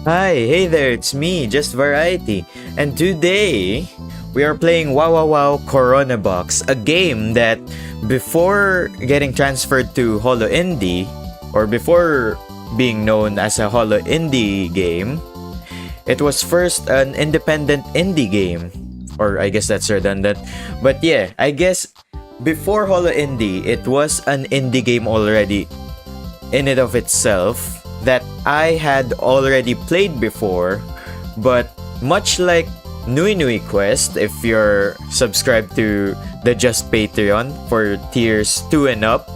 Hi, hey there, it's me, Just Variety. And today, we are playing WOWOWOW KORONE BOX, a game that before getting transferred to Holo Indie, or before being known as a Holo Indie game, it was first an independent indie game. Or I guess that's redundant. But yeah, I guess before Holo Indie, it was an indie game already in and of itself that I had already played before, but much like Nui Nui Quest, if you're subscribed to the Just Patreon for tiers 2 and up,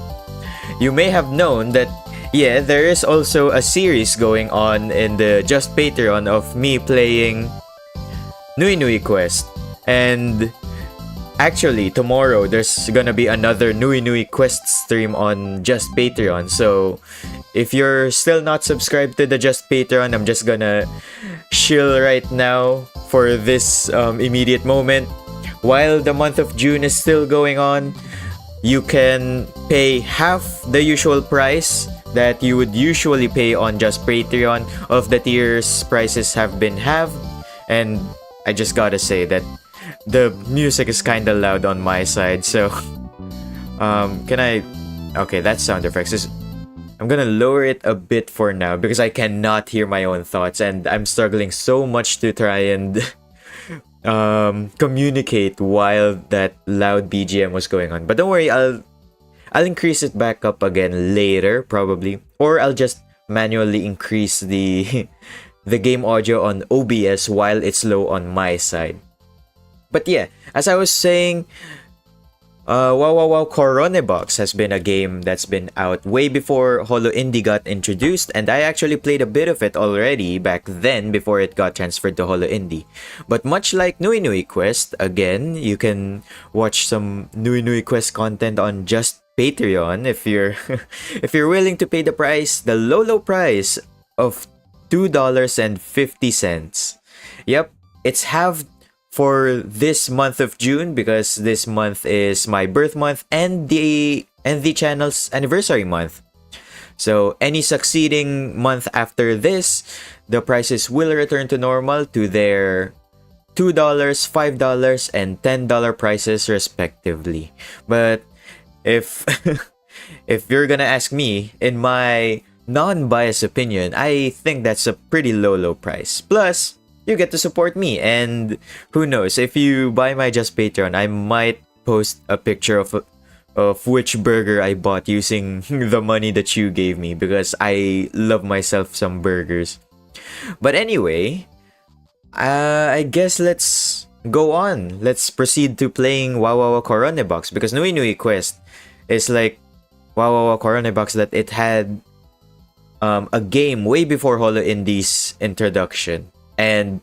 you may have known that yeah, there is also a series going on in the Just Patreon of me playing Nui Nui Quest. And actually, tomorrow there's gonna be another Nui Nui Quest stream on Just Patreon. So if you're still not subscribed to the Just Patreon, I'm just gonna chill right now for this immediate moment. While the month of June is still going on, you can pay half the usual price that you would usually pay on Just Patreon. All of the tiers prices have been halved, and I just gotta say that the music is kinda loud on my side, so can I... Okay, that's sound effects. I'm gonna lower it a bit for now because I cannot hear my own thoughts and I'm struggling so much to try and communicate while that loud BGM was going on. But don't worry, I'll increase it back up again later, probably. Or I'll just manually increase the game audio on OBS while it's low on my side. But yeah, as I was saying, WOWOWOW KORONE BOX has been a game that's been out way before Holo Indie got introduced, and I actually played a bit of it already back then before it got transferred to Holo Indie. But much like Nui Nui Quest, again, you can watch some Nui Nui Quest content on Just Patreon if you're if you're willing to pay the price, the low price of $2.50. Yep, it's halved for this month of June because this month is my birth month and the channel's anniversary month. So any succeeding month after this, the prices will return to normal to their $2, $5, and $10 prices respectively. But if if you're gonna ask me, in my non-biased opinion, I think that's a pretty low price. Plus, you get to support me, and who knows, if you buy my Just Patreon, I might post a picture of which burger I bought using the money that you gave me because I love myself some burgers. But anyway, I guess let's go on. Let's proceed to playing WOWOWOW KORONE BOX because Nui Nui Quest is like WOWOWOW KORONE BOX that it had a game way before Holo Indie's introduction. And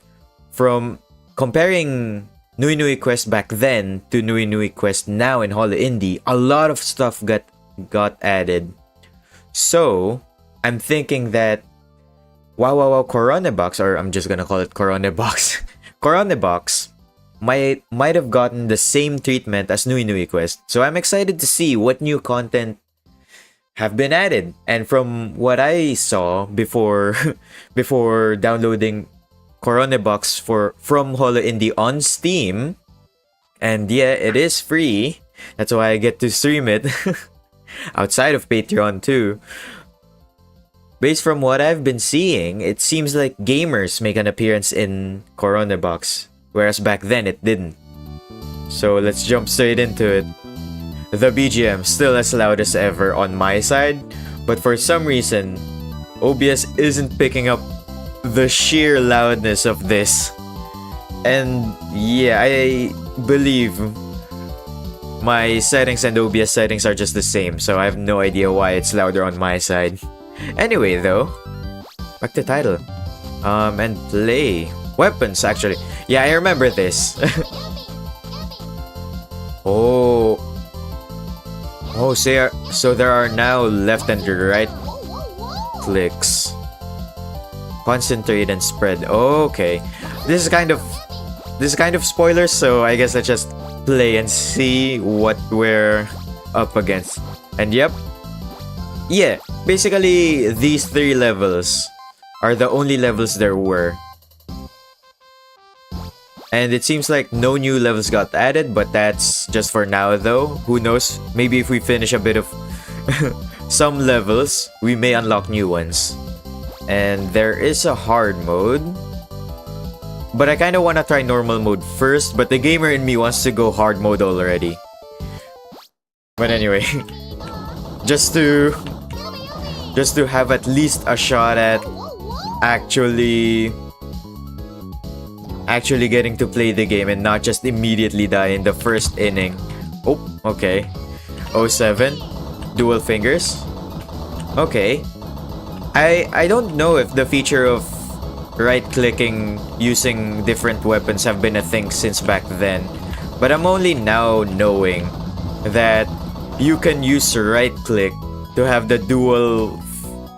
from comparing Nui Nui Quest back then to Nui Nui Quest now in Holo Indie, a lot of stuff got added. So I'm thinking that WOWOWOW KORONE BOX, or I'm just gonna call it KORONE BOX, KORONE BOX might have gotten the same treatment as Nui Nui Quest. So I'm excited to see what new content have been added. And from what I saw before before downloading KORONE BOX from Holo Indie on Steam, and yeah, it is free. That's why I get to stream it outside of Patreon too. Based from what I've been seeing, it seems like gamers make an appearance in KORONE BOX, whereas back then it didn't. So let's jump straight into it. The BGM still as loud as ever on my side, but for some reason, OBS isn't picking up the sheer loudness of this. And yeah, I believe my settings and OBS settings are just the same, so I have no idea why it's louder on my side. Anyway though, back to title. And play. Weapons, actually. Yeah, I remember this. Oh, so there are now left and right clicks. Concentrate and spread. Okay, this is kind of spoilers, so I guess let's just play and see what we're up against. And yep, yeah, basically these three levels are the only levels there were. And it seems like no new levels got added, but that's just for now though. Who knows? Maybe if we finish a bit of some levels, we may unlock new ones. And there is a hard mode. But I kind of want to try normal mode first, but the gamer in me wants to go hard mode already. But anyway, just to have at least a shot at actually getting to play the game and not just immediately die in the first inning. Oh, okay. 07. Dual fingers. Okay. I don't know if the feature of right-clicking using different weapons have been a thing since back then. But I'm only now knowing that you can use right-click to have the dual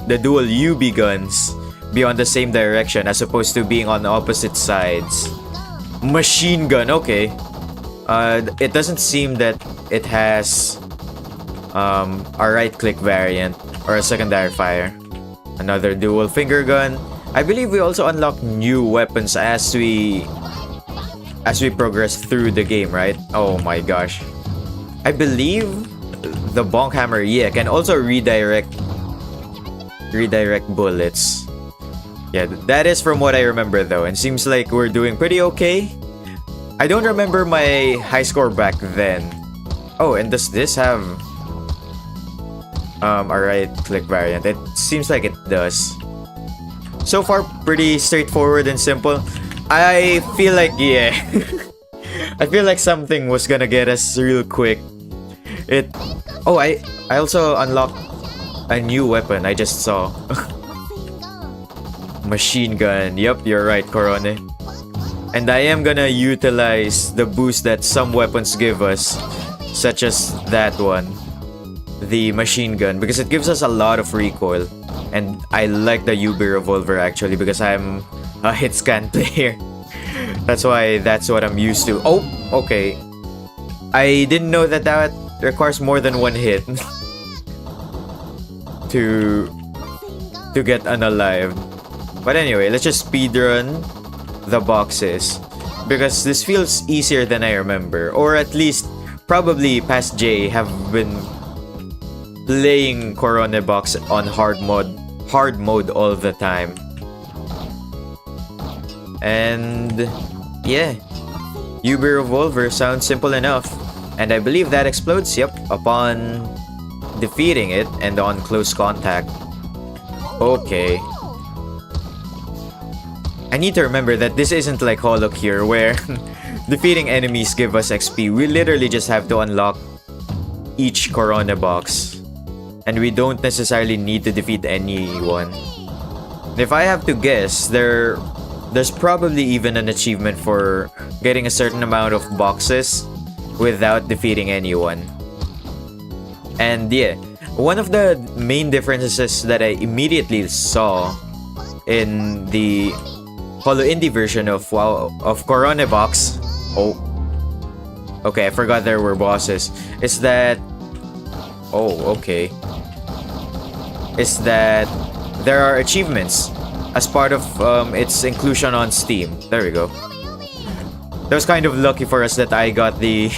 yubi guns be on the same direction as opposed to being on opposite sides. Machine gun, okay. It doesn't seem that it has a right-click variant or a secondary fire. Another dual finger gun. I believe we also unlock new weapons as we progress through the game, right? Oh my gosh. I believe the bonk hammer, yeah, can also redirect bullets. Yeah, that is from what I remember though, and seems like we're doing pretty okay. I don't remember my high score back then. Oh, and does this have a right click variant? It seems like it does. So far, pretty straightforward and simple. I feel like, yeah. I feel like something was gonna get us real quick. Oh, I also unlocked a new weapon I just saw. Machine gun. Yep, you're right, Korone. And I am gonna utilize the boost that some weapons give us, such as that one, the machine gun, because it gives us a lot of recoil. And I like the yubi revolver actually because I'm a hit scan player. That's why that's what I'm used to. Oh, okay. I didn't know that that requires more than one hit to get unalive. But anyway, let's just speedrun the boxes because this feels easier than I remember, or at least probably past J have been playing Korone box on hard mode all the time. And yeah, yubi revolver sounds simple enough, and I believe that explodes, yep, upon defeating it and on close contact. Okay. I need to remember that this isn't like Hollow Cure where defeating enemies give us XP. We literally just have to unlock each Korone box. And we don't necessarily need to defeat anyone. If I have to guess, there's probably even an achievement for getting a certain amount of boxes without defeating anyone. And yeah, one of the main differences that I immediately saw in the Hollow Indie version of Korone box, oh, okay, I forgot there were bosses, is that, oh, okay, is that there are achievements as part of its inclusion on Steam. There we go. That was kind of lucky for us that I got the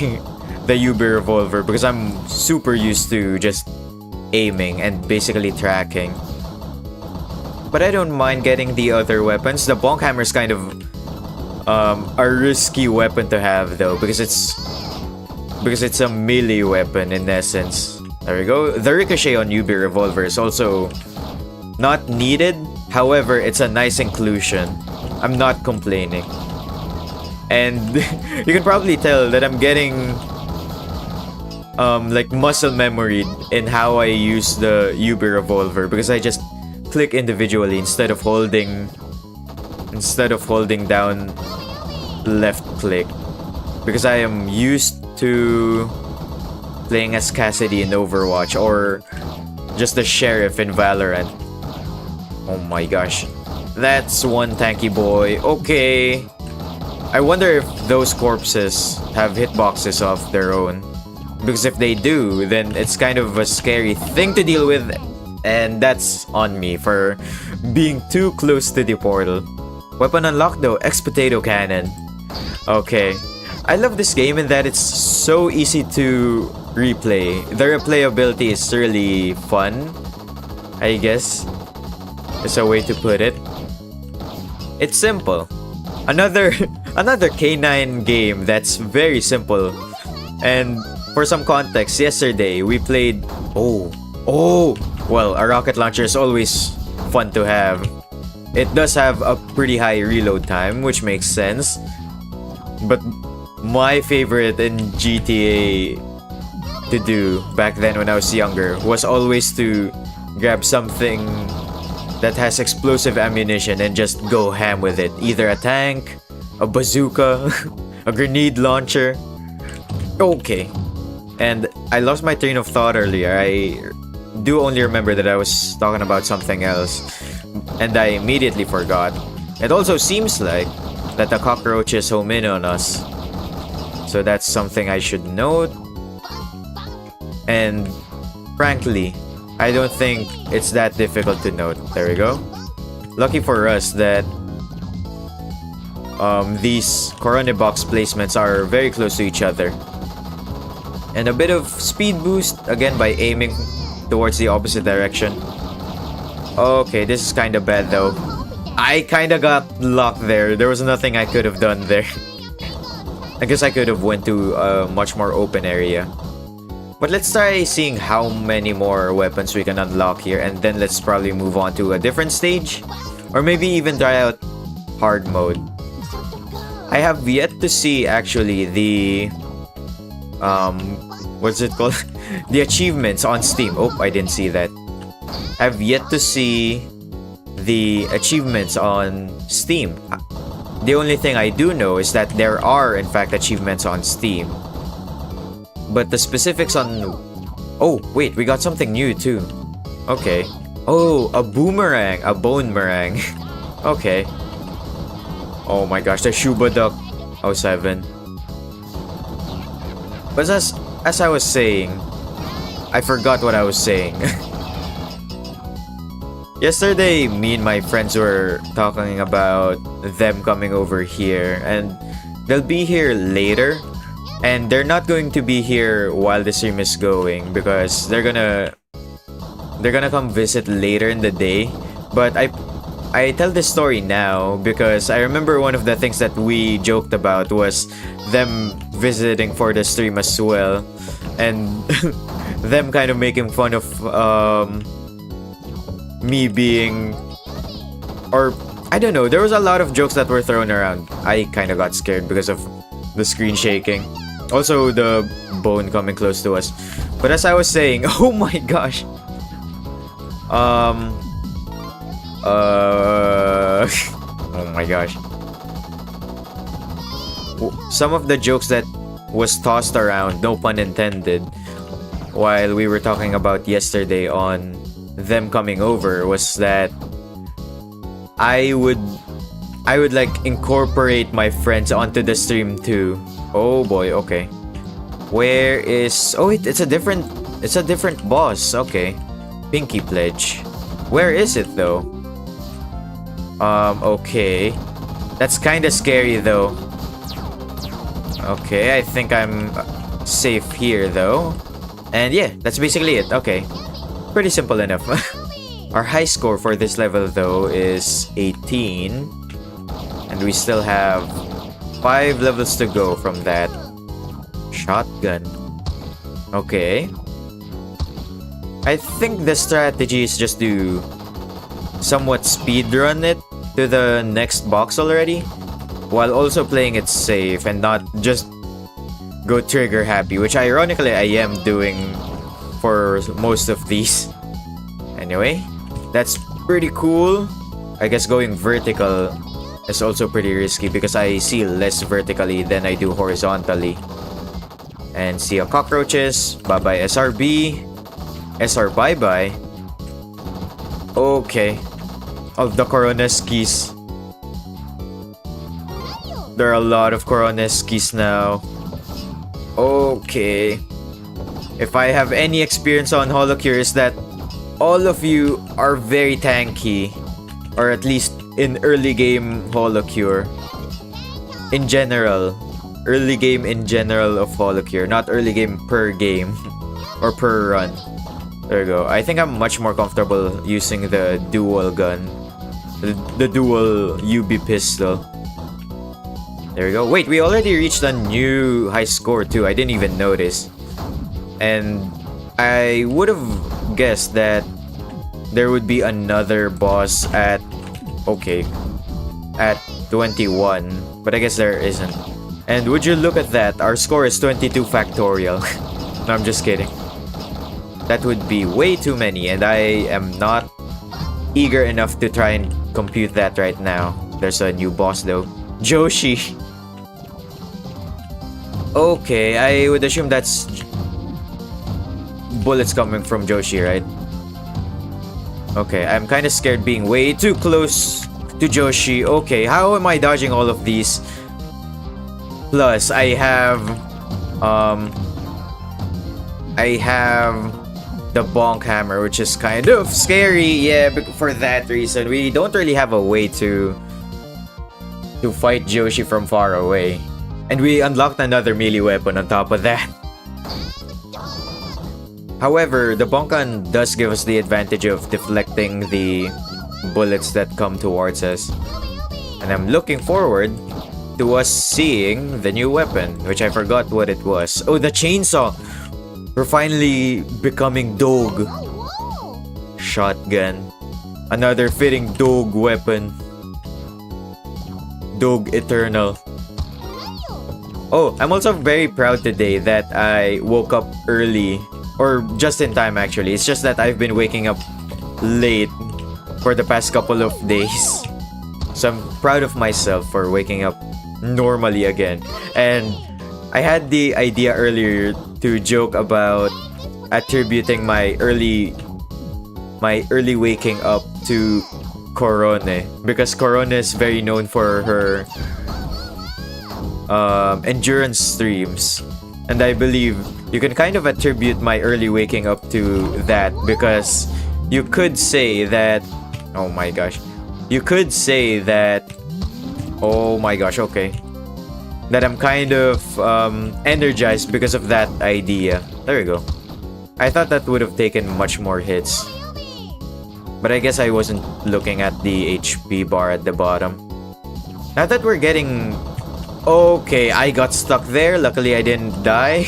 the yubi revolver because I'm super used to just aiming and basically tracking. But I don't mind getting the other weapons. The bonk hammer is kind of a risky weapon to have though because it's a melee weapon in essence. There we go. The ricochet on yubi revolver is also not needed. However, it's a nice inclusion. I'm not complaining. And you can probably tell that I'm getting like muscle memory in how I use the yubi revolver because I just click individually instead of holding down left click because I am used to playing as Cassidy in Overwatch or just the sheriff in Valorant. Oh my gosh, that's one tanky boy. Okay, I wonder if those corpses have hitboxes of their own, because if they do, then it's kind of a scary thing to deal with. And that's on me for being too close to the portal. Weapon unlocked though, X-Potato Cannon. Okay. I love this game in that it's so easy to replay. The replayability is really fun, I guess. Is a way to put it. It's simple. Another K9 game that's very simple. And for some context, yesterday we played... Well, a rocket launcher is always fun to have. It does have a pretty high reload time, which makes sense. But my favorite in GTA to do back then when I was younger was always to grab something that has explosive ammunition and just go ham with it. Either a tank, a bazooka, a grenade launcher. Okay. And I lost my train of thought earlier. I do only remember that I was talking about something else, and I immediately forgot. It also seems like that the cockroaches home in on us, so that's something I should note. And frankly, I don't think it's that difficult to note. There we go. Lucky for us that these Korone box placements are very close to each other. And a bit of speed boost, again by aiming towards the opposite direction. Okay, this is kind of bad though. I kind of got locked there. There was nothing I could have done there. I guess I could have went to a much more open area. But let's try seeing how many more weapons we can unlock here, and then let's probably move on to a different stage. Or maybe even try out hard mode. I have yet to see actually the... what's it called? The achievements on Steam. Oh, I didn't see that. I've yet to see the achievements on Steam. The only thing I do know is that there are in fact achievements on Steam. But the specifics on... Oh, wait, we got something new too. Okay. Oh, a boomerang. A bone meringue. Okay. Oh my gosh, the Shuba Duck 07. But as I was saying, I forgot what I was saying. Yesterday, me and my friends were talking about them coming over here, and they'll be here later. And they're not going to be here while the stream is going because they're gonna come visit later in the day. But I tell this story now because I remember one of the things that we joked about was them visiting for the stream as well, and them kind of making fun of me being, or I don't know, there was a lot of jokes that were thrown around. I kind of got scared because of the screen shaking. Also, the bone coming close to us. But as I was saying, oh my gosh. Oh my gosh. Some of the jokes that was tossed around, no pun intended, while we were talking about yesterday on them coming over was that I would like incorporate my friends onto the stream too. Oh boy, okay. Where is... Oh, it's a different boss. Okay. Pinky Pledge. Where is it though? Okay. That's kind of scary though. Okay, I think I'm safe here though. And yeah, that's basically it. Okay. Pretty simple enough. Our high score for this level though is 18. And we still have 5 levels to go from that. Shotgun. Okay. I think the strategy is just to somewhat speedrun it to the next box already, while also playing it safe and not just go trigger happy, which ironically I am doing for most of these. Anyway, that's pretty cool. I guess going vertical is also pretty risky because I see less vertically than I do horizontally. And see a cockroaches. Bye-bye SRB. SR bye-bye. Okay. Of the Koroneskis. There are a lot of Koroneskis now. Okay. If I have any experience on Holocure is that all of you are very tanky. Or at least in early game Holocure. In general. Early game in general of Holocure. Not early game per game. Or per run. There we go. I think I'm much more comfortable using the dual gun. The dual UB pistol. There we go. Wait, we already reached a new high score too. I didn't even notice. And I would have guessed that there would be another boss at... Okay. At 21. But I guess there isn't. And would you look at that? Our score is 22 factorial. No, I'm just kidding. That would be way too many. And I am not eager enough to try and compute that right now. There's a new boss though. Joshi. Okay, I would assume that's bullets coming from Joshi, right? Okay, I'm kind of scared being way too close to Joshi. Okay, how am I dodging all of these? Plus, I have the bonk hammer, which is kind of scary. Yeah, but for that reason, we don't really have a way to fight Joshi from far away. And we unlocked another melee weapon on top of that. However, the bonkan does give us the advantage of deflecting the bullets that come towards us. And I'm looking forward to us seeing the new weapon, which I forgot what it was. Oh, the chainsaw! We're finally becoming dog. Shotgun. Another fitting dog weapon. Dog Eternal. Oh, I'm also very proud today that I woke up early. Or just in time actually. It's just that I've been waking up late for the past couple of days. So I'm proud of myself for waking up normally again. And I had the idea earlier to joke about attributing my early waking up to Korone, because Korone is very known for her endurance streams, and I believe you can kind of attribute my early waking up to that, because you could say that, oh my gosh, you could say that, oh my gosh, okay, that I'm kind of energized because of that idea. There we go. I thought that would have taken much more hits, but I guess I wasn't looking at the HP bar at the bottom. Now that we're getting... Okay, I got stuck there. Luckily, I didn't die.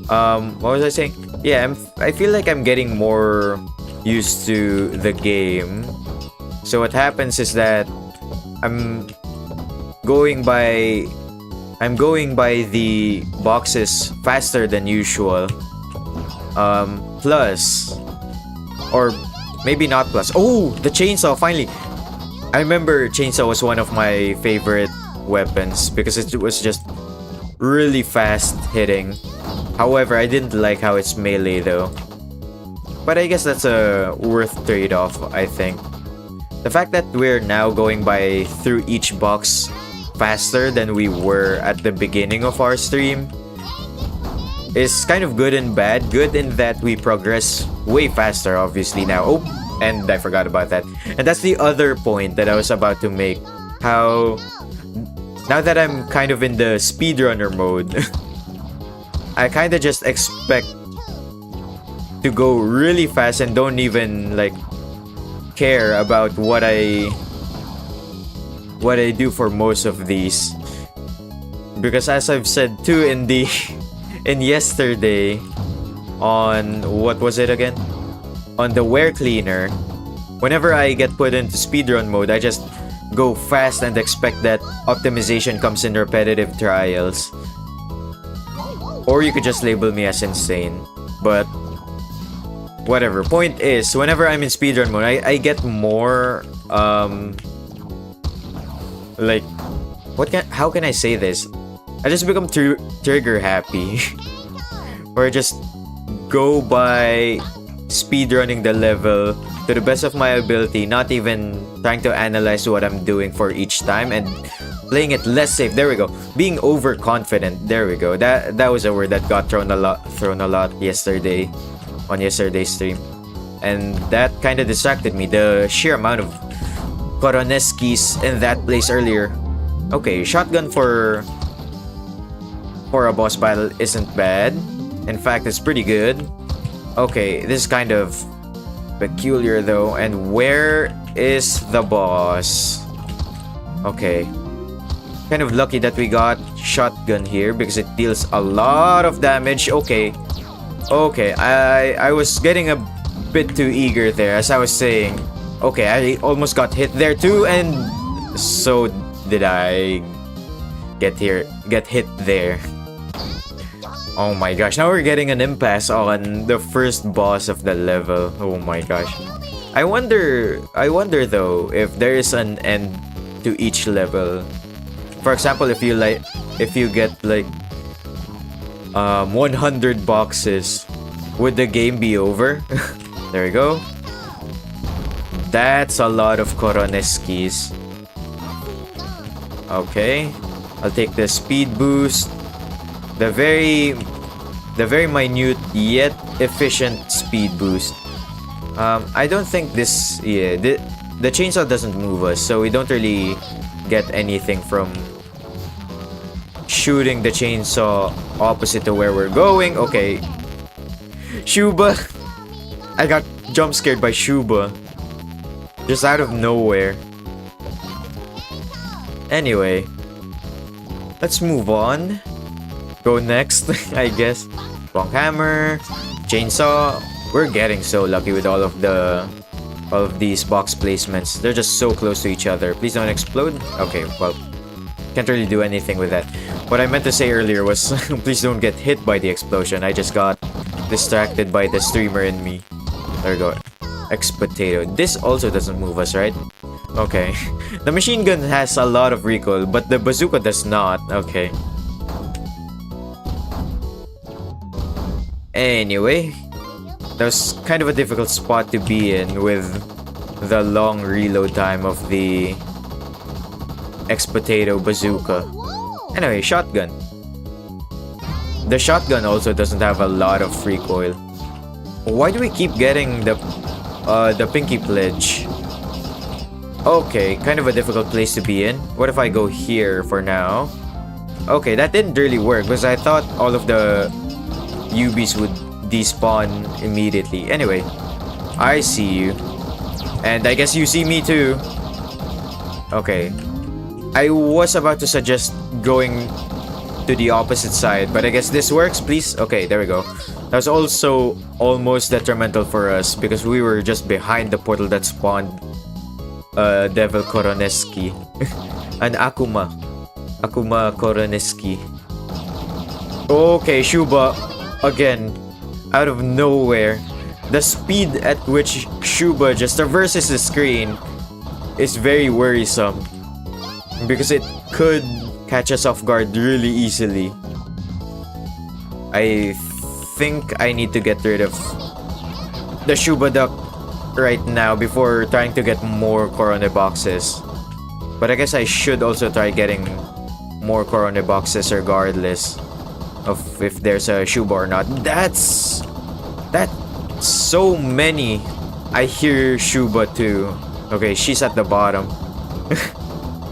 What was I saying? Yeah, I feel like I'm getting more used to the game. So what happens is that I'm going by the boxes faster than usual. Plus, or maybe not plus. Oh, the chainsaw, finally. I remember chainsaw was one of my favorite weapons because it was just really fast hitting. However, I didn't like how it's melee though. But I guess that's a worth trade-off, I think. The fact that we're now going by through each box faster than we were at the beginning of our stream is kind of good and bad. Good in that we progress way faster, obviously, now. Oh, and I forgot about that. And that's the other point that I was about to make. How, now that I'm kind of in the speedrunner mode, I kind of just expect to go really fast and don't even, like, care about what I do for most of these. Because as I've said too in the in yesterday on, what was it again? On the wear cleaner, whenever I get put into speedrun mode, I just go fast and expect that optimization comes in repetitive trials. Or you could just label me as insane. But whatever. Point is, whenever I'm in speedrun mode, I get more like, how can I say this? I just become trigger happy. Or just go by speedrunning the level to the best of my ability, not even trying to analyze what I'm doing for each time, and playing it less safe. There we go. Being overconfident. There we go. That was a word that got thrown a lot yesterday on yesterday's stream. And that kind of distracted me. The sheer amount of Koroneskis in that place earlier. Okay, shotgun for a boss battle isn't bad. In fact, it's pretty good. Okay, this is kind of peculiar though. And where is the boss? Okay. Kind of lucky that we got shotgun here because it deals a lot of damage. Okay. Okay, I was getting a bit too eager there as I was saying. Okay, I almost got hit there too, and so did I get hit there. Oh my gosh, now we're getting an impasse on the first boss of the level. Oh my gosh. I wonder though if there is an end to each level. For example, if you get like 100 boxes, would the game be over? There we go. That's a lot of Koroneskis. Okay, I'll take the speed boost. The very minute yet efficient speed boost. I don't think this, the chainsaw doesn't move us, so we don't really get anything from shooting the chainsaw opposite to where we're going. Okay, Shuba. I got jump scared by Shuba just out of nowhere. Anyway, let's move on. Go next, I guess. Long hammer, chainsaw. We're getting so lucky with all of these box placements. They're just so close to each other. Please don't explode. Okay, well, can't really do anything with that. What I meant to say earlier was please don't get hit by the explosion. I just got distracted by the streamer in me. There we go. X-Potato. This also doesn't move us, right? Okay. The machine gun has a lot of recoil, but the bazooka does not. Okay. Anyway, that was kind of a difficult spot to be in with the long reload time of the X-Potato bazooka. Anyway, shotgun. The shotgun also doesn't have a lot of recoil. Why do we keep getting the pinky pledge? Okay, kind of a difficult place to be in. What if I go here for now? Okay, that didn't really work because I thought all of the yubis would despawn immediately. Anyway, I see you. And I guess you see me too. Okay. I was about to suggest going to the opposite side, but I guess this works, please. Okay, there we go. That was also almost detrimental for us because we were just behind the portal that spawned Devil Koroneski. An Akuma Koroneski. Okay, Shuba again out of nowhere. The speed at which Shuba just traverses the screen is very worrisome because it could catch us off guard really easily. I think I need to get rid of the Shuba duck right now before trying to get more Korone boxes. But I guess I should also try getting more Korone boxes regardless of if there's a Shuba or not. That's so many. I hear Shuba too. Okay, she's at the bottom.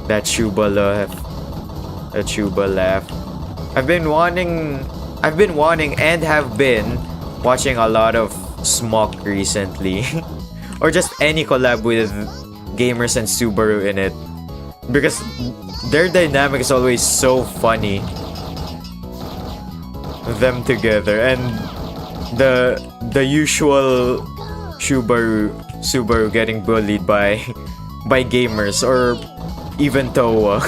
That Shuba left. That Shuba left. I've been wanting and have been watching a lot of Smock recently. Or just any collab with gamers and Subaru in it. Because their dynamic is always so funny. Them together. And the usual Subaru getting bullied by gamers or even Toa.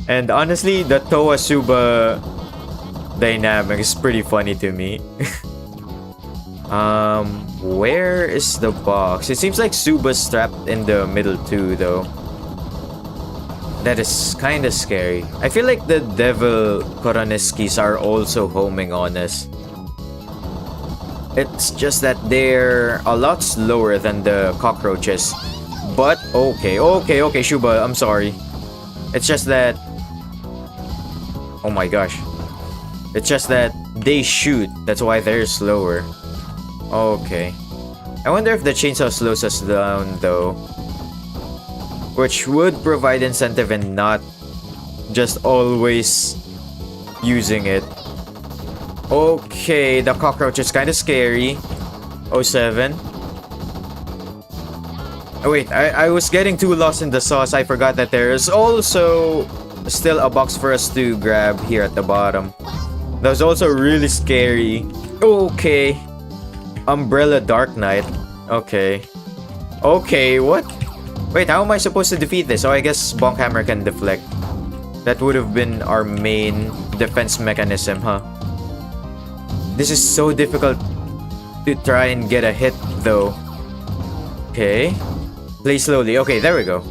And honestly, the Toa Suba dynamic is pretty funny to me. Where is the box? It seems like Suba's strapped in the middle too, though. That is kind of scary. I feel like the Devil Koroneskis are also homing on us. It's just that they're a lot slower than the cockroaches. But, okay, Shuba, I'm sorry. It's just that... Oh my gosh. It's just that they shoot. That's why they're slower. Okay. I wonder if the chainsaw slows us down, though. which would provide incentive and not just always using it. Okay, the cockroach is kind of scary. 07. Oh wait, I was getting too lost in the sauce. I forgot that there is also still a box for us to grab here at the bottom. That was also really scary. Okay. Umbrella Dark Knight. Okay. Okay, what? Wait, how am I supposed to defeat this? Oh, I guess Bonk Hammer can deflect. That would have been our main defense mechanism, huh? This is so difficult to try and get a hit, though. Okay. Play slowly. Okay, there we go.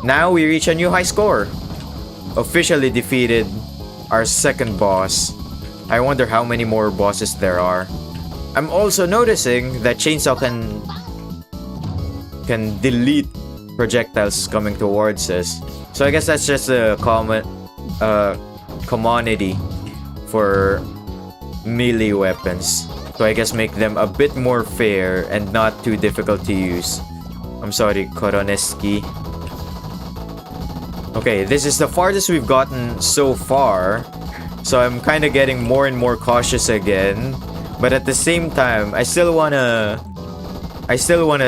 Now we reach a new high score. Officially defeated our second boss. I wonder how many more bosses there are. I'm also noticing that Chainsaw can delete projectiles coming towards us. So I guess that's just a commodity for melee weapons. So I guess make them a bit more fair and not too difficult to use. I'm sorry, Koroneski. Okay, this is the farthest we've gotten so far. So I'm kind of getting more and more cautious again. But at the same time, I still wanna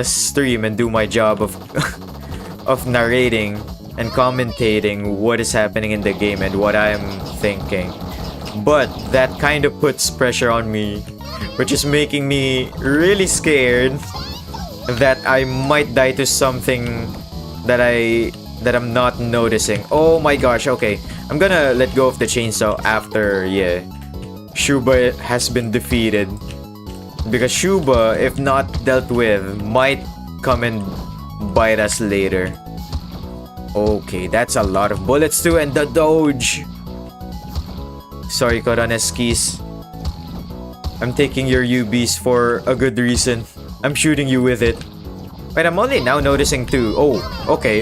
stream and do my job of of narrating and commentating what is happening in the game and what I'm thinking. But that kind of puts pressure on me, which is making me really scared that I might die to something that I'm not noticing. Oh my gosh, okay. I'm gonna let go of the chainsaw after, yeah, Shuba has been defeated. Because Shuba, if not dealt with, might come and bite us later. Okay, that's a lot of bullets too, and the Doge. Sorry, Koroneskis. I'm taking your yubis for a good reason. I'm shooting you with it. Wait, I'm only now noticing too. Oh, okay.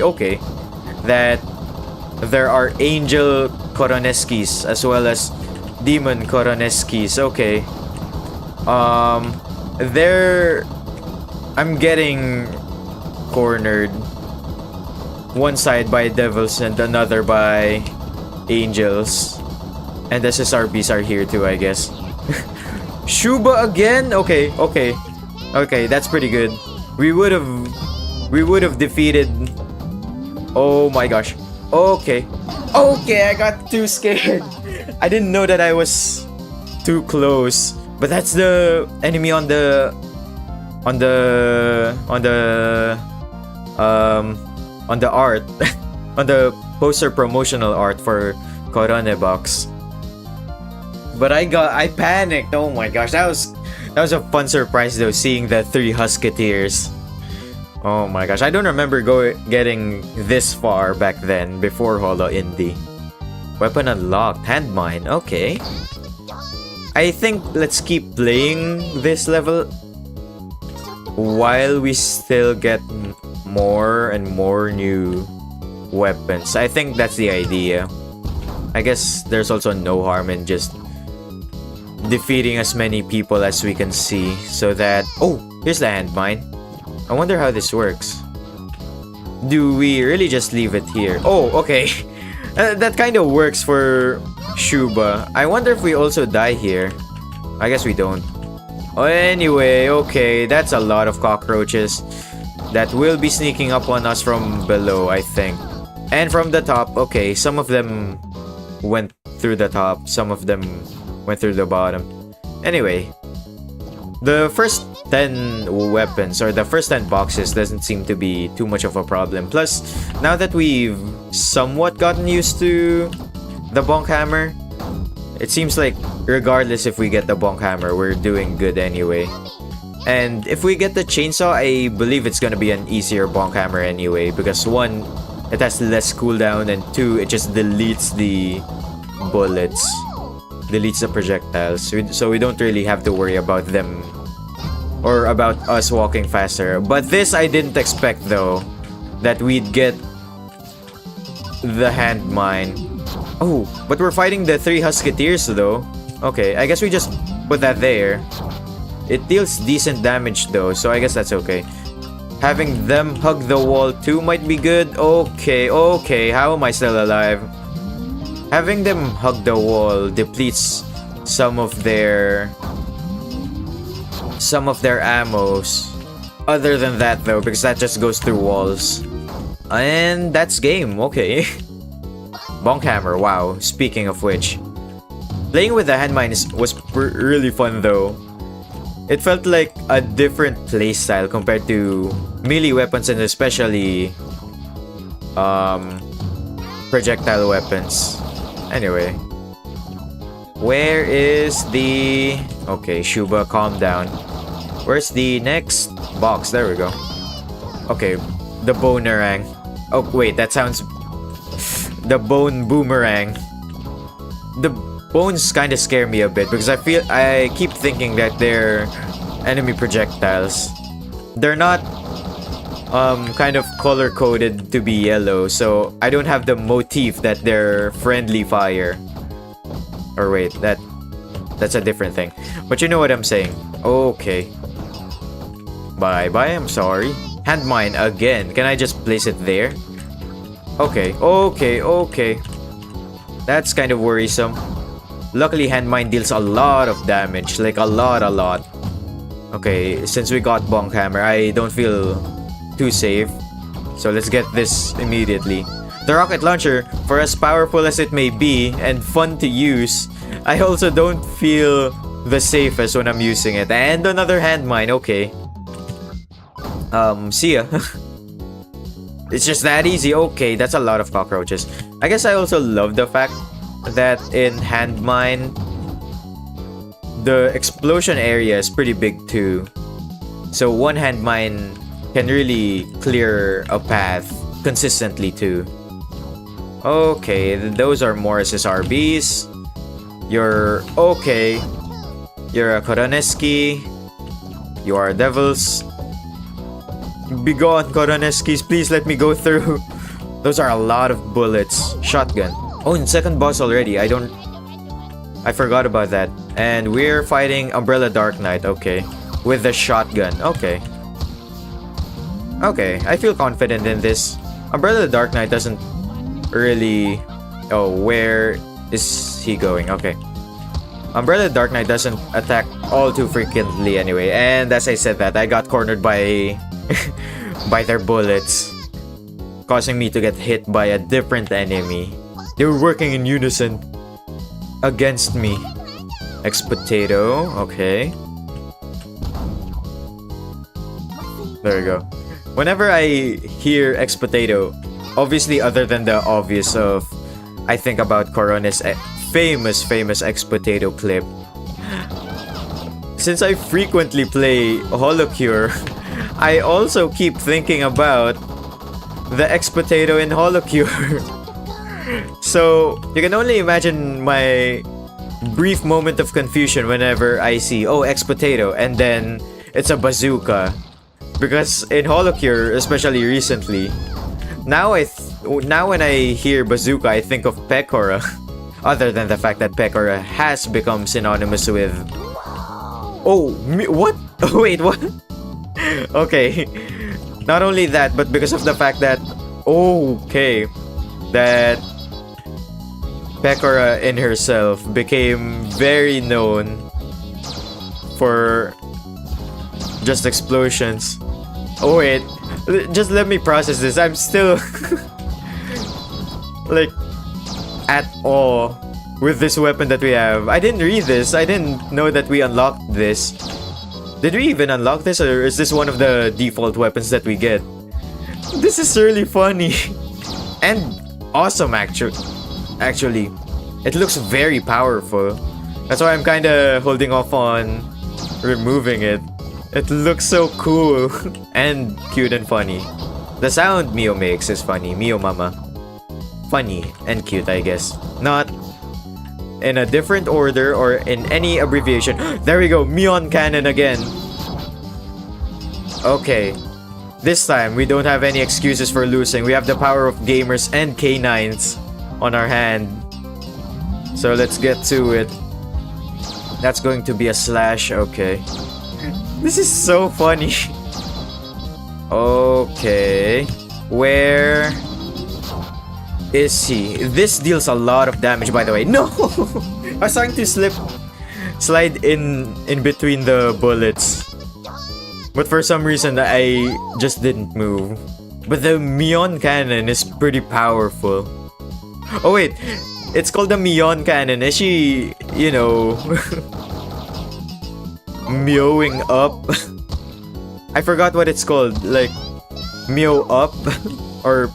That there are angel Koroneskis as well as demon Koroneskis. Okay. I'm getting cornered. One side by devils and another by angels. And the SSRPs are here too, I guess. Shuba again? Okay, that's pretty good. We would have defeated. Oh my gosh. Okay, I got too scared. I didn't know that I was too close. But that's the enemy on the art. On the poster promotional art for Korone Box. But I panicked. Oh my gosh, that was a fun surprise though, seeing the 3 Husketeers. Oh my gosh, I don't remember getting this far back then before Holo Indie. Weapon unlocked, hand mine. Okay. I think let's keep playing this level while we still get more and more new weapons. I think that's the idea. I guess there's also no harm in just defeating as many people as we can see so that... Oh, here's the hand mine. I wonder how this works. Do we really just leave it here? Oh, okay. That kind of works for Shuba. I wonder if we also die here. I guess we don't. Oh, anyway, okay. That's a lot of cockroaches that will be sneaking up on us from below, I think. And from the top. Okay, some of them went through the top. Some of them went through the bottom. Anyway, the first 10 weapons or the first 10 boxes doesn't seem to be too much of a problem. Plus, now that we've somewhat gotten used to the Bonk Hammer, it seems like regardless if we get the Bonk Hammer, we're doing good anyway. And if we get the chainsaw, I believe it's gonna be an easier Bonk Hammer anyway, because 1, it has less cooldown, and 2, it just deletes the bullets, deletes the projectiles, so we don't really have to worry about them or about us walking faster. But this I didn't expect though, that we'd get the hand mine. Oh, but we're fighting the 3 Husketeers though. Okay, I guess we just put that there. It deals decent damage though, so I guess that's okay. Having them hug the wall too might be good. Okay, okay. How am I still alive? Having them hug the wall depletes some of their ammos. Other than that though, because that just goes through walls. And that's game, okay. Bonk hammer, wow. Speaking of which, playing with the hand mine was really fun though. It felt like a different playstyle compared to melee weapons and especially projectile weapons. Anyway, where is the... Okay, Shuba, calm down. Where's the next box? There we go. Okay, the bonerang. Oh wait, that sounds... The bone boomerang. The bones kind of scare me a bit because I keep thinking that they're enemy projectiles. They're not kind of color coded to be yellow, so I don't have the motif that they're friendly fire. Or wait, that's a different thing. But you know what I'm saying. Okay. Bye bye, I'm sorry. Hand mine again. Can I just place it there? Okay, okay, okay. That's kind of worrisome. Luckily, hand mine deals a lot of damage. Like a lot. Okay, since we got bonk hammer, I don't feel too safe. So let's get this immediately. The rocket launcher, for as powerful as it may be and fun to use, I also don't feel the safest when I'm using it. And another hand mine, okay. See ya. It's just that easy. Okay, that's a lot of cockroaches. I guess I also love the fact that in hand mine, the explosion area is pretty big too. So one hand mine can really clear a path consistently too. Okay, those are Morris's RBs. You're okay. You're a Koroneski. You are devils. Be gone, Koroneskis. Please let me go through. Those are a lot of bullets. Shotgun. Oh, in second boss already. I forgot about that. And we're fighting Umbrella Dark Knight. Okay. With the shotgun. Okay. Okay. I feel confident in this. Umbrella Dark Knight doesn't really... Oh, where is he going? Okay. Umbrella Dark Knight doesn't attack all too frequently anyway. And as I said that, I got cornered by... by their bullets, causing me to get hit by a different enemy. They were working in unison against me. Ex-potato, okay. There we go. Whenever I hear ex-potato, obviously other than the obvious of, I think about Corone's famous ex-potato clip. Since I frequently play Holocure, I also keep thinking about the ex-potato in Holocure. So, you can only imagine my brief moment of confusion whenever I see, oh, ex-potato, and then it's a bazooka. Because in Holocure, especially recently, now when I hear bazooka, I think of Pekora. Other than the fact that Pekora has become synonymous with... Oh, what? Wait, what? Okay, not only that, but because of the fact that that Pekora in herself became very known for just explosions. Oh wait, just let me process this. I'm still like at awe with this weapon that we have. I didn't read this. I didn't know that we unlocked this. Did we even unlock this, or is this one of the default weapons that we get? This is really funny. And awesome, actually. It looks very powerful. That's why I'm kinda holding off on removing it. It looks so cool. And cute and funny. The sound Mio makes is funny. Mio Mama. Funny and cute, I guess. Not in a different order or in any abbreviation. There we go, Mion Cannon again. Okay, this time we don't have any excuses for losing. We have the power of gamers and canines on our hand. So let's get to it. That's going to be a slash, okay. This is so funny. Okay. Where is he? This deals a lot of damage, by the way. No! I was trying to slide in between the bullets. But for some reason, I just didn't move. But the Mion cannon is pretty powerful. Oh wait, it's called the Mion cannon. Is she, you know, meowing up? I forgot what it's called. Like, meow up? or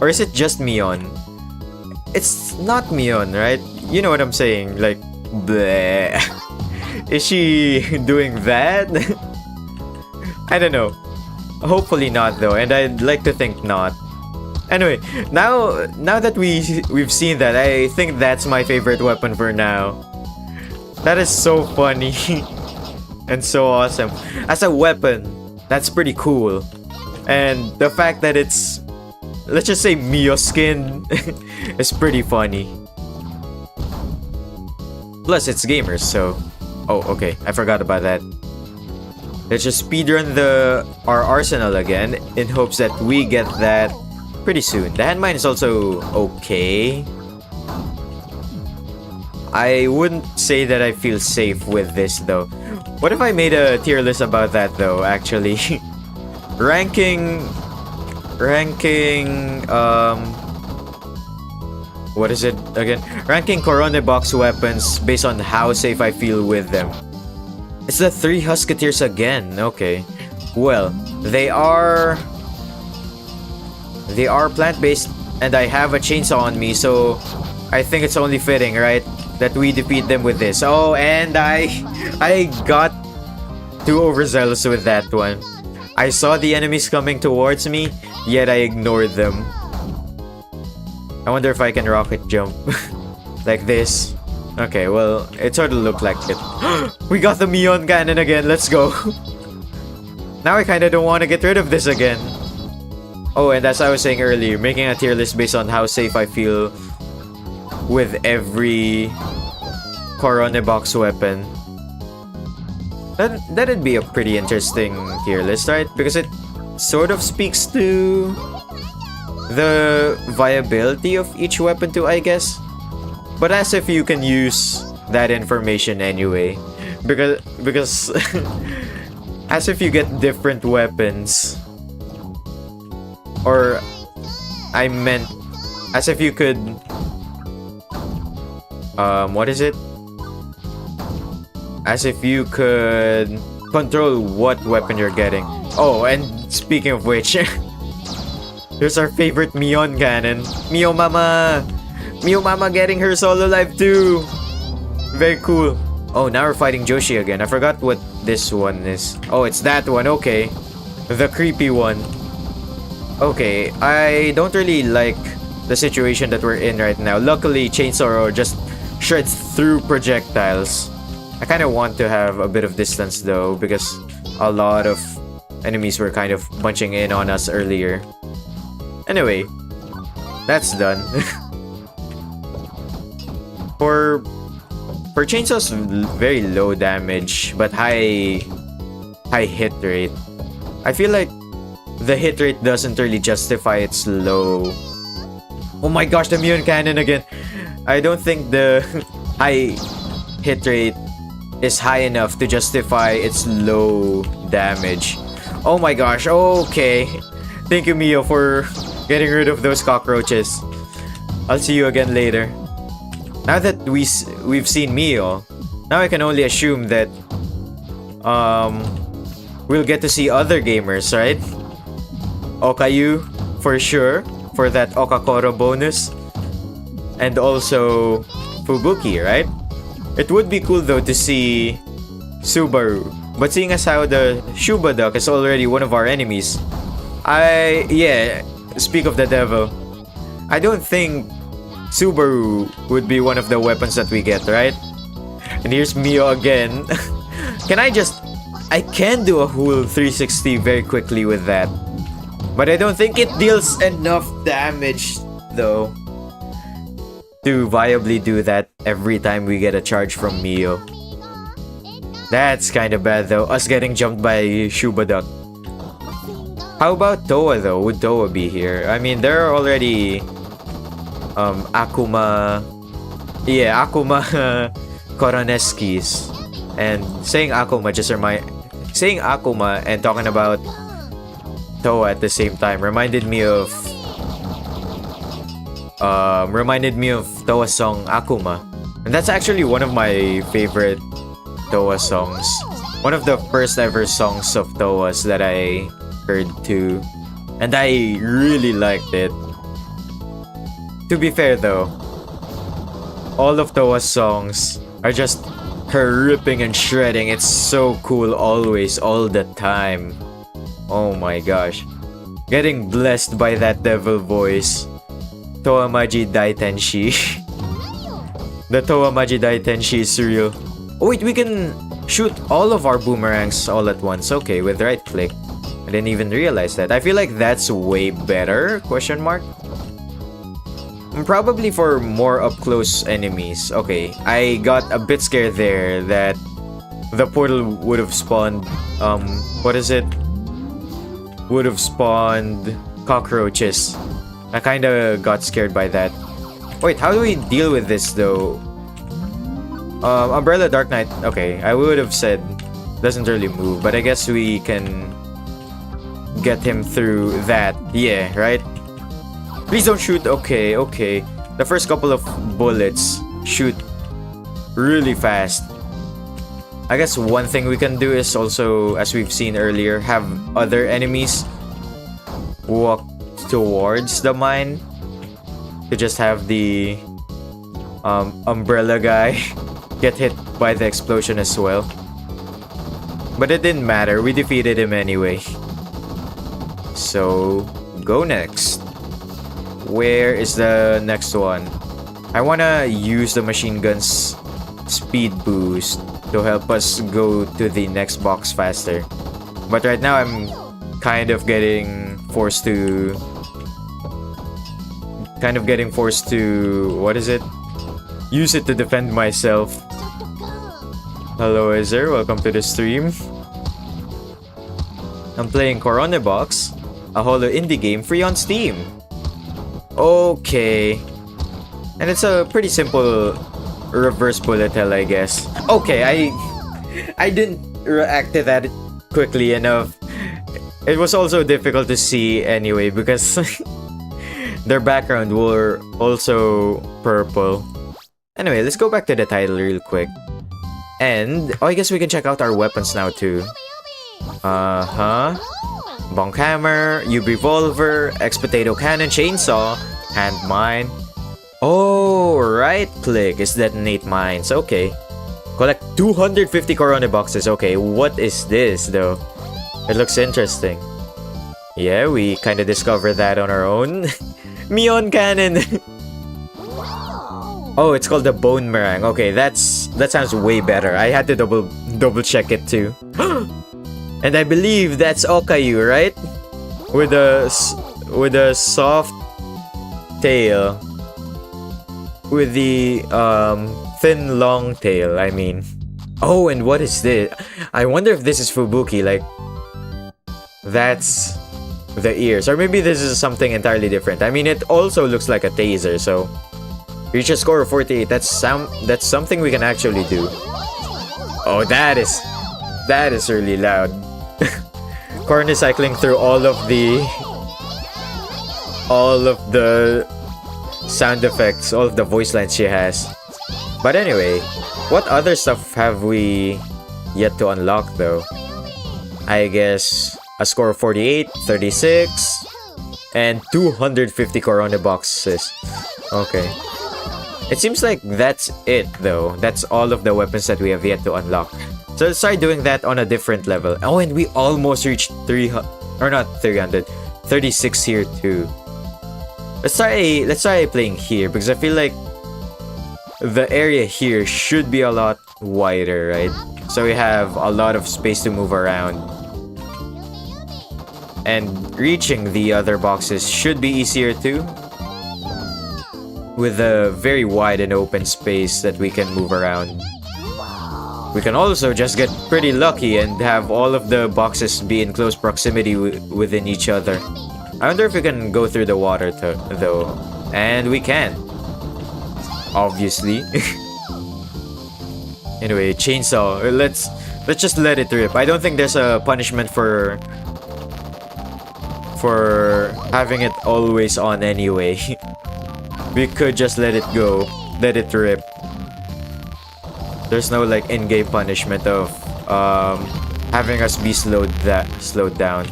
is it just Mion? It's not Mion, right? You know what I'm saying? Like, bleh. Is she doing that? I don't know. Hopefully not though, and I'd like to think not. Anyway, now that we've seen that, I think that's my favorite weapon for now. That is so funny and so awesome. As a weapon, that's pretty cool. And the fact that it's, let's just say, Mio skin is pretty funny. Plus, it's gamers, so... Oh, okay. I forgot about that. Let's just speedrun our arsenal again in hopes that we get that pretty soon. The handmine is also okay. I wouldn't say that I feel safe with this though. What if I made a tier list about that though, actually? ranking what is it again? Ranking Korone Box weapons based on how safe I feel with them. It's the 3 Husketeers again. Okay. Well, they are plant-based and I have a chainsaw on me, so I think it's only fitting, right, that we defeat them with this. Oh, and I got too overzealous with that one. I saw the enemies coming towards me, yet I ignored them. I wonder if I can rocket jump like this. Okay, well, it sort of looked like it. We got the Mion cannon again. Let's go. Now I kind of don't want to get rid of this again. Oh, and as I was saying earlier, making a tier list based on how safe I feel with every Korone Box weapon. That'd be a pretty interesting tier list, right? Because it sort of speaks to the viability of each weapon too, I guess. But as if you can use that information anyway. Because as if you get different weapons. Or I meant as if you could what is it? As if you could control what weapon you're getting. Oh, and speaking of which, here's our favorite Mion cannon. Mio Mama! Mio Mama getting her solo life too! Very cool. Oh, now we're fighting Joshi again. I forgot what this one is. Oh, it's that one. Okay. The creepy one. Okay, I don't really like the situation that we're in right now. Luckily, Chainsaw just shreds through projectiles. I kind of want to have a bit of distance though, because a lot of enemies were kind of bunching in on us earlier. Anyway, that's done. For Chainsaw's very low damage but high hit rate. I feel like the hit rate doesn't really justify its low. Oh my gosh, the Mion cannon again. I don't think the high hit rate is high enough to justify its low damage. Oh my gosh, okay. Thank you, Mio, for getting rid of those cockroaches. I'll see you again later. Now that we've seen Mio, now I can only assume that we'll get to see other gamers, right? Okayu, for sure, for that Okakoro bonus. And also Fubuki, right? It would be cool though to see Subaru. But seeing as how the Shuba duck is already one of our enemies, speak of the devil, I don't think Subaru would be one of the weapons that we get, right? And here's Mio again. I can do a whole 360 very quickly with that. But I don't think it deals enough damage though to viably do that every time we get a charge from Mio. That's kind of bad though, us getting jumped by Shuba Duck. How about Toa though? Would Toa be here? I mean, there are already Akuma. Yeah, Akuma Koroneskis. And saying Akuma and talking about Toa at the same time reminded me of Toa's song Akuma. And that's actually one of my favorite Toa songs. One of the first ever songs of Toa's that I heard too. And I really liked it. To be fair though, all of Toa's songs are just her ripping and shredding. It's so cool always, all the time. Oh my gosh. Getting blessed by that devil voice. Toa Maji Dai Tenshi. The Toa Maji Dai Tenshi is surreal. Oh wait, we can shoot all of our boomerangs all at once. Okay, with right click. I didn't even realize that. I feel like that's way better, question mark. Probably for more up-close enemies. Okay, I got a bit scared there that the portal would have spawned, what is it? Would have spawned cockroaches. I kinda got scared by that. Wait, how do we deal with this though? Umbrella Dark Knight, okay, I would have said doesn't really move, but I guess we can get him through that. Yeah, right? Please don't shoot. Okay, okay. The first couple of bullets shoot really fast. I guess one thing we can do is also, as we've seen earlier, have other enemies walk towards the mine to just have the umbrella guy get hit by the explosion as well. But it didn't matter. We defeated him anyway. So, go next. Where is the next one? I wanna use the machine gun's speed boost to help us go to the next box faster. But right now I'm kind of getting forced to... what is it? Use it to defend myself. Hello, Ezer. Welcome to the stream. I'm playing Korone Box, a holo indie game free on Steam. Okay. And it's a pretty simple reverse bullet hell, I guess. Okay, I didn't react to that quickly enough. It was also difficult to see anyway because their background were also purple. Anyway, let's go back to the title real quick. And, oh, I guess we can check out our weapons now too. Bonk Hammer, U-Revolver, X-Potato Cannon, Chainsaw, Hand Mine. Oh, right click is detonate mines. Okay. Collect 250 Korone boxes. Okay, what is this though? It looks interesting. Yeah, we kind of discovered that on our own. Mion Cannon. Oh, it's called the Bone Meringue. Okay, that sounds way better. I had to double check it too. And I believe that's Okayu, right? With a soft tail. With the thin long tail, I mean. Oh, and what is this? I wonder if this is Fubuki, like that's the ears, or maybe this is something entirely different. I mean, it also looks like a taser, so reach a score of 48. That's something we can actually do. Oh, that is really loud. Korone is cycling through all of the sound effects, all of the voice lines she has. But anyway, what other stuff have we yet to unlock though? I guess a score of 48, 36, and 250 Korone boxes. Okay. It seems like that's it though. That's all of the weapons that we have yet to unlock. So let's try doing that on a different level. Oh, and we almost reached 300, or not 300, 36 here too. Let's try playing here because I feel like the area here should be a lot wider, right? So we have a lot of space to move around. And reaching the other boxes should be easier too. With a very wide and open space that we can move around. We can also just get pretty lucky and have all of the boxes be in close proximity within each other. I wonder if we can go through the water though. And we can. Obviously. Anyway, chainsaw. Let's just let it rip. I don't think there's a punishment for having it always on anyway. We could just let it go. Let it rip. There's no like in-game punishment of having us be slowed down.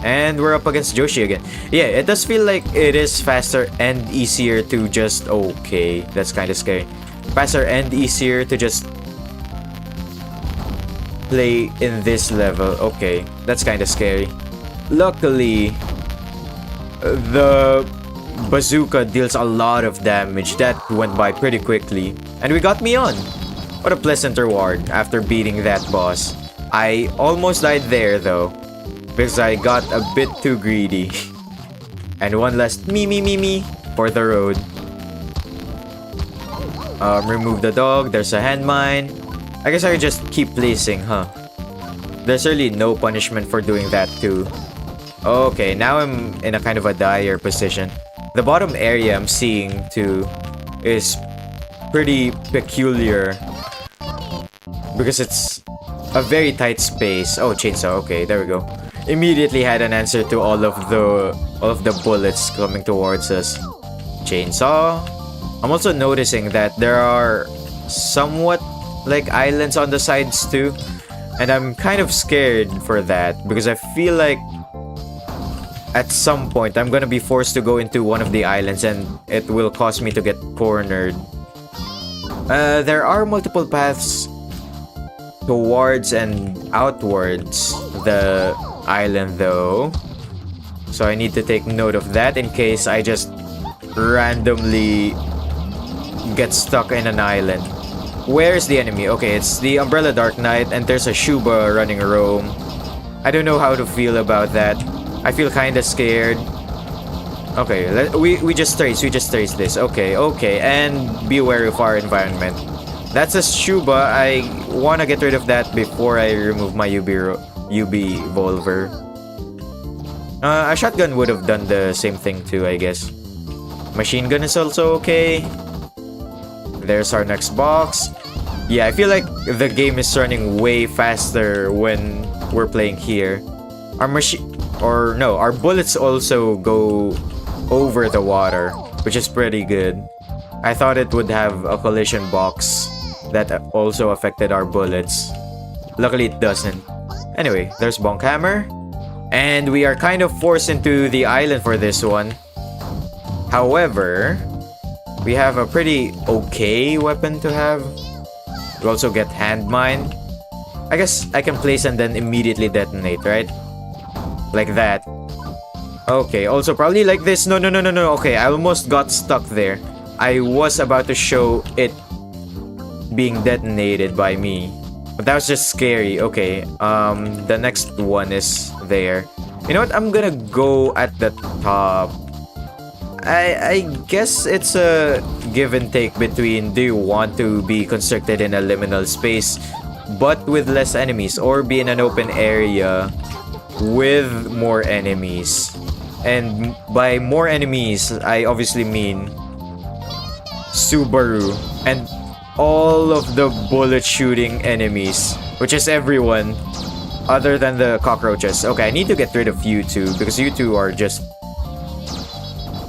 And we're up against Joshi again. Yeah, it does feel like it is faster and easier to just... Okay, that's kind of scary. Faster and easier to just play in this level. Okay, that's kind of scary. Luckily, the bazooka deals a lot of damage. That went by pretty quickly. And we got Mion. What a pleasant reward after beating that boss. I almost died there though, because I got a bit too greedy. And one last me for the road. Remove the dog. There's a hand mine. I guess I could just keep placing, huh? There's really no punishment for doing that too. Okay, now I'm in a kind of a dire position. The bottom area I'm seeing too is pretty peculiar because it's a very tight space. Oh, chainsaw. Okay, there we go. Immediately had an answer to all of the bullets coming towards us. Chainsaw. I'm also noticing that there are somewhat like islands on the sides too, and I'm kind of scared for that because I feel like at some point I'm gonna be forced to go into one of the islands and it will cause me to get cornered. There are multiple paths towards and outwards the island though, so I need to take note of that in case I just randomly get stuck in an island. Where's the enemy? Okay, it's the Umbrella Dark Knight and there's a Shuba running roam. I don't know how to feel about that. I feel kinda scared. Okay, we just trace this. Okay, and be aware of our environment. That's a Shuba. I wanna get rid of that before I remove my Yubi Volver. A shotgun would have done the same thing too, I guess. Machine gun is also okay. There's our next box. Yeah, I feel like the game is running way faster when we're playing here. Our bullets also go over the water, which is pretty good. I thought it would have a collision box that also affected our bullets. Luckily it doesn't. Anyway, there's Bonk Hammer. And we are kind of forced into the island for this one. However, we have a pretty okay weapon to have. We also get hand mine. I guess I can place and then immediately detonate, right? Like that. Okay, also probably like this. No. Okay, I almost got stuck there. I was about to show it being detonated by me, but that was just scary. Okay, the next one is there. You know what? I'm gonna go at the top. I guess it's a give and take between do you want to be constricted in a liminal space but with less enemies, or be in an open area with more enemies. And by more enemies, I obviously mean Subaru and all of the bullet shooting enemies, which is everyone other than the cockroaches. Okay, I need to get rid of you two because you two are just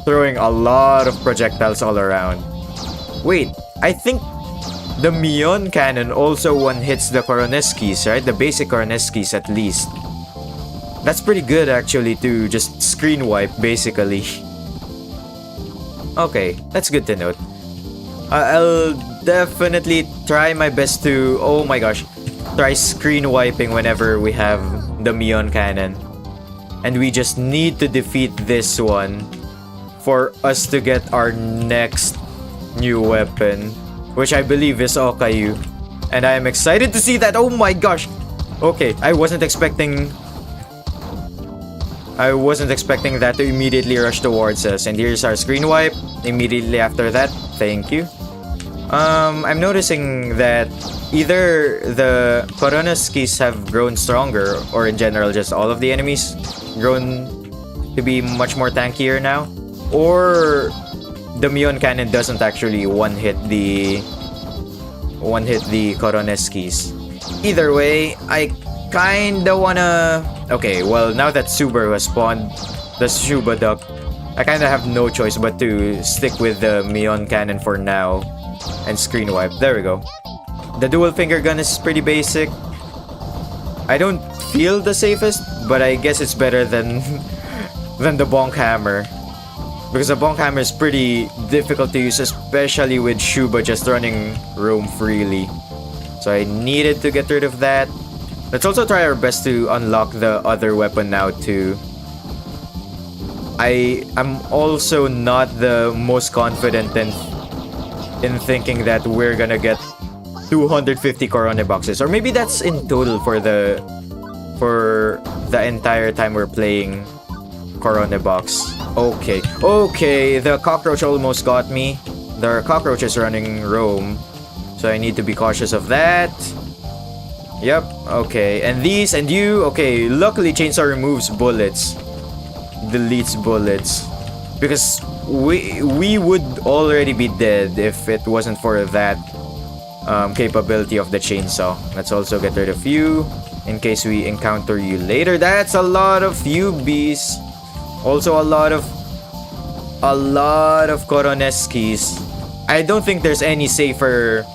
throwing a lot of projectiles all around. Wait, I think the Mion cannon also one-hits the Koroneskis, right? The basic Koroneskis at least. That's pretty good actually to just screen wipe basically. Okay, that's good to note. I'll definitely try my best to, oh my gosh, try screen wiping whenever we have the Mion cannon. And we just need to defeat this one for us to get our next new weapon, which I believe is Okayu. And I am excited to see that. Oh my gosh. Okay, I wasn't expecting that to immediately rush towards us. And here's our screen wipe immediately after that. Thank you. I'm noticing that either the Koroneskis have grown stronger, or in general just all of the enemies grown to be much more tankier now, or the Mion cannon doesn't actually one-hit the Koroneskis. Either way, I kinda wanna... Okay, well, now that Subaru has spawned the Shuba Duck, I kinda have no choice but to stick with the Mion cannon for now and screen wipe. There we go. The dual finger gun is pretty basic. I don't feel the safest, but I guess it's better than than the bonk hammer, because the bonk hammer is pretty difficult to use, especially with Shuba just running roam freely. So I needed to get rid of that. Let's also try our best to unlock the other weapon now too. I'm also not the most confident in thinking that we're gonna get 250 Korone boxes, or maybe that's in total for the entire time we're playing Korone box. Okay, the cockroach almost got me. There are cockroaches running roam, so I need to be cautious of that. Yep, okay, and these and you. Okay, luckily chainsaw removes bullets, deletes bullets, because we would already be dead if it wasn't for that capability of the chainsaw. Let's also get rid of you in case we encounter you later. That's a lot of yubis. Also a lot of Koroneskis. I don't think there's any safer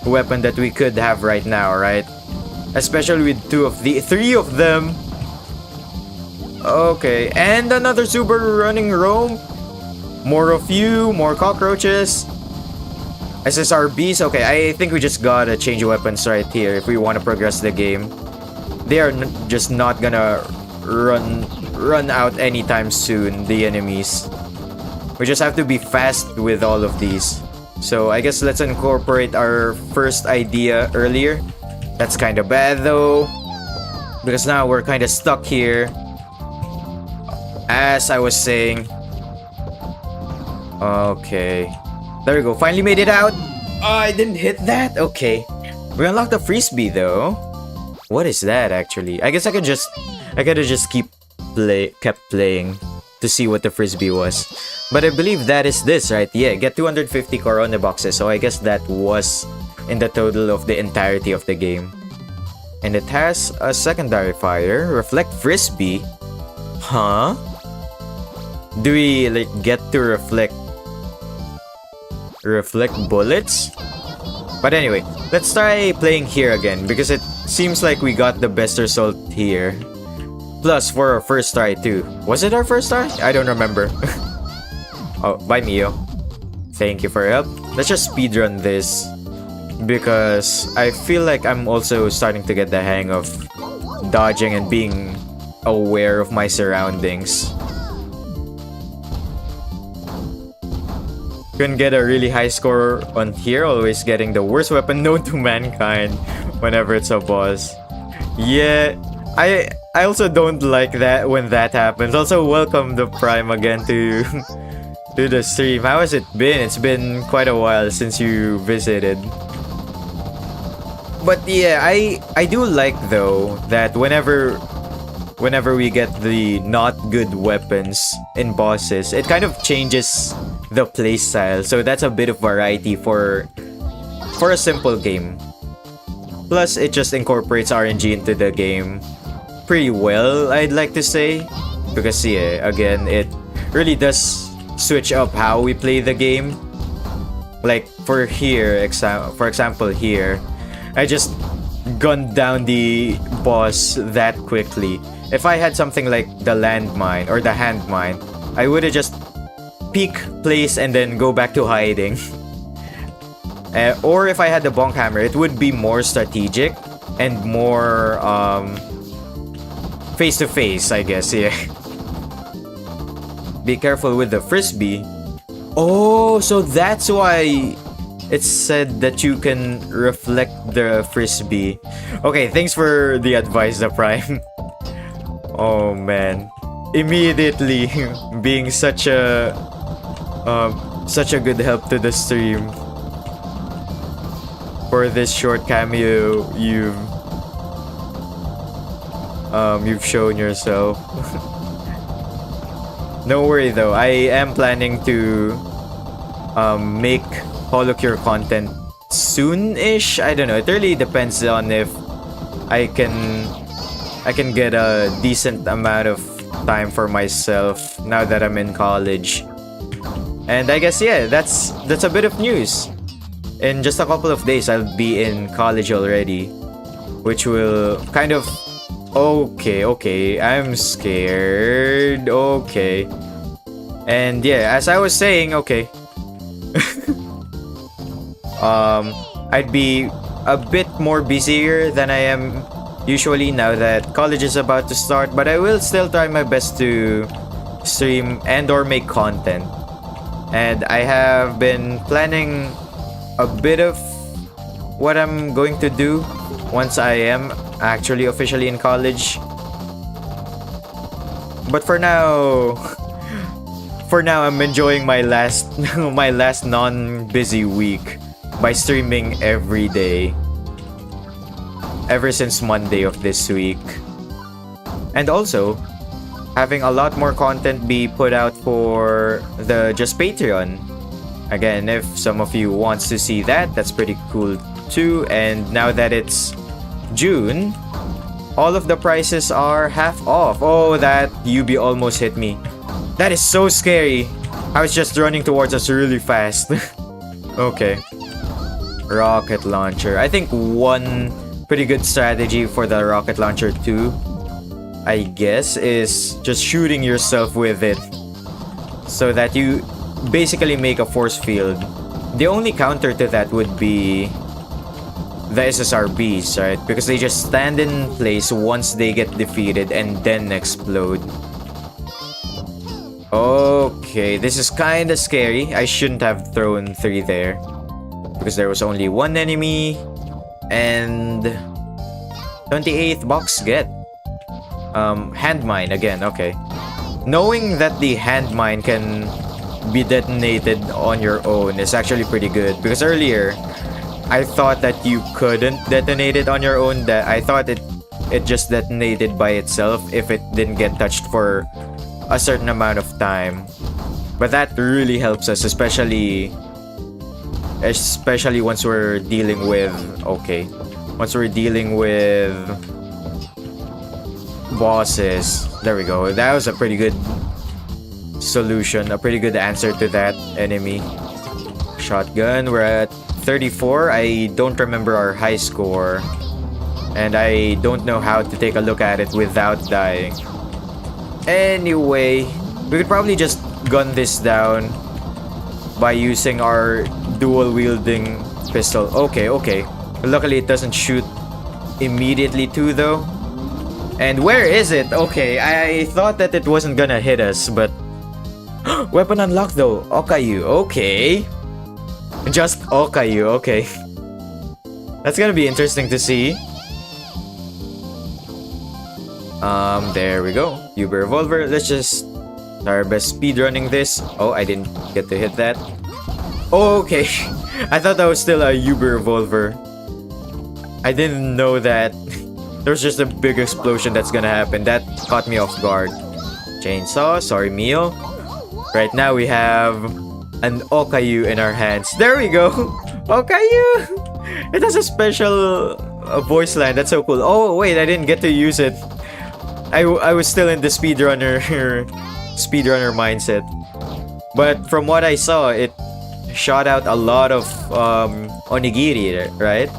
weapon that we could have right now, right? Especially with three of them. Okay, and another Subaru running roam. More of you, more cockroaches. SSRBs. Okay, I think we just gotta change weapons right here if we want to progress the game. They are just not gonna run out anytime soon, the enemies. We just have to be fast with all of these. So I guess let's incorporate our first idea earlier. That's kind of bad though, because now we're kind of stuck here. As I was saying. Okay, there we go, finally made it out. I didn't hit that. Okay, we unlocked the frisbee though. What is that actually? I guess I could have just kept playing to see what the frisbee was. But I believe that is this, right? Yeah, get 250 Korone boxes. So I guess that was in the total of the entirety of the game. And it has a secondary fire, reflect frisbee. Huh? Do we like get to reflect bullets? But anyway, let's try playing here again, because it seems like we got the best result here. Plus for our first try too. Was it our first try? I don't remember. Oh, bye Mio. Thank you for your help. Let's just speedrun this, because I feel like I'm also starting to get the hang of dodging and being aware of my surroundings. Couldn't get a really high score on here, always getting the worst weapon known to mankind whenever it's a boss. Yeah, I also don't like that when that happens. Also, welcome the Prime again to the stream. How has it been? It's been quite a while since you visited. But yeah, I do like though that whenever we get the not good weapons in bosses, it kind of changes the playstyle. So that's a bit of variety for a simple game. Plus, it just incorporates RNG into the game pretty well, I'd like to say. Because yeah, again, it really does switch up how we play the game. Like for example here, I just gunned down the boss that quickly. If I had something like the landmine or the handmine, I would have just peek, place, and then go back to hiding. Or if I had the bonk hammer, it would be more strategic and more face to face, I guess. Yeah. Be careful with the frisbee. Oh, so that's why it's said that you can reflect the frisbee. Okay, thanks for the advice, the Prime. Oh man, immediately being such a good help to the stream. for this short cameo you've shown yourself. No worry though, I am planning to make holocure content soon-ish. I don't know, it really depends on if I can get a decent amount of time for myself now that I'm in college. And I guess yeah, that's a bit of news. In just a couple of days I'll be in college already, which will kind of okay, I'm scared. Okay. And yeah, as I was saying, okay. I'd be a bit more busier than I am usually now that college is about to start, but I will still try my best to stream and or make content. And I have been planning a bit of what I'm going to do once I am actually officially in college. But for now I'm enjoying my last non-busy week by streaming every day ever since Monday of this week. And also having a lot more content be put out for the Just Patreon. Again, if some of you wants to see that, that's pretty cool too. And now that it's June, all of the prices are half off. Oh, that Yubi almost hit me. That is so scary. I was just running towards us really fast. Okay. Rocket launcher. I think one pretty good strategy for the rocket launcher too, I guess, is just shooting yourself with it so that you basically make a force field. The only counter to that would be the SSRBs, right? Because they just stand in place once they get defeated and then explode. Okay, this is kinda scary. I shouldn't have thrown 3 there because there was only 1 enemy. And 28th box get hand mine again. Okay, knowing that the hand mine can be detonated on your own is actually pretty good, because earlier I thought that you couldn't detonate it on your own, that I thought it just detonated by itself if it didn't get touched for a certain amount of time. But that really helps us, especially once we're dealing with bosses. There we go. That was a pretty good solution, a pretty good answer to that enemy. Shotgun, we're at 34. I don't remember our high score, and I don't know how to take a look at it without dying. Anyway, we could probably just gun this down by using our dual wielding pistol. Okay. Luckily it doesn't shoot immediately too though. And where is it? Okay, I thought that it wasn't gonna hit us, but weapon unlocked though. Okayu. Okay. Just Okayu. Okay. That's gonna be interesting to see. There we go. Uber revolver. Let's just try our best speedrunning this. Oh, I didn't get to hit that. Okay. I thought that was still a Uber revolver. I didn't know that there's just a big explosion that's gonna happen. That caught me off guard. Chainsaw. Sorry, Mio. Right now we have an Okayu in our hands. There we go. Okayu. It has a special voice line. That's so cool. Oh wait, I didn't get to use it. I was still in the speedrunner mindset. But from what I saw, it shot out a lot of onigiri, right?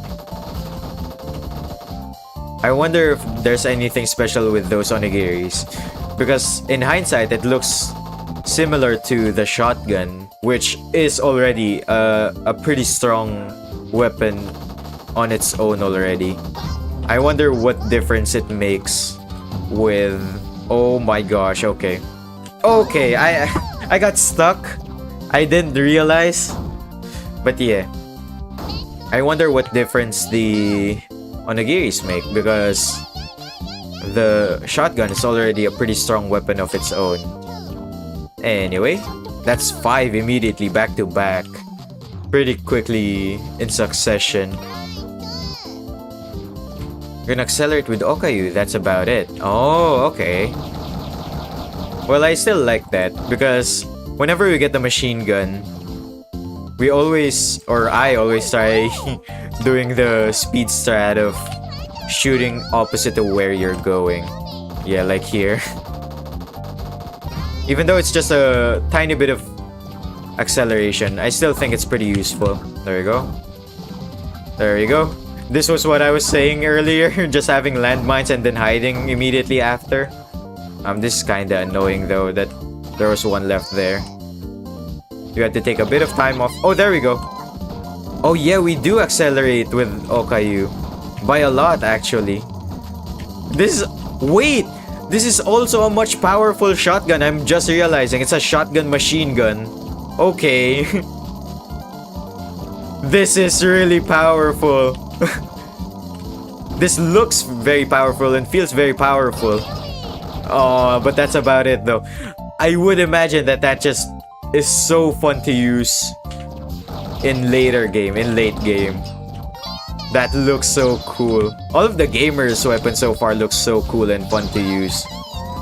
I wonder if there's anything special with those onigiris, because in hindsight it looks similar to the shotgun, which is already a pretty strong weapon on its own already. I wonder what difference it makes with... Oh my gosh, okay. Okay, I got stuck. I didn't realize. But yeah, I wonder what difference the onigiris make, because the shotgun is already a pretty strong weapon of its own. Anyway, that's 5 immediately back to back. pretty quickly in succession. You're gonna accelerate with Okayu, that's about it. Oh, okay. Well, I still like that because whenever we get the machine gun, we always, or I always try doing the speed strat of shooting opposite to where you're going. Yeah, like here. Even though it's just a tiny bit of acceleration, I still think it's pretty useful. There you go. There you go. This was what I was saying earlier, just having landmines and then hiding immediately after. This is kinda annoying though that there was one left there. You had to take a bit of time off. Oh, there we go. Oh yeah, we do accelerate with Okayu. By a lot, actually. This is... Wait! This is also a much powerful shotgun. I'm just realizing it's a shotgun machine gun. Okay. This is really powerful. This looks very powerful and feels very powerful. Oh, but that's about it though. I would imagine that that just is so fun to use in late game. That looks so cool. All of the gamers' weapons so far look so cool and fun to use.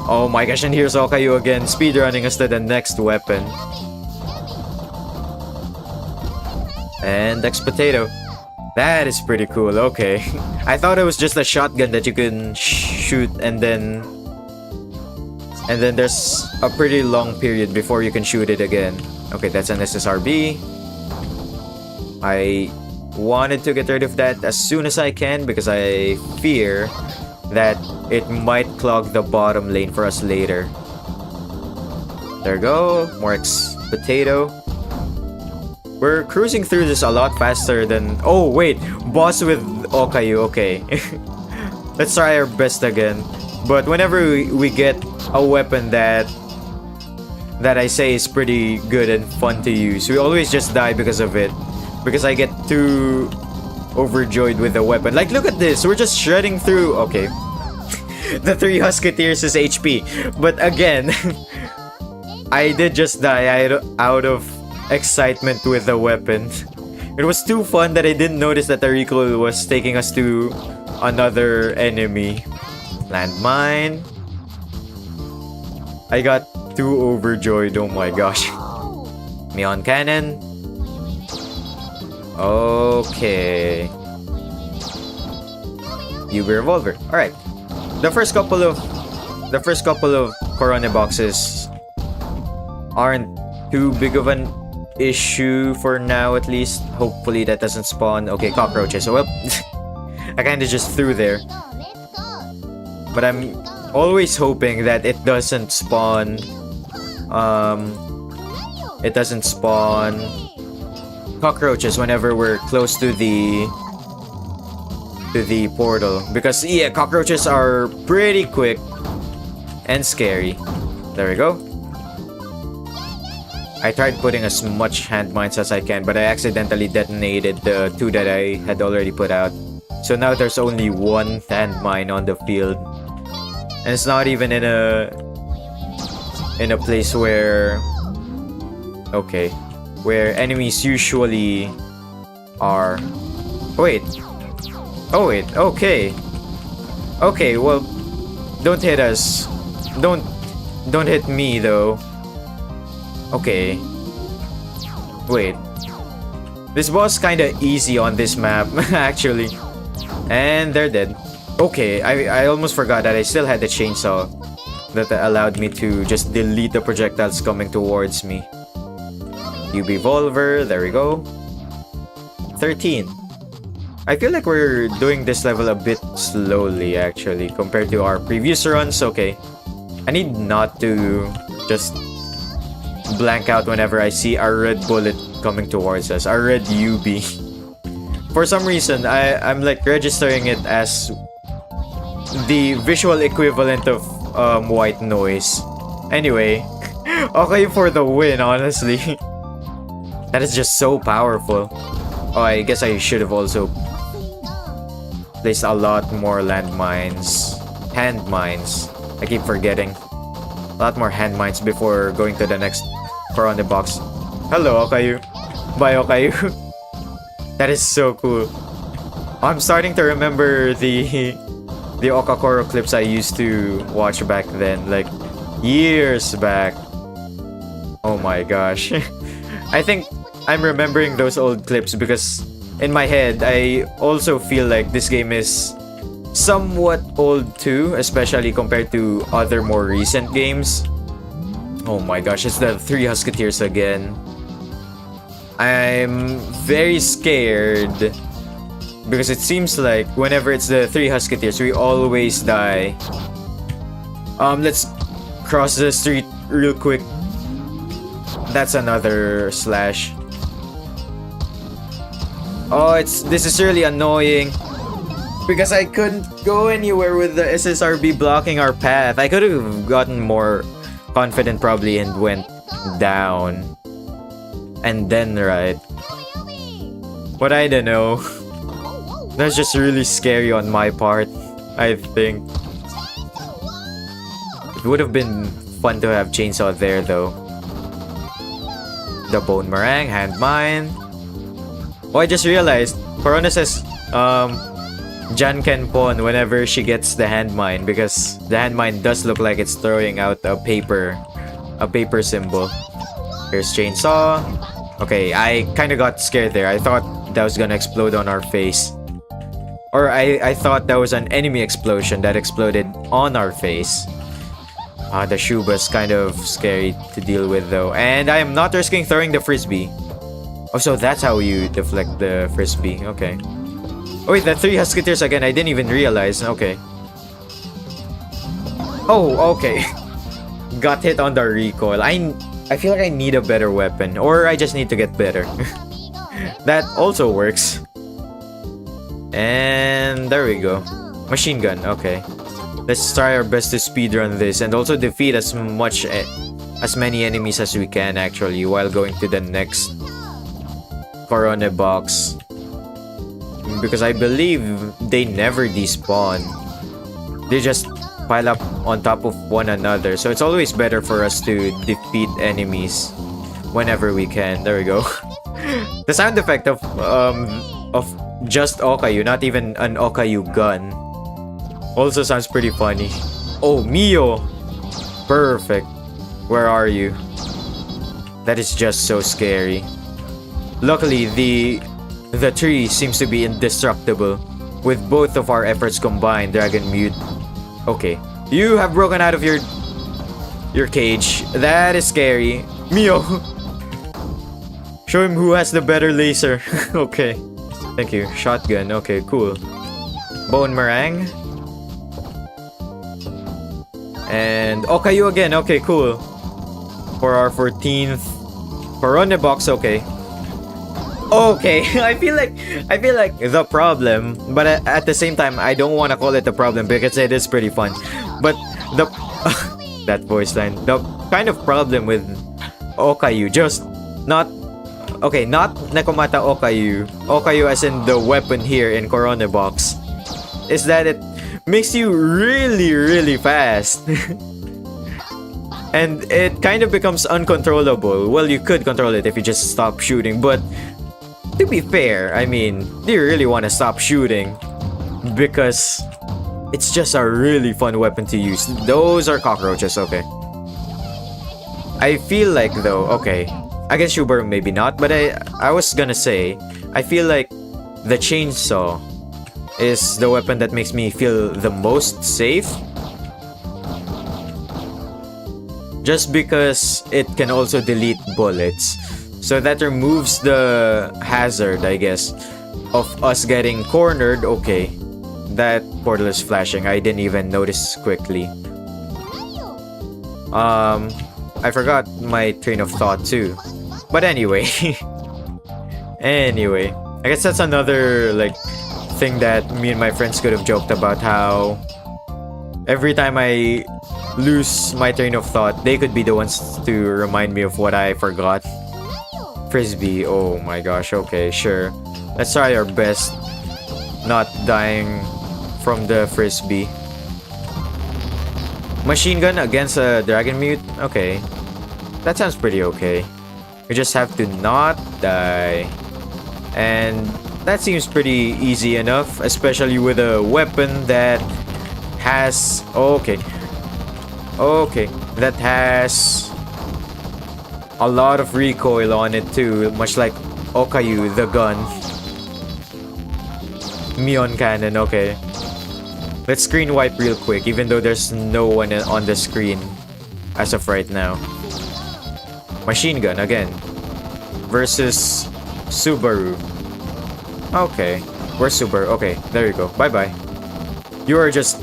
Oh my gosh, and here's Okayu again, speedrunning us to the next weapon. And X Potato. That is pretty cool, okay. I thought it was just a shotgun that you can shoot and then there's a pretty long period before you can shoot it again. Okay, that's an SSRB. I wanted to get rid of that as soon as I can because I fear that it might clog the bottom lane for us later. There we go. More X Potato. We're cruising through this a lot faster than... Oh, wait. Boss with Okayu. Okay. Let's try our best again. But whenever we get a weapon that I say is pretty good and fun to use, we always just die because of it. Because I get too overjoyed with the weapon. Like, look at this. We're just shredding through... Okay. The 3 Husketeers is HP. But again, I did just die out of excitement with the weapon. It was too fun that I didn't notice that the recoil was taking us to another enemy. Landmine. I got too overjoyed. Oh my gosh. Neon Cannon. Okay. UB Revolver. Alright. The first couple of Korone boxes aren't too big of an issue for now, at least. Hopefully that doesn't spawn. Okay, cockroaches. Well, I kinda just threw there. But I'm always hoping that it doesn't spawn cockroaches whenever we're close to the portal, because yeah, cockroaches are pretty quick and scary. There we go. I tried putting as much hand mines as I can, but I accidentally detonated the 2 that I had already put out. So now there's only 1 hand mine on the field. And it's not even in a place where... Okay. Where enemies usually are. Wait. Oh wait, okay. Okay, well, don't hit us. Don't hit me though. Okay. Wait. This boss kinda easy on this map, actually. And they're dead. Okay, I almost forgot that I still had the chainsaw that allowed me to just delete the projectiles coming towards me. UB Volver, there we go. 13. I feel like we're doing this level a bit slowly, actually, compared to our previous runs. Okay. I need not to just blank out whenever I see a red bullet coming towards us. A red UB. For some reason, I'm like registering it as the visual equivalent of white noise. Anyway. Okay for the win, honestly. That is just so powerful. Oh, I guess I should have also placed a lot more landmines. Hand mines. I keep forgetting. A lot more hand mines before going to the next Korone box. Hello, Okayu. by Okayu. That is so cool. I'm starting to remember the Okakoro clips I used to watch back then, like years back. Oh my gosh. I think I'm remembering those old clips because in my head, I also feel like this game is somewhat old too, especially compared to other more recent games. Oh my gosh, it's the Three Husketeers again. I'm very scared because it seems like whenever it's the Three Husketeers, we always die. Let's cross the street real quick. That's another slash. Oh, this is really annoying because I couldn't go anywhere with the SSRB blocking our path. I could have gotten more confident probably and went down and then right. But I don't know. That's just really scary on my part, I think. It would have been fun to have Chainsaw there though. The Bone Meringue, Hand Mine. Oh, I just realized Korone says Jan Ken Pon whenever she gets the hand mine because the hand mine does look like it's throwing out a paper symbol. Here's Chainsaw. Okay, I kind of got scared there. I thought that was gonna explode on our face. Or I thought that was an enemy explosion that exploded on our face. The Shuba's kind of scary to deal with though. And I am not risking throwing the frisbee. Oh, so that's how you deflect the frisbee. Okay. Oh wait, the Three Husketeers again. I didn't even realize. Okay. Oh, okay. Got hit on the recoil. I feel like I need a better weapon. Or I just need to get better. That also works. And there we go. Machine gun. Okay. Let's try our best to speedrun this and also defeat as many enemies as we can actually while going to the next Korone box. Because I believe they never despawn. They just pile up on top of one another. So it's always better for us to defeat enemies whenever we can. There we go. The sound effect of just Okayu, not even an Okayu gun, also sounds pretty funny. Oh, Mio! Perfect. Where are you? That is just so scary. Luckily, the tree seems to be indestructible. With both of our efforts combined, Dragon Mute. Okay. You have broken out of your cage. That is scary. Mio! Show him who has the better laser. Okay. Thank you. Shotgun. Okay, cool. Bone Meringue. And Okayu again. Okay, cool. For our 14th Korone box. Okay. Okay, I feel like the problem, but at the same time, I don't want to call it a problem because it is pretty fun. But the that voice line, the kind of problem with Okayu, just not Nekomata Okayu as in the weapon here in Korone box, is that it makes you really fast. And it kind of becomes uncontrollable. Well, you could control it if you just stop shooting, but to be fair, I mean, do you really want to stop shooting? Because it's just a really fun weapon to use. Those are cockroaches, okay. I feel like though, okay, against Shubaru maybe not, but I was gonna say, I feel like the chainsaw is the weapon that makes me feel the most safe. Just because it can also delete bullets. So that removes the hazard, I guess, of us getting cornered. Okay, that portal is flashing. I didn't even notice quickly. I forgot my train of thought too. But anyway, I guess that's another like thing that me and my friends could have joked about, how every time I lose my train of thought, they could be the ones to remind me of what I forgot. Frisbee, oh my gosh, okay, sure. Let's try our best not dying from the frisbee. Machine gun against a dragon mute? Okay. That sounds pretty okay. We just have to not die. And that seems pretty easy enough, especially with a weapon that has... Okay. Okay. That has a lot of recoil on it too, much like Okayu, the gun. Mion cannon, okay. Let's screen wipe real quick, even though there's no one on the screen as of right now. Machine gun again. Versus Subaru. Okay. Where's Subaru? Okay, there you go. Bye-bye. You are just...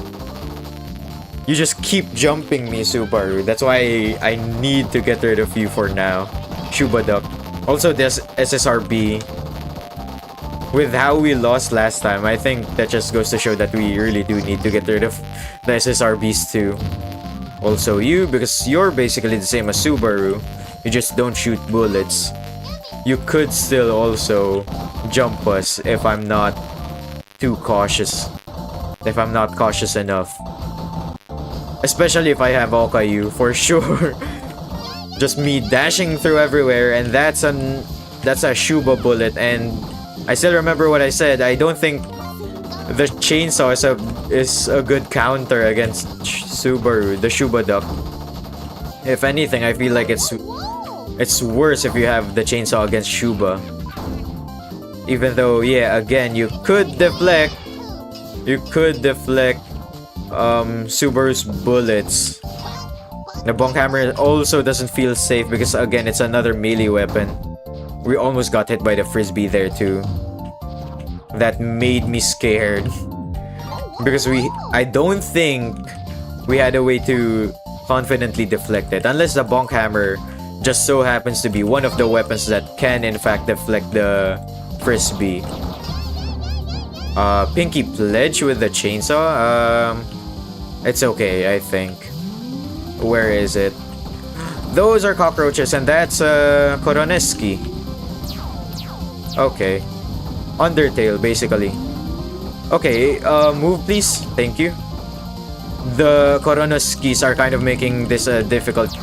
You just keep jumping me, Subaru. That's why I need to get rid of you for now. Shuba Duck. Also, this SSRB. With how we lost last time, I think that just goes to show that we really do need to get rid of the SSRBs too. Also you, because you're basically the same as Subaru. You just don't shoot bullets. You could still also jump us if I'm not too cautious. If I'm not cautious enough. Especially if I have Okayu, for sure. Just me dashing through everywhere, and that's a Shuba bullet, and I still remember what I said. I don't think the chainsaw is a good counter against Subaru, the Shuba Duck. If anything, I feel like it's worse if you have the chainsaw against Shuba. Even though, yeah, again, you could deflect Subaru's bullets. The bonk hammer also doesn't feel safe because, again, it's another melee weapon. We almost got hit by the frisbee there too. That made me scared. Because I don't think we had a way to confidently deflect it. Unless the bonk hammer just so happens to be one of the weapons that can in fact deflect the frisbee. Pinky Pledge with the chainsaw? It's okay, I think. Where is it? Those are cockroaches, and that's Koroneski. Okay. Undertale, basically. Okay, move please. Thank you. The Koroneskis are kind of making this a difficult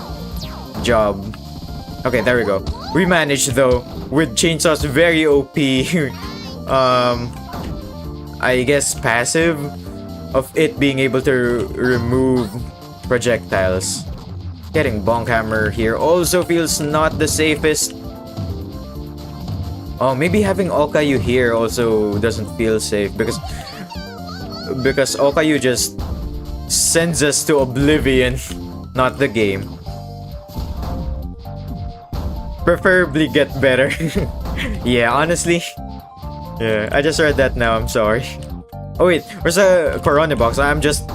job. Okay, there we go. We managed though, with chainsaws very OP. I guess passive of it being able to remove projectiles. Getting bonk hammer here also feels not the safest. Oh, maybe having Okayu here also doesn't feel safe because Okayu just sends us to oblivion, not the game. Preferably get better. Yeah, honestly. Yeah, I just read that now, I'm sorry. Oh wait, where's the Korone box? I'm just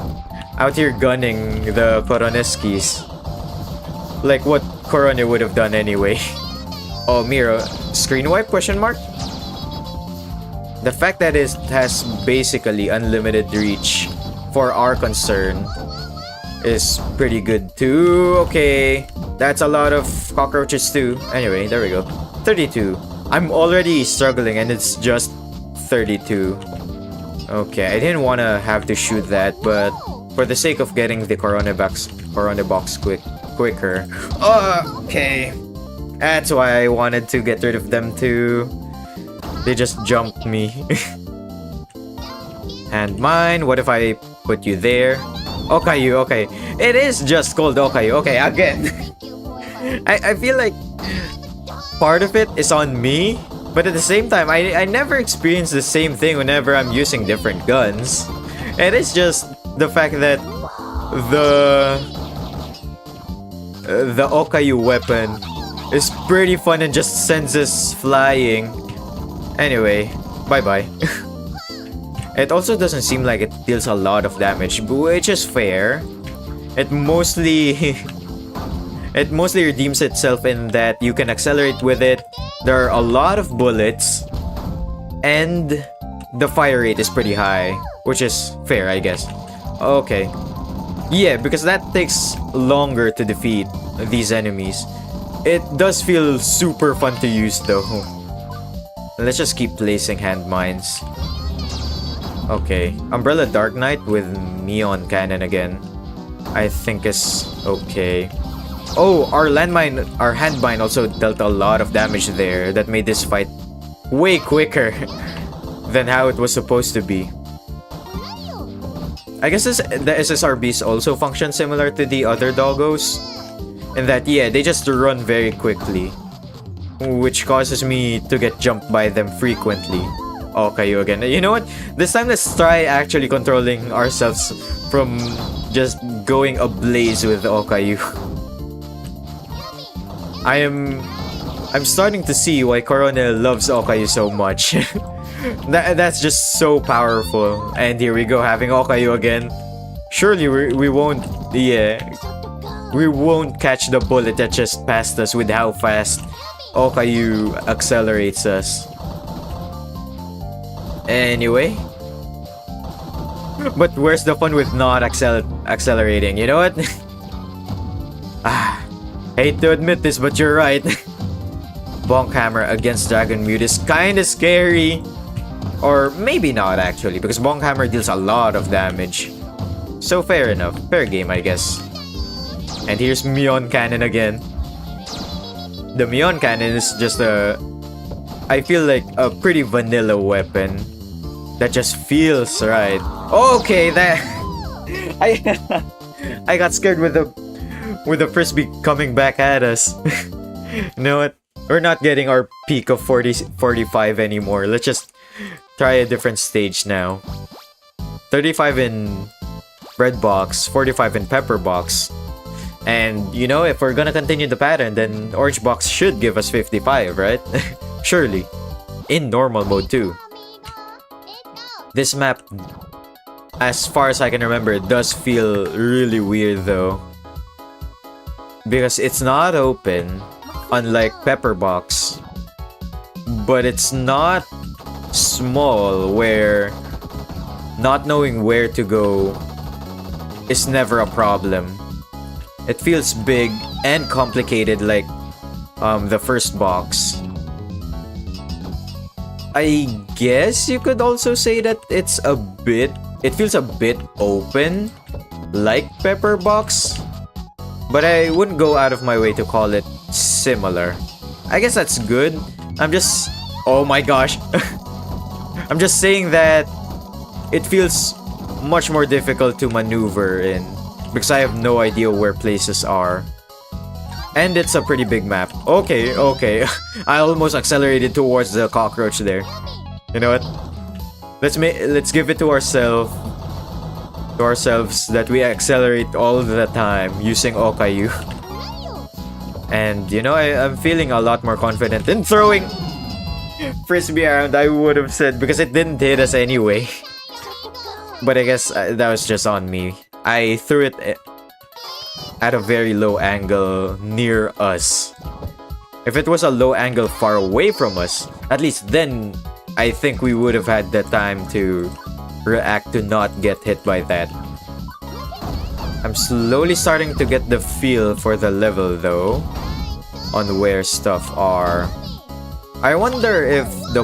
out here gunning the Koroneskis. Like what Korone would have done anyway. Oh, Miro. Screen wipe? Question mark? The fact that it has basically unlimited reach for our concern is pretty good too. Okay. That's a lot of cockroaches too. Anyway, there we go. 32. I'm already struggling and it's just 32. Okay, I didn't want to have to shoot that, but for the sake of getting the Korone box quicker. Okay. That's why I wanted to get rid of them too. They just jumped me. And mine, what if I put you there? Okayu, okay. It is just called Okayu. Okay, again. I feel like part of it is on me, but at the same time, I never experience the same thing whenever I'm using different guns. And it's just the fact that the Okayu weapon is pretty fun and just sends us flying. Anyway, bye-bye. It also doesn't seem like it deals a lot of damage, which is fair. It mostly redeems itself in that you can accelerate with it. There are a lot of bullets, and the fire rate is pretty high, which is fair, I guess. Okay. Yeah, because that takes longer to defeat these enemies. It does feel super fun to use though. Let's just keep placing hand mines. Okay, Umbrella Dark Knight with Neon Cannon again. I think is okay. Oh, our handmine also dealt a lot of damage there. That made this fight way quicker than how it was supposed to be. I guess the SSRBs also function similar to the other doggos. In that, yeah, they just run very quickly, which causes me to get jumped by them frequently. Okay, again. You know what? This time, let's try actually controlling ourselves from just going ablaze with Okayu. I'm starting to see why Korone loves Okayu so much. That's just so powerful. And here we go, having Okayu again. Surely we won't, yeah, we won't catch the bullet that just passed us with how fast Okayu accelerates us. Anyway. But where's the fun with not accelerating? You know what? Hate to admit this, but you're right. Bonk Hammer against Dragon Mute is kinda scary. Or maybe not actually, because Bonk Hammer deals a lot of damage. So fair enough. Fair game, I guess. And here's Mion Cannon again. The Mion Cannon is just I feel like a pretty vanilla weapon that just feels right. Okay, that I got scared with the frisbee coming back at us. You know what? We're not getting our peak of 45 anymore. Let's just try a different stage now. 35 in Red Box, 45 in Pepper Box. And, you know, if we're gonna continue the pattern, then Orange Box should give us 55, right? Surely. In normal mode too. This map, as far as I can remember, does feel really weird though. Because it's not open, unlike Pepper Box. But it's not small, where not knowing where to go is never a problem. It feels big and complicated like the first box. I guess you could also say that it feels a bit open like Pepper Box, but I wouldn't go out of my way to call it similar. I guess that's good. Oh my gosh. I'm just saying that it feels much more difficult to maneuver in because I have no idea where places are. And it's a pretty big map. Okay. I almost accelerated towards the cockroach there. You know what? Let's give it to ourselves that we accelerate all the time using Okayu. And you know, I'm feeling a lot more confident in throwing frisbee around, I would have said, because it didn't hit us anyway. But I guess that was just on me. I threw it at a very low angle near us. If it was a low angle far away from us, at least then I think we would have had the time to react to not get hit by that. I'm slowly starting to get the feel for the level though, on where stuff are. I wonder if the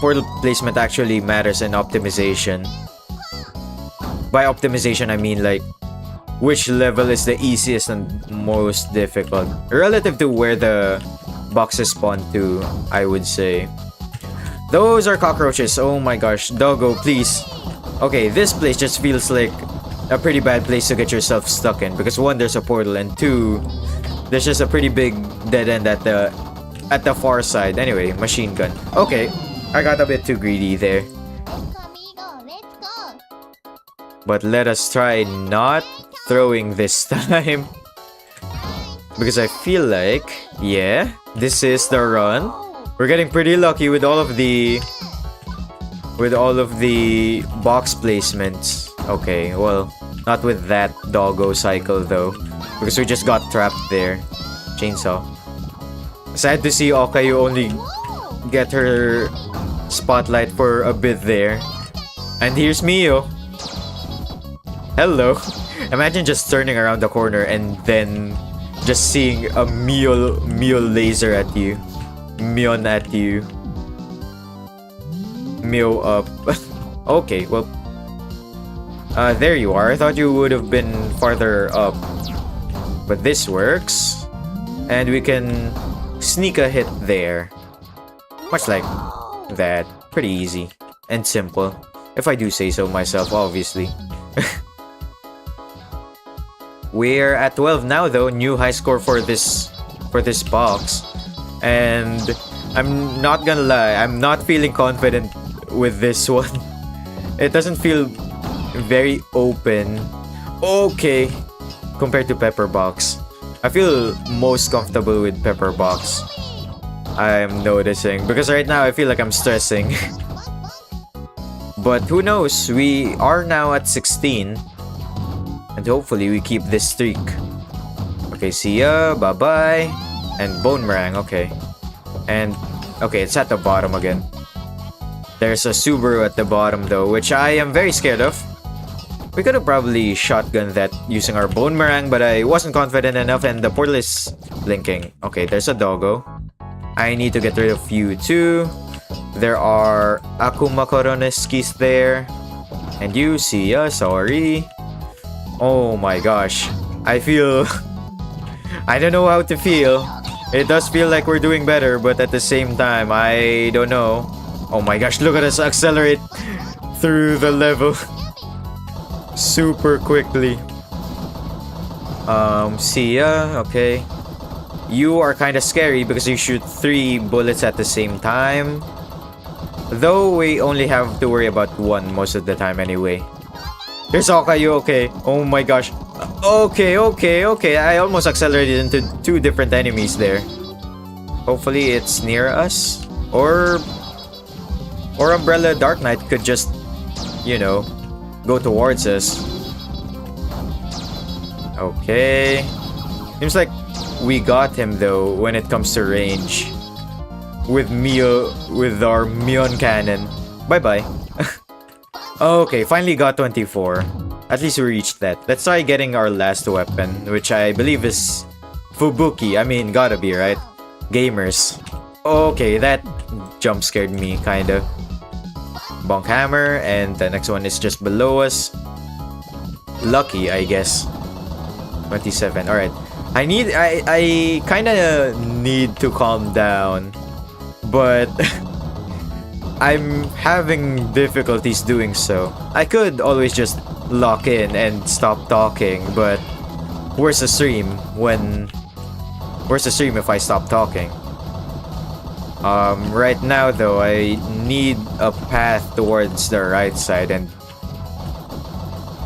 portal placement actually matters in optimization. By optimization, I mean like which level is the easiest and most difficult relative to where the boxes spawn to, I would say. Those are cockroaches. Oh my gosh. Doggo, please. Okay, this place just feels like a pretty bad place to get yourself stuck in, because one, there's a portal, and two, there's just a pretty big dead end at the far side. Anyway, machine gun. Okay, I got a bit too greedy there. But let us try not throwing this time. Because I feel like, yeah, this is the run. We're getting pretty lucky with all of the box placements. Okay, well, not with that doggo cycle though, because we just got trapped there. Chainsaw. Sad to see Okayu only get her spotlight for a bit there. And here's Mio. Hello. Imagine just turning around the corner and then just seeing a Mio laser at you. Mion at you. Mio up. Okay, well, there you are. I thought you would have been farther up. But this works. And we can sneak a hit there. Much like that. Pretty easy and simple. If I do say so myself, obviously. We're at 12 now though. New high score for this box. And I'm not gonna lie, I'm not feeling confident with this one. It doesn't feel very open. Okay. Compared to Pepper Box. I feel most comfortable with Pepper Box. I'm noticing. Because right now I feel like I'm stressing. But who knows? We are now at 16. And hopefully we keep this streak. Okay, see ya. Bye-bye. And Bone Meringue. Okay. And, okay, it's at the bottom again. There's a Subaru at the bottom though, which I am very scared of. We could have probably shotgunned that using our Bone Meringue, but I wasn't confident enough and the portal is blinking. Okay, there's a doggo. I need to get rid of you too. There are Akuma Koroneskis there. And you, see ya, sorry. Oh my gosh. I feel... I don't know how to feel. It does feel like we're doing better, but at the same time, I don't know. Oh my gosh, look at us accelerate through the level. Super quickly. See ya, okay. You are kind of scary because you shoot 3 bullets at the same time. Though we only have to worry about 1 most of the time anyway. There's Okayu, okay. Oh my gosh. Okay. I almost accelerated into 2 different enemies there. Hopefully it's near us. Or Umbrella Dark Knight could just, you know, go towards us. Okay. Seems like we got him though when it comes to range. With our Mion cannon. Bye-bye. Okay, finally got 24. At least we reached that. Let's try getting our last weapon, which I believe is Fubuki. I mean, gotta be, right? Gamers. Okay, that jump scared me, kinda. Bonk Hammer, and the next one is just below us. Lucky, I guess. 27, alright. I kinda need to calm down. But I'm having difficulties doing so. I could always just lock in and stop talking, but where's the stream if I stop talking? Right now though, I need a path towards the right side and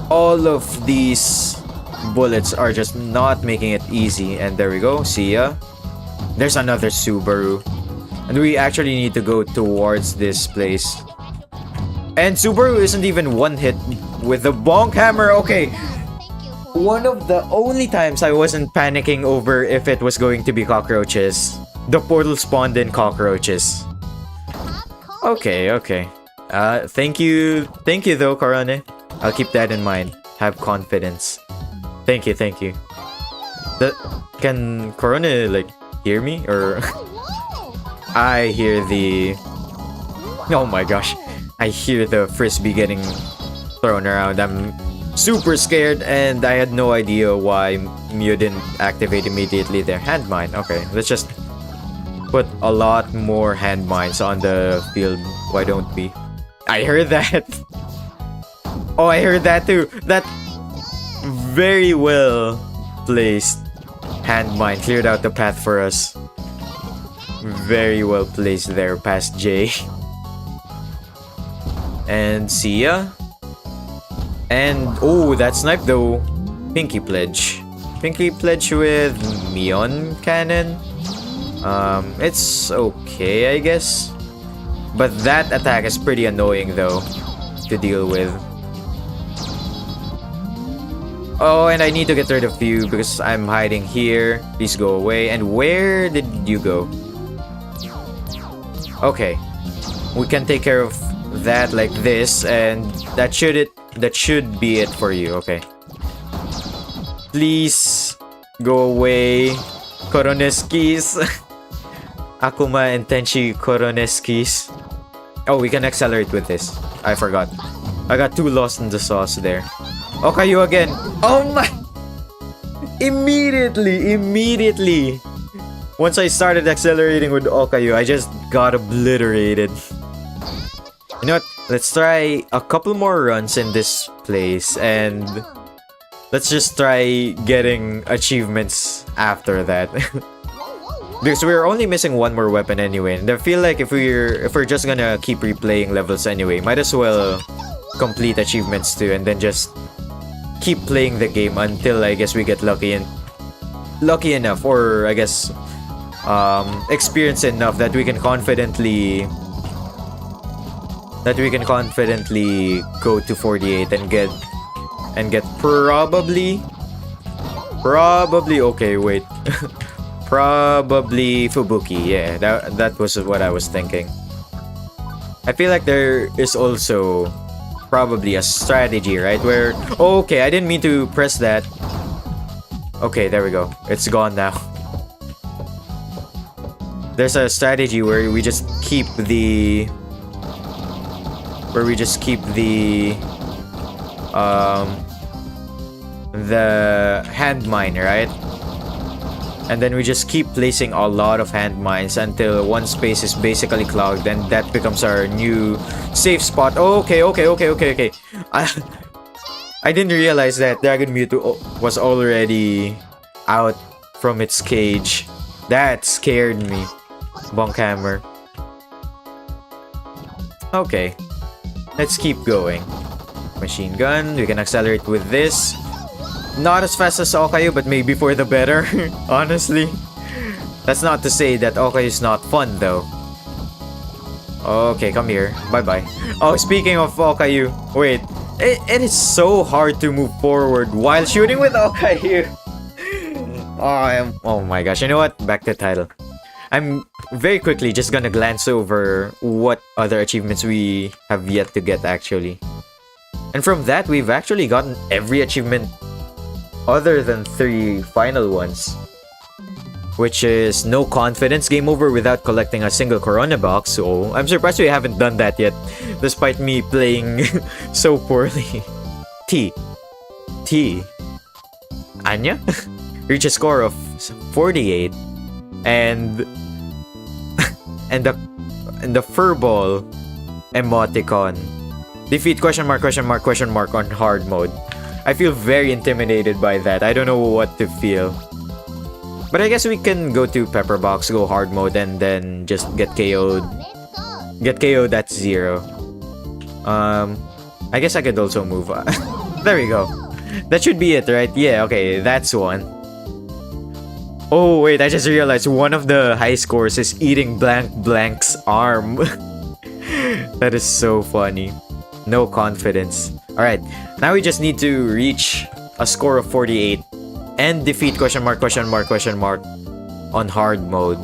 all of these bullets are just not making it easy. And there we go, see ya. There's another Subaru. And we actually need to go towards this place. And Subaru isn't even one hit with the bonk hammer. Okay. One of the only times I wasn't panicking over if it was going to be cockroaches. The portal spawned in cockroaches. Okay. Thank you though, Korone. I'll keep that in mind. Have confidence. Thank you. Can Korone like hear me or? I hear the... Oh my gosh. I hear the frisbee getting thrown around. I'm super scared and I had no idea why Mew didn't activate immediately there. Hand mine. Okay, let's just put a lot more hand mines on the field. Why don't we? I heard that. Oh, I heard that too. That very well placed hand mine cleared out the path for us. Very well placed there past Jay. And see ya. And oh, that snipe though. Pinky Pledge. Pinky Pledge with Mion Cannon. It's okay, I guess. But that attack is pretty annoying though to deal with. Oh, and I need to get rid of you because I'm hiding here. Please go away. And where did you go? Okay, we can take care of that like this, and that should be it for you. Okay, please go away, Koroneskis. Akuma and Tenchi Koroneskis. Oh, we can accelerate with this. I forgot. I got too lost in the sauce there. Okay, you again. Oh my! Immediately. Once I started accelerating with Okayu, I just got obliterated. You know what? Let's try a couple more runs in this place and let's just try getting achievements after that. Because we're only missing one more weapon anyway, and I feel like if we're just gonna keep replaying levels anyway, might as well complete achievements too, and then just keep playing the game until I guess we get lucky enough, or I guess experience enough that we can confidently go to 48 and get probably okay, wait. Probably Fubuki, yeah, that was what I was thinking. I feel like there is also probably a strategy, right? Where, okay, I didn't mean to press that. Okay, there we go. It's gone now. There's a strategy where we just keep the hand mine, right? And then we just keep placing a lot of hand mines until one space is basically clogged, and that becomes our new safe spot. Oh, okay. I didn't realize that Dragon Mewtwo was already out from its cage. That scared me. Bonk Hammer. Okay. Let's keep going. Machine gun. We can accelerate with this. Not as fast as Okayu, but maybe for the better, honestly. That's not to say that Okayu is not fun, though. Okay, come here. Bye-bye. Oh, speaking of Okayu, wait. It is so hard to move forward while shooting with Okayu. Oh my gosh, you know what? Back to the title. I'm very quickly just gonna glance over what other achievements we have yet to get, actually. And from that, we've actually gotten every achievement other than 3 final ones, which is no confidence, game over without collecting a single Korone box. So I'm surprised we haven't done that yet, despite me playing so poorly. Tian Nya reach a score of 48, and the furball emoticon defeat question mark on hard mode. I feel very intimidated by that. I don't know what to feel. But I guess we can go to Pepper Box, go hard mode, and then just get KO'd. Get KO'd at 0. I guess I could also move. There we go. That should be it, right? Yeah, okay, that's one. Oh, wait, I just realized one of the high scores is eating Blank's arm. That is so funny. No confidence. Alright, now we just need to reach a score of 48 and defeat question mark on hard mode.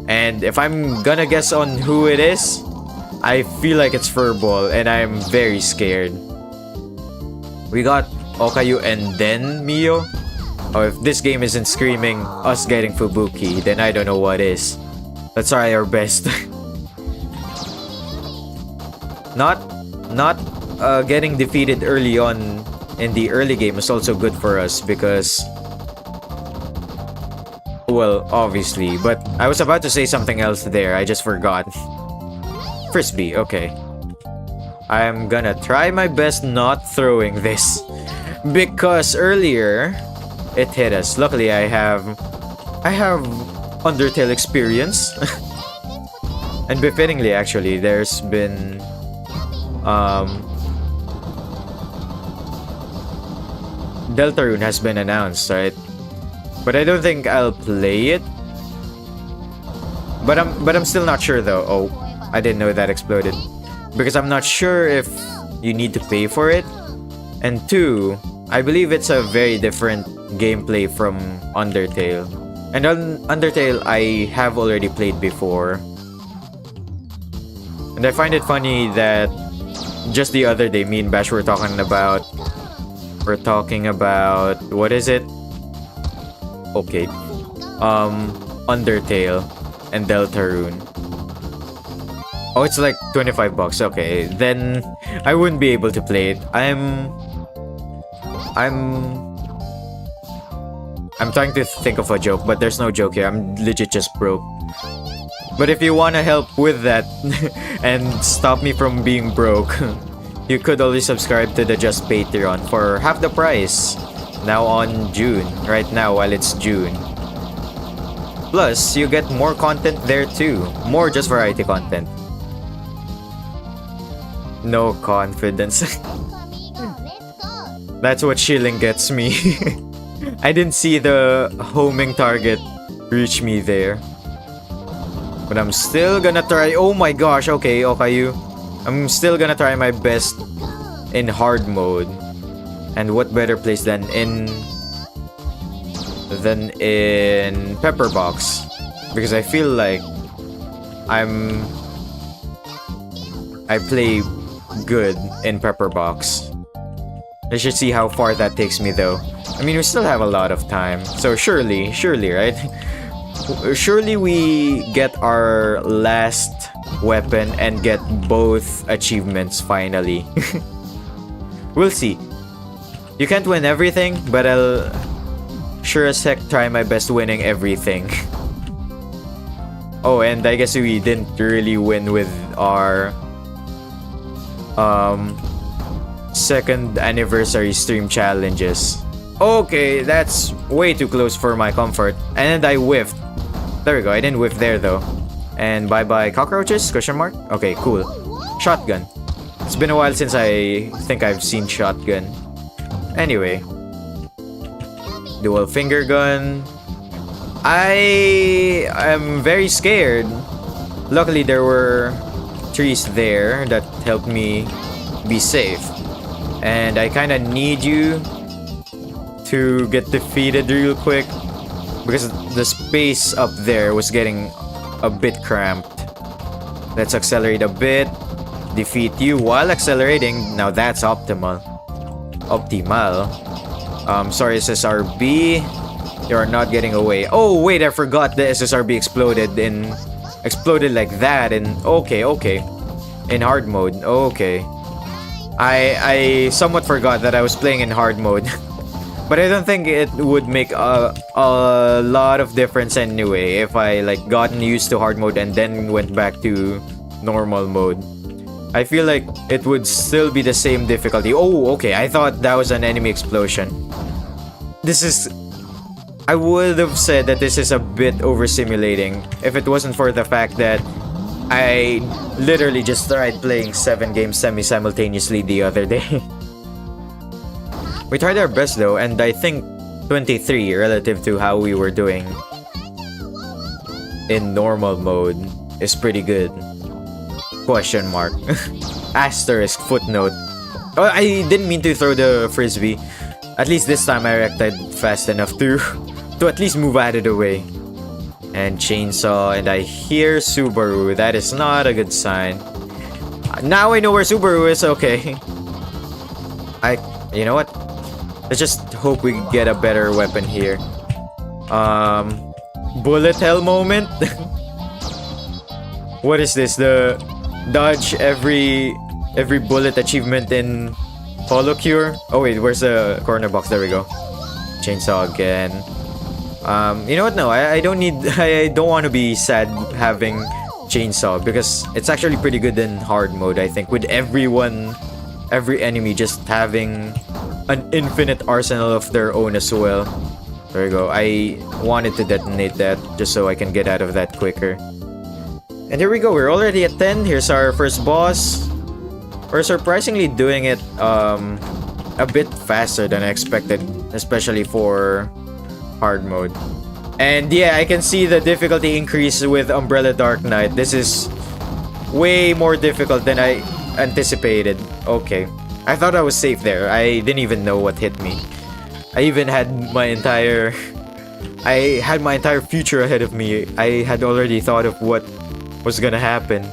And if I'm gonna guess on who it is, I feel like it's Furball, and I'm very scared. We got Okayu and then Mio. Oh, if this game isn't screaming us getting Fubuki, then I don't know what is. Let's try our best. Not getting defeated early on in the early game is also good for us because, well, obviously, but I was about to say something else there, I just forgot. Frisbee, okay. I'm gonna try my best not throwing this because earlier it hit us. Luckily, I have Undertale experience. And befittingly, actually, there's been Deltarune has been announced, right? But I don't think I'll play it. But I'm still not sure though. Oh, I didn't know that exploded. Because I'm not sure if you need to pay for it. And 2, I believe it's a very different gameplay from Undertale. And on Undertale, I have already played before. And I find it funny that just the other day, me and Bash were talking about, what is it? Okay. Undertale and Deltarune. Oh, it's like 25 bucks. Okay, then I wouldn't be able to play it. I'm trying to think of a joke, but there's no joke here. I'm legit just broke. But if you want to help with that and stop me from being broke, you could always subscribe to the Just Patreon for half the price. Now on June. Right now while it's June. Plus, you get more content there too. More just variety content. No confidence. That's what shilling gets me. I didn't see the homing target reach me there. But I'm still gonna try. Oh my gosh, okay, Okayu. I'm still gonna try my best in hard mode. And what better place than in Pepper Box, because I feel like I play good in Pepper Box. Let's just see how far that takes me though. I mean, we still have a lot of time, so surely, right? Surely we get our last weapon and get both achievements finally. We'll see. You can't win everything, but I'll sure as heck try my best winning everything. Oh, and I guess we didn't really win with our second anniversary stream challenges. Okay, that's way too close for my comfort. And I whiffed. There we go, I didn't whiff there though. And bye-bye cockroaches? Question mark? Okay, cool. Shotgun. It's been a while since I think I've seen shotgun. Anyway. Dual finger gun. I am very scared. Luckily there were trees there that helped me be safe. And I kinda need you to get defeated real quick, because the space up there was getting a bit cramped. Let's accelerate a bit. Defeat you while accelerating. Now that's optimal. Sorry, SSRB. You are not getting away. Oh wait, I forgot the SSRB exploded like that. And okay, in hard mode. Okay, I somewhat forgot that I was playing in hard mode. But I don't think it would make a lot of difference anyway if I like gotten used to hard mode and then went back to normal mode. I feel like it would still be the same difficulty. Oh, okay. I thought that was an enemy explosion. I would have said that this is a bit overstimulating if it wasn't for the fact that I literally just tried playing 7 games simultaneously the other day. We tried our best though, and I think 23 relative to how we were doing in normal mode is pretty good. Question mark. Asterisk footnote. Oh, I didn't mean to throw the frisbee. At least this time I reacted fast enough to at least move out of the way. And chainsaw, and I hear Subaru. That is not a good sign. Now I know where Subaru is. Okay. You know what? Let's just hope we get a better weapon here. Bullet hell moment. What is this? The dodge every bullet achievement in Holo Cure. Oh wait, where's the corner box? There we go. Chainsaw again. You know what? No, I don't need. I don't want to be sad having chainsaw, because it's actually pretty good in hard mode. I think with every enemy just having an infinite arsenal of their own as well. There we go. I wanted to detonate that just so I can get out of that quicker. And here we go. We're already at 10. Here's our first boss. We're surprisingly doing it a bit faster than I expected, especially for hard mode. And yeah, I can see the difficulty increase with Umbrella Dark Knight. This is way more difficult than I anticipated. Okay. I thought I was safe there. I didn't even know what hit me. I even had my entire future ahead of me. I had already thought of what was gonna happen.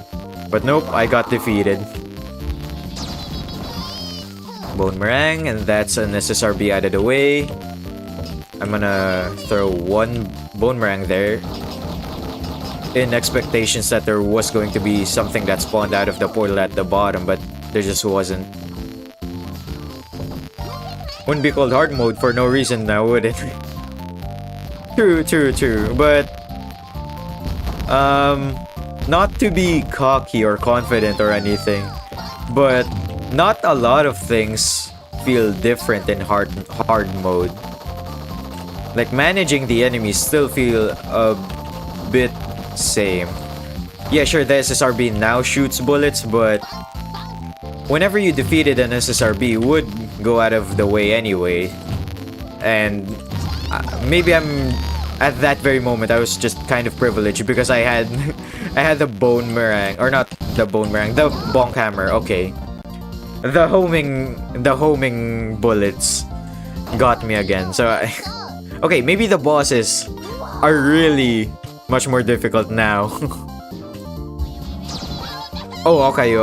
But nope, I got defeated. Bone Meringue, and that's an SSRB out of the way. I'm gonna throw one Bone Meringue there in expectations that there was going to be something that spawned out of the portal at the bottom, but there just wasn't. Wouldn't be called hard mode for no reason now, would it? True. But not to be cocky or confident or anything, but not a lot of things feel different in hard mode. Like managing the enemies still feel a bit same. Yeah, sure, the SSRB now shoots bullets, but whenever you defeated an SSRB, would go out of the way anyway. And maybe I'm at that very moment I was just kind of privileged because I had I had the bone meringue, or not the bone meringue, the bonk hammer. Okay, the homing bullets got me again. So okay, maybe the bosses are really much more difficult now. Oh, okay.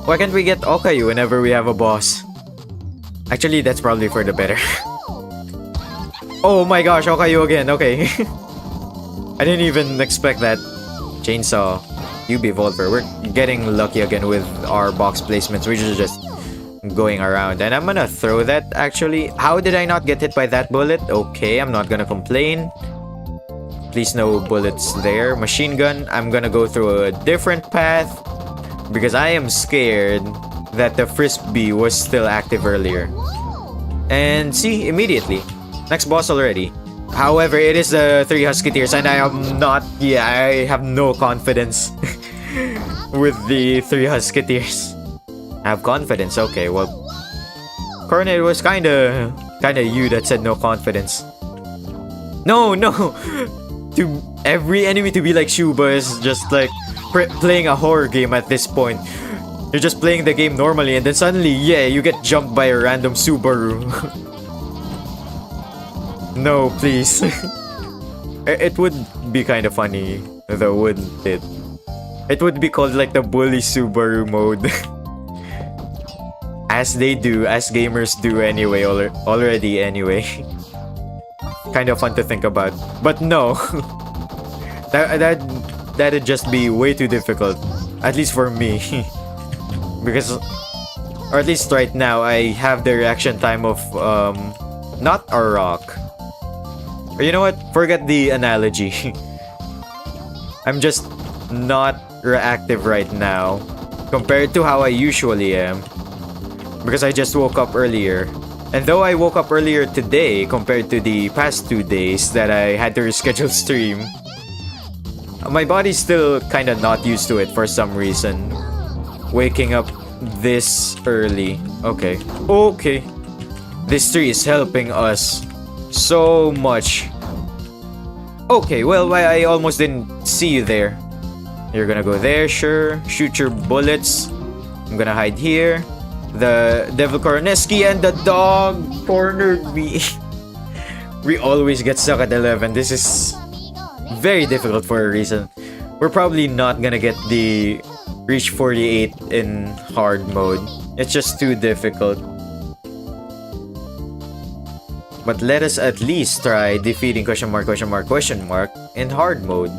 Why can't we get Okayu whenever we have a boss? Actually, that's probably for the better. Oh my gosh, Okayu again, okay. I didn't even expect that. Chainsaw, Yubi Volver. We're getting lucky again with our box placements, which is just going around. And I'm gonna throw that actually. How did I not get hit by that bullet? Okay, I'm not gonna complain. Please no bullets there. Machine gun, I'm gonna go through a different path because I am scared that the frisbee was still active earlier. And see, immediately. Next boss already. However, it is the 3 Husketeers and I am not... Yeah, I have no confidence with the 3 Husketeers. I have confidence, okay, well... Korone, it was kinda you that said no confidence. No! To every enemy to be like Shuba is just like playing a horror game at this point. You're just playing the game normally and then suddenly, yeah, you get jumped by a random Subaru. No, please. It would be kind of funny though, wouldn't it? It would be called like the bully Subaru mode. As they do, as gamers do anyway, already anyway. Kind of fun to think about. But no. That'd just be way too difficult. At least for me. Because, or at least right now, I have the reaction time of, not a rock. Or you know what? Forget the analogy. I'm just not reactive right now compared to how I usually am. Because I just woke up earlier. And though I woke up earlier today compared to the past 2 days that I had to reschedule stream, my body's still kind of not used to it for some reason. Waking up this early. Okay. This tree is helping us so much. Okay, well, I almost didn't see you there. You're gonna go there, sure. Shoot your bullets. I'm gonna hide here. The Devil Koroneski and the dog cornered me. We always get stuck at 11. This is very difficult for a reason. We're probably not gonna get the reach 48 in hard mode. It's just too difficult. But let us at least try defeating question mark in hard mode.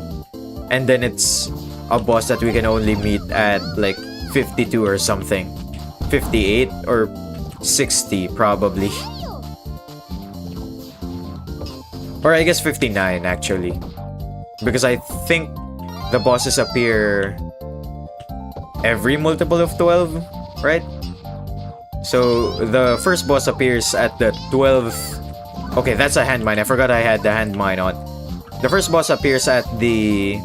And then it's a boss that we can only meet at like 52 or something. 58 or 60 probably. Or I guess 59 actually. Because I think the bosses appear every multiple of 12, right? So the first boss appears at the 12th. Okay, that's a hand mine. I forgot I had the hand mine on. The first boss appears at the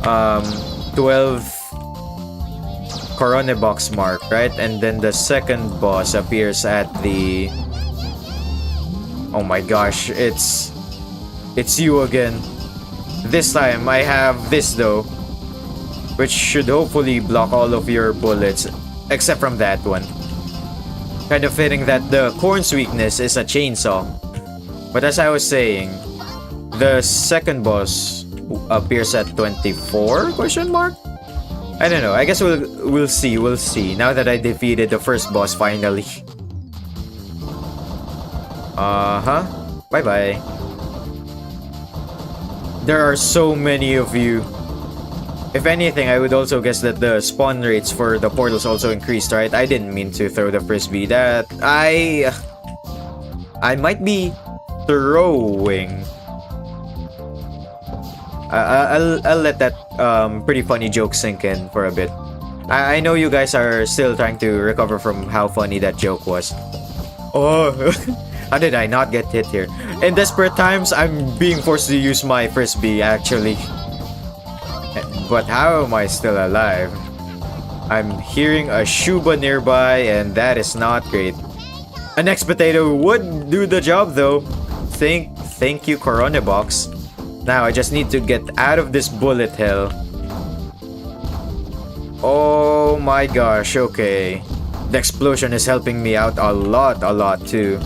12th Korone box mark, right? And then the second boss appears at the... Oh my gosh, it's you again. This time I have this though, which should hopefully block all of your bullets, except from that one. Kind of fitting that the corn's weakness is a chainsaw. But as I was saying, the second boss appears at 24 question mark? I don't know. I guess we'll see. Now that I defeated the first boss finally. Bye-bye. There are so many of you. If anything, I would also guess that the spawn rates for the portals also increased, right? I didn't mean to throw the frisbee. That I might be throwing. I'll let that pretty funny joke sink in for a bit. I know you guys are still trying to recover from how funny that joke was. Oh, how did I not get hit here? In desperate times, I'm being forced to use my frisbee, actually. But how am I still alive? I'm hearing a Shuba nearby, and that is not great. An X potato would do the job, though. Thank you, Korone Box. Now I just need to get out of this bullet hell. Oh my gosh, okay. The explosion is helping me out a lot too.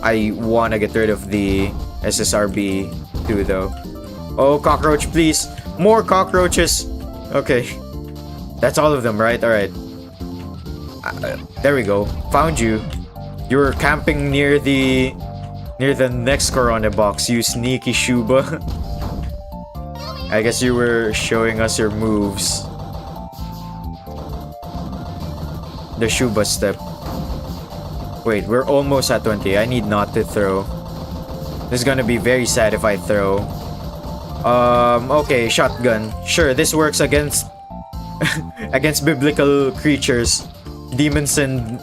I wanna get rid of the SSRB too though. Oh, cockroach, please. More cockroaches. Okay. That's all of them, right? Alright. There we go. Found you. You were camping near the next Korone box, you sneaky Shuba. I guess you were showing us your moves. The Shuba step. Wait, we're almost at 20. I need not to throw. This is gonna be very sad if I throw. Okay, shotgun. Sure, this works against against biblical creatures. Demons and...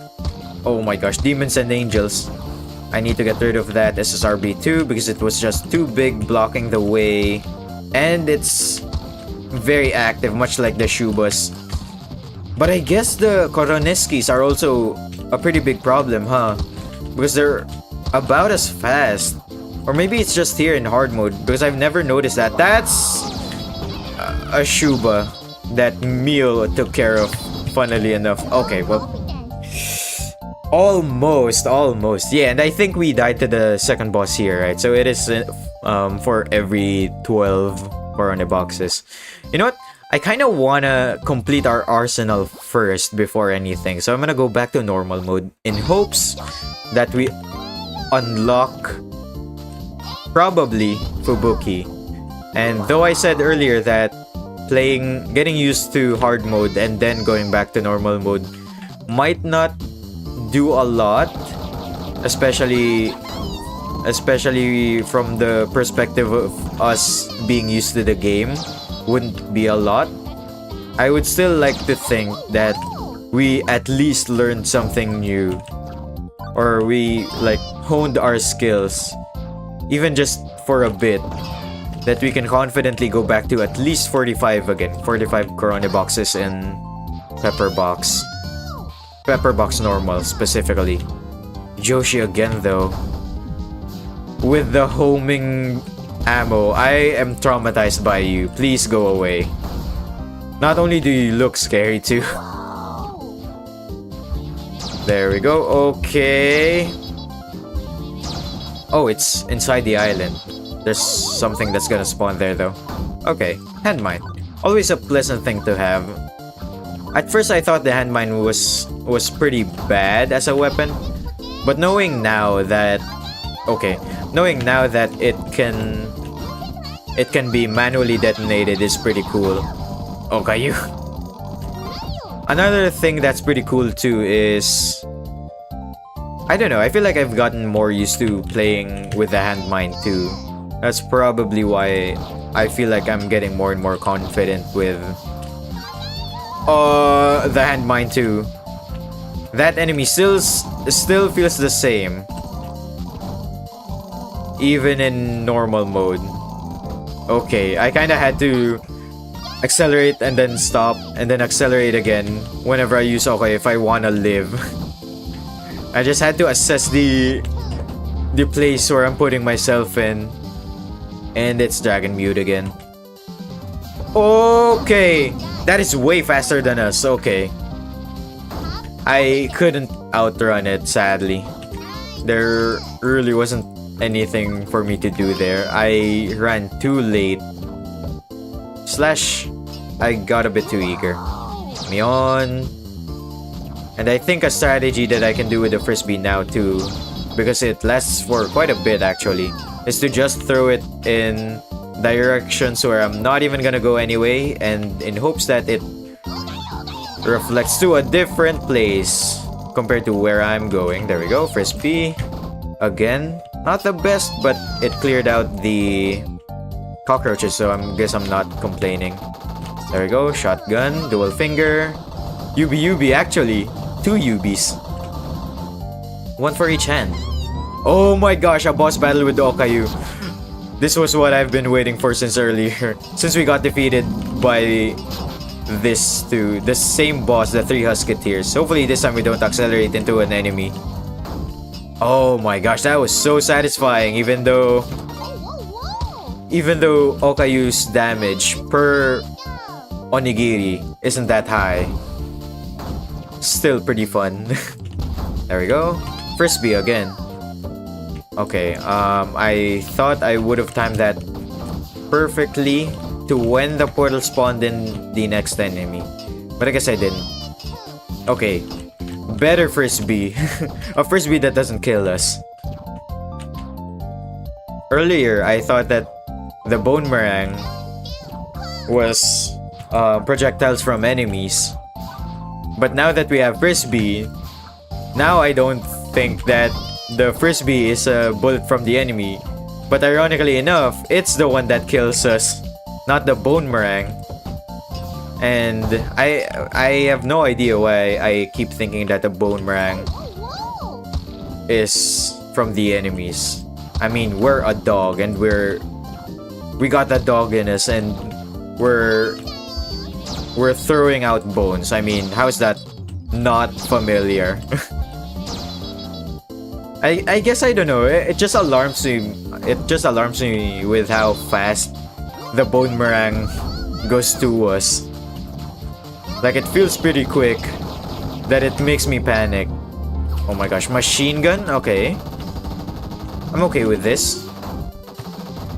oh my gosh, demons and angels. I need to get rid of that SSRB2 because it was just too big blocking the way. And it's very active, much like the Shubas. But I guess the Koroneskis are also a pretty big problem, huh? Because they're about as fast. Or maybe it's just here in hard mode, because I've never noticed that. That's a Shuba that Mio took care of, funnily enough. Okay, well... Almost. Yeah, and I think we died to the second boss here, right? So it is for every 12 Korone boxes. You know what? I kind of want to complete our arsenal first before anything. So I'm going to go back to normal mode in hopes that we unlock probably Fubuki. And though I said earlier that getting used to hard mode and then going back to normal mode might not do a lot, especially from the perspective of us being used to the game, wouldn't be a lot. I would still like to think that we at least learned something new, or we like honed our skills, even just for a bit, that we can confidently go back to at least 45 again. 45 Korone boxes in Pepper Box normal specifically. Joshi again though. With the homing ammo, I am traumatized by you. Please go away. Not only do you look scary too. There we go. Okay. Oh, it's inside the island. There's something that's gonna spawn there though. Okay, hand mine. Always a pleasant thing to have. At first I thought the hand mine was pretty bad as a weapon, but knowing now that it can be manually detonated is pretty cool. Okay, you. Another thing that's pretty cool too is, I don't know, I feel like I've gotten more used to playing with the hand mine too. That's probably why I feel like I'm getting more and more confident with the hand mine too. That enemy still feels the same, even in normal mode. Okay, I kinda had to accelerate and then stop and then accelerate again whenever I use okay if I wanna live. I just had to assess the place where I'm putting myself in. And it's Dragon Mute again. Okay, that is way faster than us. Okay, I couldn't outrun it, sadly. There really wasn't anything for me to do there. I ran too late. I got a bit too eager. Me on. And I think a strategy that I can do with the frisbee now too, because it lasts for quite a bit actually, is to just throw it in directions where I'm not even gonna go anyway, and in hopes that it reflects to a different place compared to where I'm going. There we go, frisbee. Again. Not the best, but it cleared out the cockroaches, so I guess I'm not complaining. There we go. Shotgun, dual finger. Yubi, actually. 2 yubis. 1 for each hand. Oh my gosh, a boss battle with Okayu. This was what I've been waiting for since earlier. Since we got defeated by the same boss, the 3 Husketeers. Hopefully this time we don't accelerate into an enemy. Oh my gosh, that was so satisfying, even though Okayu's damage per onigiri isn't that high. Still pretty fun. There we go. Frisbee again. Okay, I thought I would have timed that perfectly to when the portal spawned in the next enemy, but I guess I didn't. Okay, better Frisbee. A Frisbee that doesn't kill us. Earlier, I thought that the Boomerang was projectiles from enemies, but now that we have Frisbee, now I don't think that the Frisbee is a bullet from the enemy, but ironically enough, it's the one that kills us, not the Boomerang. And I have no idea why I keep thinking that the Boomerang is from the enemies. I mean, we're a dog and we got that dog in us, and we're throwing out bones. I mean, how is that not familiar? I guess I don't know. It just alarms me. It just alarms me with how fast the Boomerang goes to us. Like, it feels pretty quick that it makes me panic. Oh my gosh, machine gun? Okay. I'm okay with this.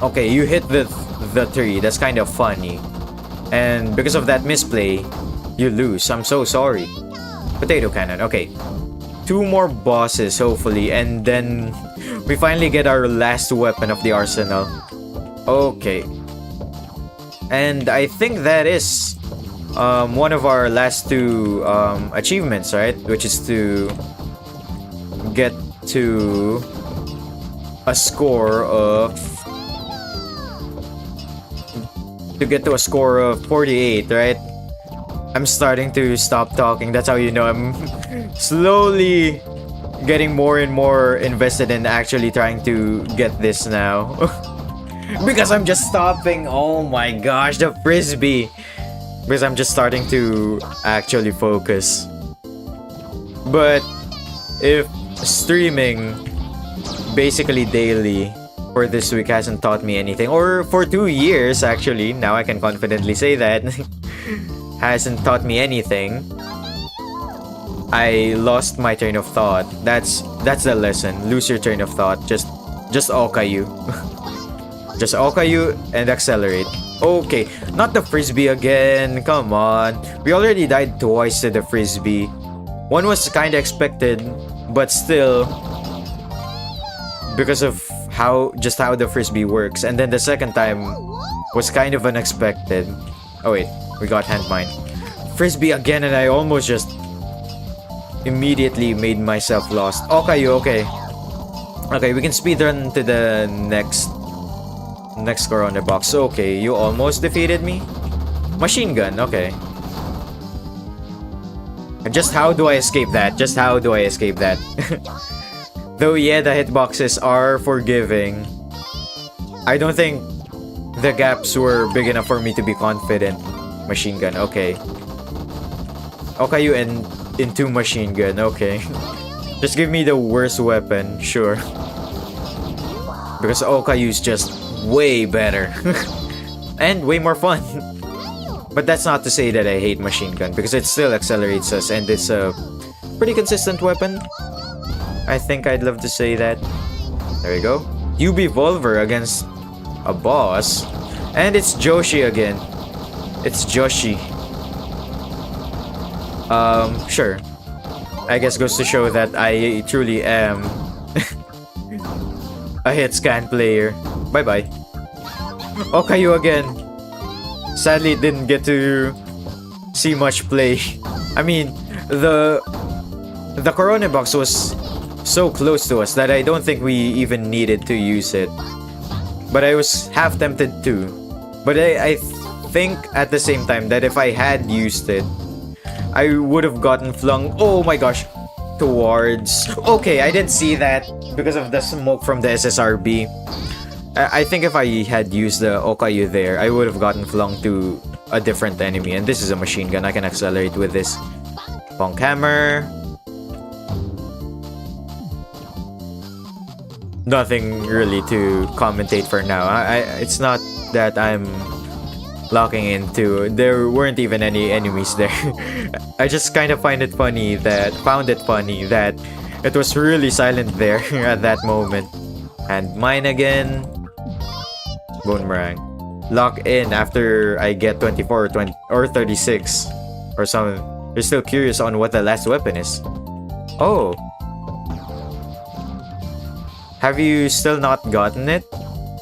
Okay, you hit the tree. That's kind of funny. And because of that misplay, you lose. I'm so sorry. Potato cannon. Okay. 2 more bosses, hopefully, and then we finally get our last weapon of the arsenal. Okay. And I think that is one of our last 2 achievements, right? Which is to get to a score of 48, right? I'm starting to stop talking. That's how you know I'm slowly getting more and more invested in actually trying to get this now. Because I'm just stopping. Oh my gosh, the Frisbee. Because I'm just starting to actually focus. But if streaming basically daily for this week hasn't taught me anything, or for 2 years actually, now I can confidently say that, hasn't taught me anything, I lost my train of thought. That's the lesson. Lose your train of thought. Just Okayu. Just Okayu and accelerate. Okay, not the Frisbee again. Come on. We already died twice to the Frisbee. One was kinda expected, but still, because of how the Frisbee works. And then the second time was kind of unexpected. Oh wait, we got hand mine. Frisbee again, and I almost just immediately made myself lost. Okayu, okay. Okay, we can speedrun to the next Korone box. Okay, you almost defeated me. Machine gun, okay. Just how do I escape that? Just how do I escape that? Though, yeah, the hitboxes are forgiving. I don't think the gaps were big enough for me to be confident. Machine gun, okay. Okayu and into machine gun, okay. Just give me the worst weapon, sure. Because Okayu's just way better. And way more fun. But that's not to say that I hate machine gun, because it still accelerates us and it's a pretty consistent weapon. I think I'd love to say that. There you go. Yubi Volver against a boss. And it's Joshi again. It's Joshi. Sure. I guess goes to show that I truly am a hit scan player. Bye-bye. Okayu again. Sadly, didn't get to see much play. I mean, the Korone box was so close to us that I don't think we even needed to use it. But I was half tempted to. But I think at the same time that if I had used it, I would have gotten flung, oh my gosh, towards... Okay, I didn't see that because of the smoke from the SSRB. I think if I had used the Okayu there, I would have gotten flung to a different enemy. And this is a machine gun. I can accelerate with this. Bonk hammer. Nothing really to commentate for now. It's not that I'm locking into. There weren't even any enemies there. I just kind of found it funny that it was really silent there at that moment. And mine again. Boomerang. Lock in after I get 24 or 20 or 36 or something. You're still curious on what the last weapon is. Oh. Have you still not gotten it?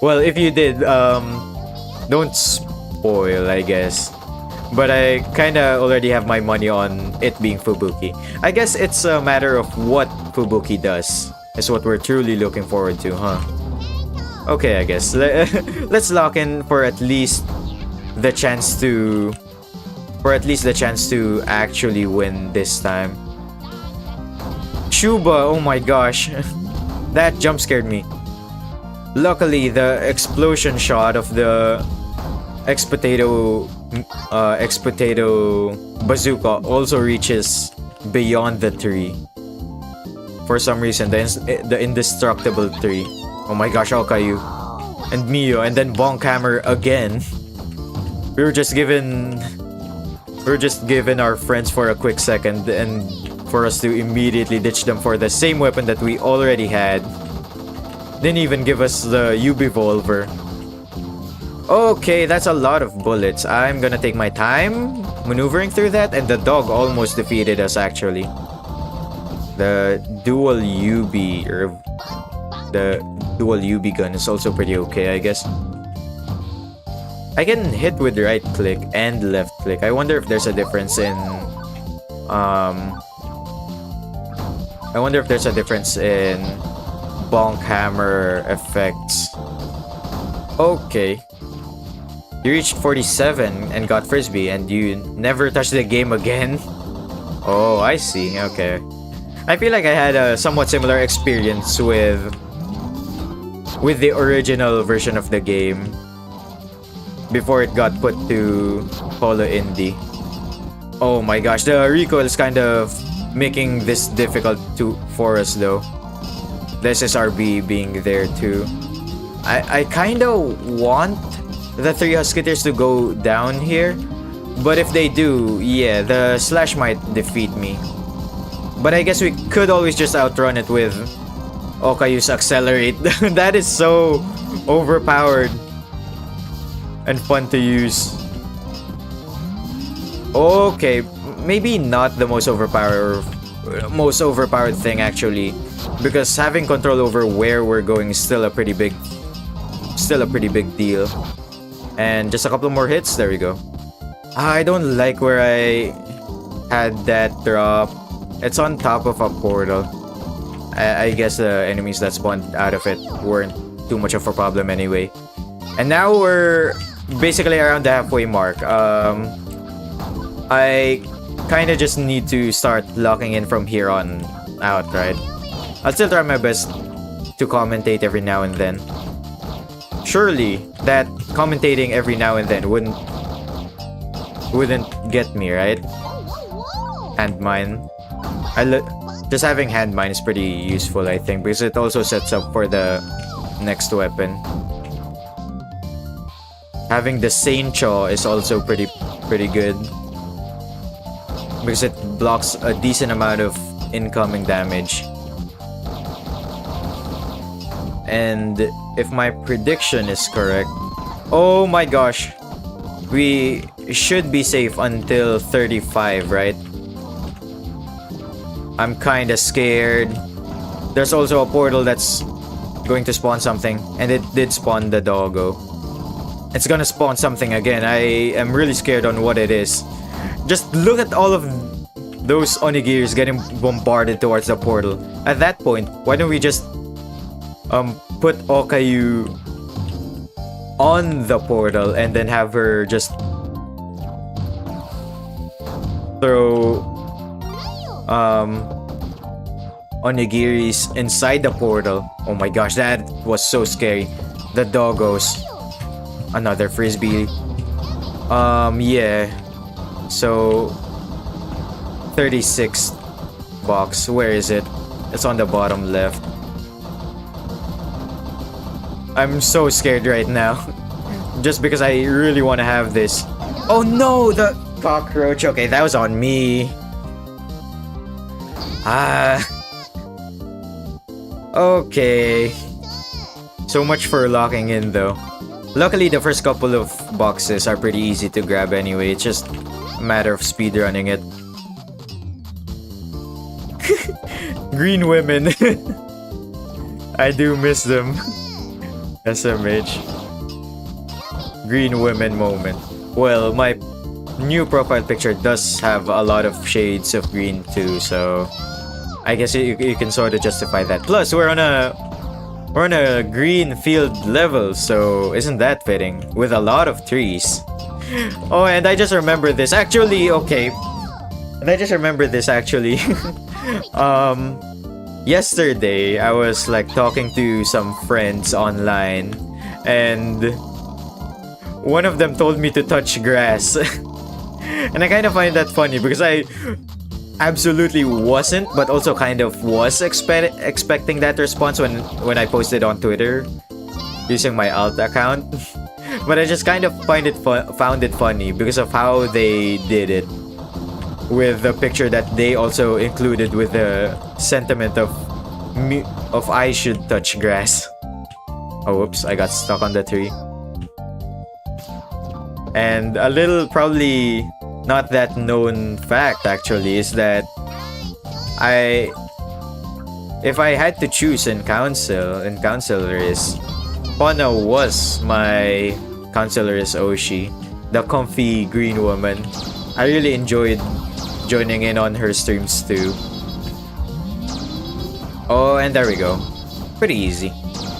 Well, if you did, don't spoil, I guess. But I kinda already have my money on it being Fubuki. I guess it's a matter of what Fubuki does. Is what we're truly looking forward to, huh? Okay, I guess. Let's lock in for at least the chance to... actually win this time. Shuba, oh my gosh. That jump scared me. Luckily, the explosion shot of the X-Potato bazooka also reaches beyond the tree. For some reason, the indestructible tree. Oh my gosh, Okayu. And Mio, and then Bonk Hammer again. We were just given our friends for a quick second and for us to immediately ditch them for the same weapon that we already had. Didn't even give us the Ubivolver. Okay, that's a lot of bullets. I'm gonna take my time maneuvering through that, and the dog almost defeated us actually. The dual Ubi, or the dual Ubi gun is also pretty okay, I guess. I can hit with right click and left click. I wonder if there's a difference in bonk hammer effects. Okay. You reached 47 and got frisbee and you never touched the game again? Oh, I see. Okay. I feel like I had a somewhat similar experience with the original version of the game before it got put to Holo Indie. Oh my gosh, the recoil is kind of making this difficult for us though. The SSRB being there too. I kind of want the 3 Husketeers to go down here, but if they do, yeah, the slash might defeat me. But I guess we could always just outrun it with Okayu's Accelerate. That is so overpowered and fun to use. Okay, maybe not the most overpowered thing actually, because having control over where we're going is still a pretty big deal. And just a couple more hits, there we go. I don't like where I had that drop. It's on top of a portal. I guess the enemies that spawned out of it weren't too much of a problem anyway. And now we're basically around the halfway mark. I kind of just need to start locking in from here on out, right? I'll still try my best to commentate every now and then. Surely that commentating every now and then wouldn't get me, right? Hand mine. Just having hand mine is pretty useful, I think, because it also sets up for the next weapon. Having the Sane Chaw is also pretty good, because it blocks a decent amount of incoming damage. And if my prediction is correct, oh my gosh, we should be safe until 35, right? I'm kinda scared. There's also a portal that's going to spawn something, and it did spawn the doggo. It's gonna spawn something again. I am really scared on what it is. Just look at all of those onigiris getting bombarded towards the portal. At that point, why don't we just put Okayu on the portal and then have her just throw onigiris inside the portal. Oh my gosh, that was so scary. The doggos. Another frisbee. Yeah. So 36th box. Where is it? It's on the bottom left. I'm so scared right now. Just because I really want to have this. Oh no, the cockroach. Okay, that was on me. Okay. So much for locking in though. Luckily, the first couple of boxes are pretty easy to grab anyway. It's just a matter of speedrunning it. Green women. I do miss them. SMH. Green women moment. Well, my new profile picture does have a lot of shades of green too, so I guess you can sort of justify that. Plus, we're on a green field level, so isn't that fitting? With a lot of trees. Oh, and I just remember this. Actually, okay. And I just remember this actually. Yesterday, I was like talking to some friends online, and one of them told me to touch grass. And I kind of find that funny because I absolutely wasn't, but also kind of was expecting that response when I posted on Twitter using my alt account. But I just kind of found it funny because of how they did it, with the picture that they also included with the sentiment of I should touch grass. Oh, whoops, I got stuck on the tree. And a little probably not that known fact actually is that if I had to choose in counselors, Pona was my counseloress Oshi, the comfy green woman. I really enjoyed joining in on her streams too. Oh, and there we go. Pretty easy.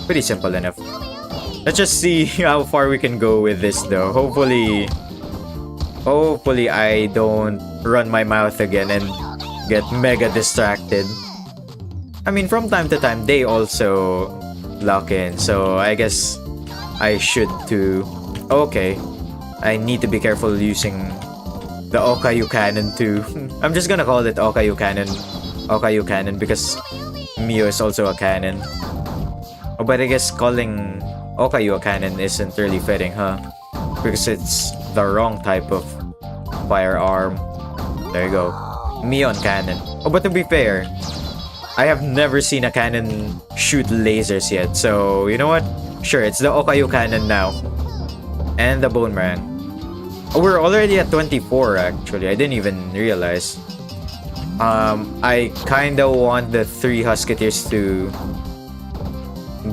Pretty simple enough. Let's just see how far we can go with this though. Hopefully I don't run my mouth again and get mega distracted. I mean, from time to time they also lock in, so I guess I should too. Okay, I need to be careful using the Okayu cannon too. I'm just gonna call it Okayu cannon because Mio is also a cannon. Oh, but I guess calling Okayu a cannon isn't really fitting, huh? Because it's the wrong type of firearm. There you go. Mion cannon. Oh, but to be fair, I have never seen a cannon shoot lasers yet, so you know what? Sure, it's the Okayu cannon now. And the boomerang. Oh, we're already at 24 actually. I didn't even realize. I kinda want the 3 Husketeers to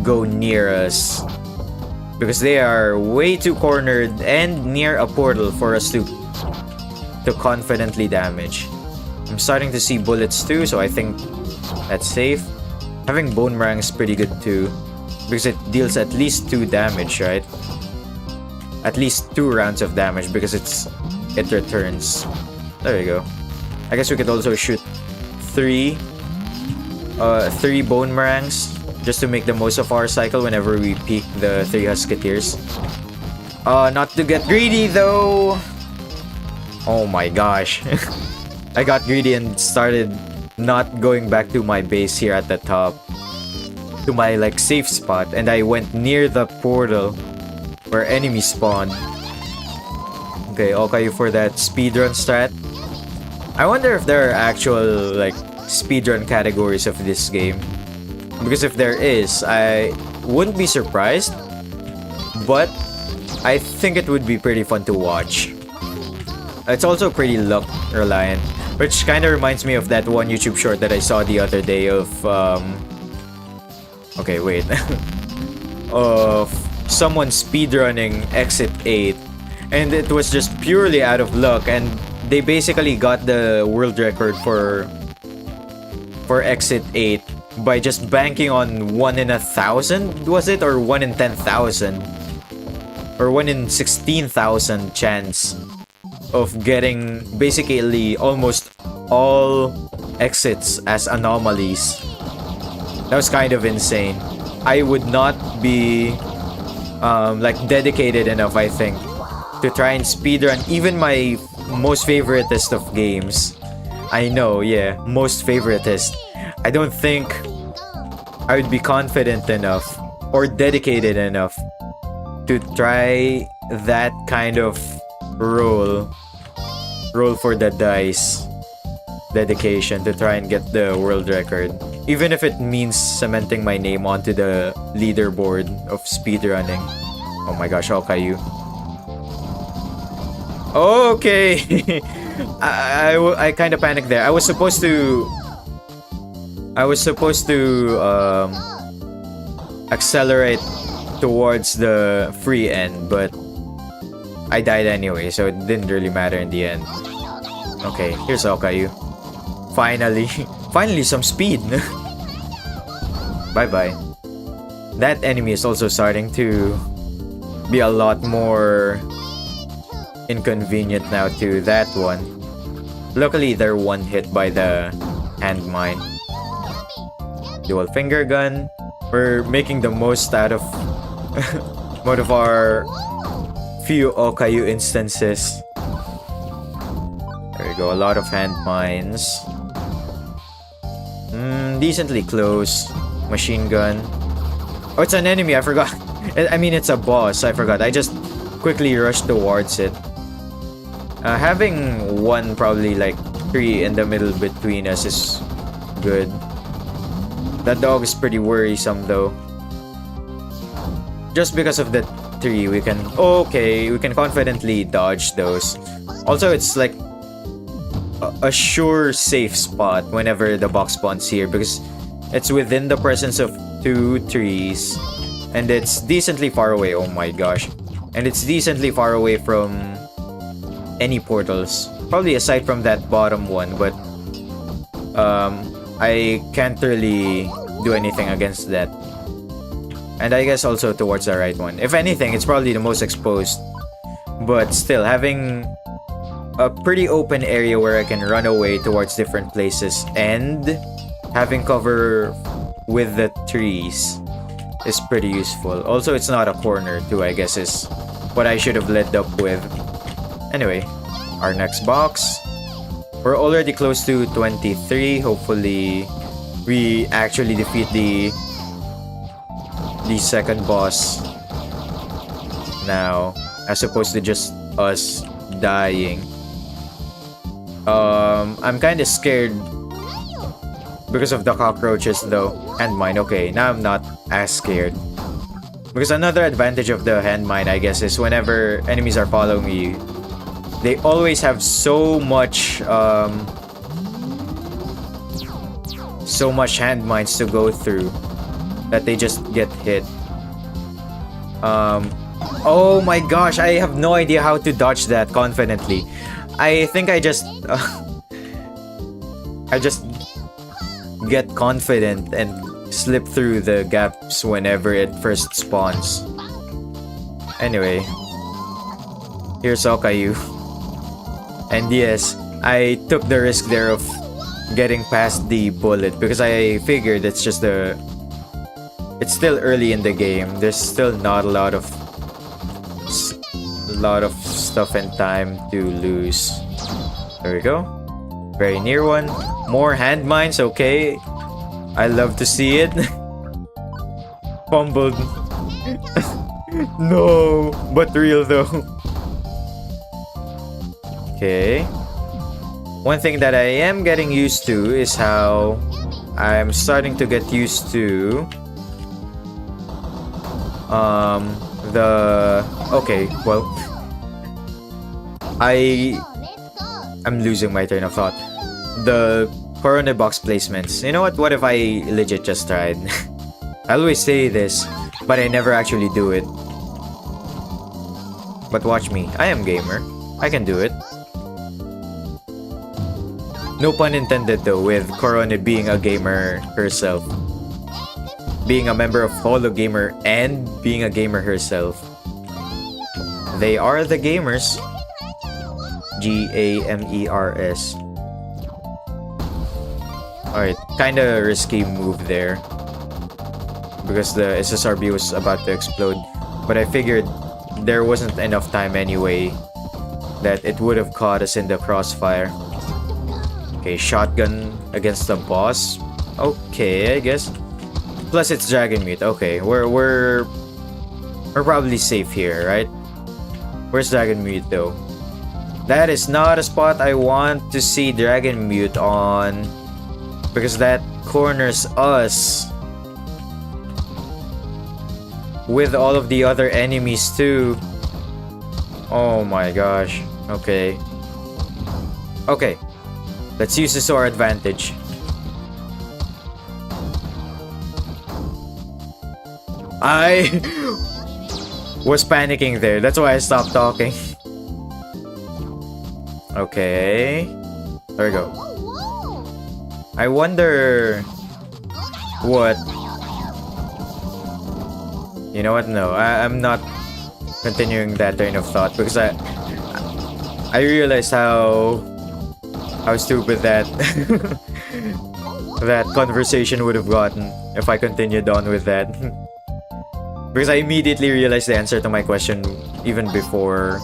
go near us, because they are way too cornered and near a portal for us to confidently damage. I'm starting to see bullets too, so I think that's safe. Having boomerang is pretty good too, because it deals at least 2 damage, right? At least 2 rounds of damage because it returns. There you go. I guess we could also shoot 3 boomerangs just to make the most of our cycle whenever we peek the 3 Husketeers. Not to get greedy though. Oh my gosh. I got greedy and started not going back to my base here at the top, to my like safe spot, and I went near the portal where enemies spawn. Okay, Okayu for that speedrun strat. I wonder if there are actual like speedrun categories of this game, because if there is, I wouldn't be surprised, but I think it would be pretty fun to watch. It's also pretty luck reliant, which kind of reminds me of that one YouTube short that I saw the other day of okay, wait. Of someone speedrunning Exit 8, and it was just purely out of luck, and they basically got the world record for exit 8 by just banking on 1 in 1,000, was it? Or 1 in 10,000? Or 1 in 16,000 chance of getting basically almost all exits as anomalies. That was kind of insane. I would not be like dedicated enough, I think, to try and speedrun even my most favoritist of games. I know, yeah, most favoritist. I don't think I would be confident enough or dedicated enough to try that kind of roll for the dice dedication to try and get the world record, even if it means cementing my name onto the leaderboard of speedrunning. Oh my gosh, Okayu. Okay. I kind of panicked there. I was supposed to accelerate towards the free end, but I died anyway, so it didn't really matter in the end. Okay, here's Okayu. Finally. Finally some speed. Bye-bye. That enemy is also starting to be a lot more inconvenient now to that one. Luckily, they're one hit by the hand mine. Dual finger gun. We're making the most out of one of our few Okayu instances. There we go, a lot of hand mines. Decently close. Machine gun. Oh, it's an enemy, I forgot. I mean, it's a boss, I forgot. I just quickly rushed towards it. Having one, probably like 3 in the middle between us is good. That dog is pretty worrisome though. Just because of the 3, we can... Okay, we can confidently dodge those. Also, it's like a sure safe spot whenever the box spawns here because it's within the presence of 2 trees and it's decently far away. Oh my gosh. And it's decently far away from any portals. Probably aside from that bottom one, but I can't really do anything against that. And I guess also towards the right one. If anything, it's probably the most exposed. But still, having a pretty open area where I can run away towards different places and having cover with the trees is pretty useful. Also, it's not a corner too, I guess, is what I should have led up with. Anyway, our next box. We're already close to 23. Hopefully, we actually defeat the second boss now, as opposed to just us dying. I'm kind of scared because of the cockroaches though. Hand mine, okay, now I'm not as scared. Because another advantage of the hand mine, I guess, is whenever enemies are following you, they always have so much hand mines to go through that they just get hit. Oh my gosh, I have no idea how to dodge that confidently. I think I just get confident and slip through the gaps whenever it first spawns. Anyway, here's Okayu. And yes, I took the risk there of getting past the bullet because I figured it's just it's still early in the game. There's still not a lot of stuff and time to lose. There we go. Very near one. More hand mines, okay. I love to see it. Fumbled. No, but real though. Okay. One thing that I am getting used to is how I'm starting to get used to okay, well, I'm losing my train of thought. The Korone box placements. You know what? What if I legit just tried? I always say this, but I never actually do it. But watch me. I am gamer. I can do it. No pun intended though, with Korone being a gamer herself. Being a member of Holo Gamer and being a gamer herself. They are the gamers. Gamers. Alright, kinda risky move there. Because the SSRB was about to explode. But I figured there wasn't enough time anyway that it would have caught us in the crossfire. Okay, shotgun against the boss. Okay, I guess. Plus it's Dragon Mute. Okay, we're probably safe here, right? Where's Dragon Mute though? That is not a spot I want to see Dragon Mute on, because that corners us with all of the other enemies too. Oh my gosh. Okay. Okay. Let's use this to our advantage. I was panicking there. That's why I stopped talking. Okay. There we go. I wonder what... You know what? No, I'm not continuing that train of thought because I realized how stupid that that conversation would have gotten if I continued on with that. Because I immediately realized the answer to my question even before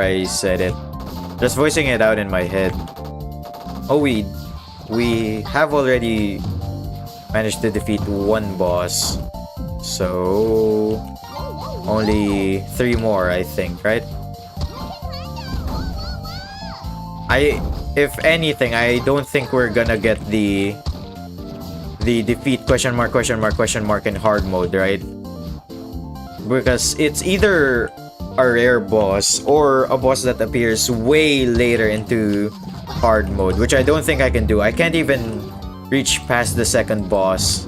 I said it. Just voicing it out in my head. Oh, we have already managed to defeat one boss. So only 3 more, I think, right? If anything, I don't think we're gonna get the defeat question mark in hard mode, right? Because it's either a rare boss or a boss that appears way later into hard mode, which I don't think I can do. I can't even reach past the second boss.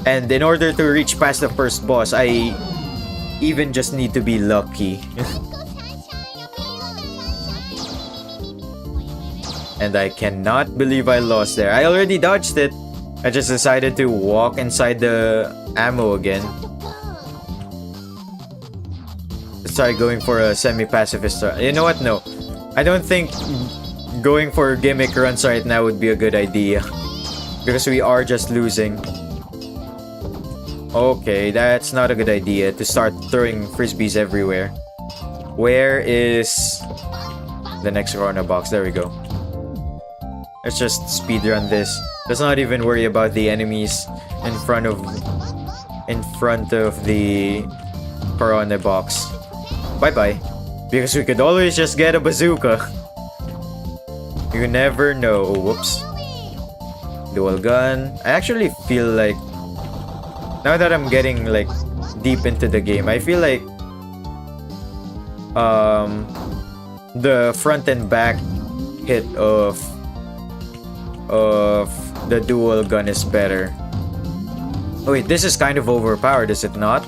And in order to reach past the first boss, I even just need to be lucky. And I cannot believe I lost there. I already dodged it. I just decided to walk inside the ammo again. Let's try going for a semi-pacifist. You know what? No. I don't think going for gimmick runs right now would be a good idea. Because we are just losing. Okay, that's not a good idea to start throwing frisbees everywhere. Where is the next Corona box? There we go. Let's just speedrun this. Let's not even worry about the enemies in front of the Corona box. Bye-bye. Because we could always just get a bazooka. You never know. Whoops. Dual gun. I actually feel like, now that I'm getting like deep into the game, I feel like the front and back hit of the dual gun is better. Oh wait, this is kind of overpowered, is it not?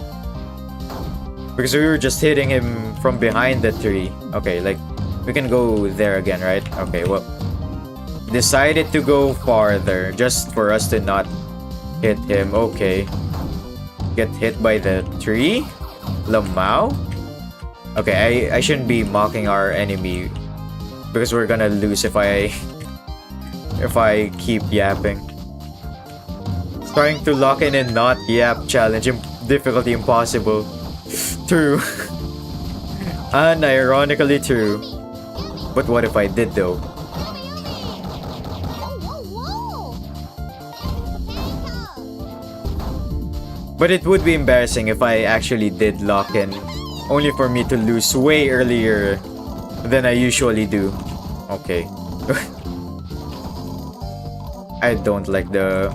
Because we were just hitting him from behind the tree. Okay, like, we can go there again, right? Okay, well, decided to go farther just for us to not hit him. Okay. Get hit by the tree? Lamau? Okay, I shouldn't be mocking our enemy because we're gonna lose if I keep yapping. Trying to lock in and not yap challenge. Difficulty impossible. True. Unironically true. But what if I did though? But it would be embarrassing if I actually did lock in, only for me to lose way earlier than I usually do. Okay. I don't like the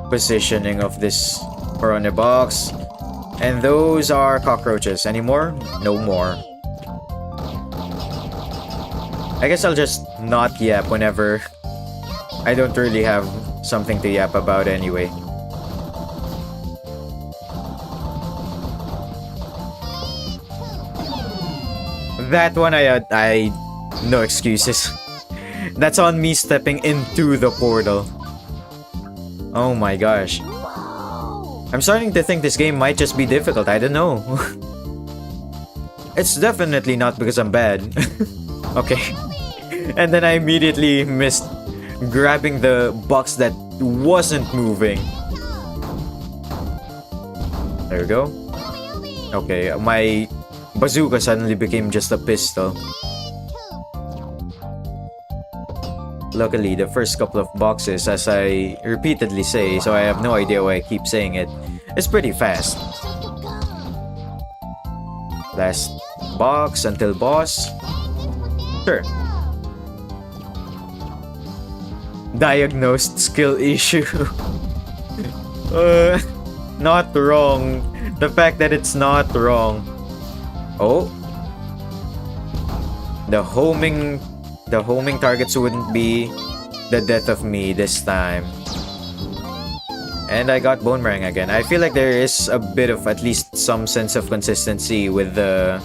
positioning of this Corona box. And those are cockroaches. Any more? No more. I guess I'll just not yap whenever I don't really have something to yap about anyway. That one, I no excuses. That's on me stepping into the portal. Oh my gosh. I'm starting to think this game might just be difficult. I don't know. It's definitely not because I'm bad. Okay. And then I immediately missed grabbing the box that wasn't moving. There we go. Okay, my bazooka suddenly became just a pistol. Luckily, the first couple of boxes, as I repeatedly say, so I have no idea why I keep saying it, is pretty fast. Last box until boss. Sure. Diagnosed skill issue. Not wrong. The fact that it's not wrong. Oh. The homing targets wouldn't be the death of me this time. And I got bone meringue again. I feel like there is a bit of at least some sense of consistency with the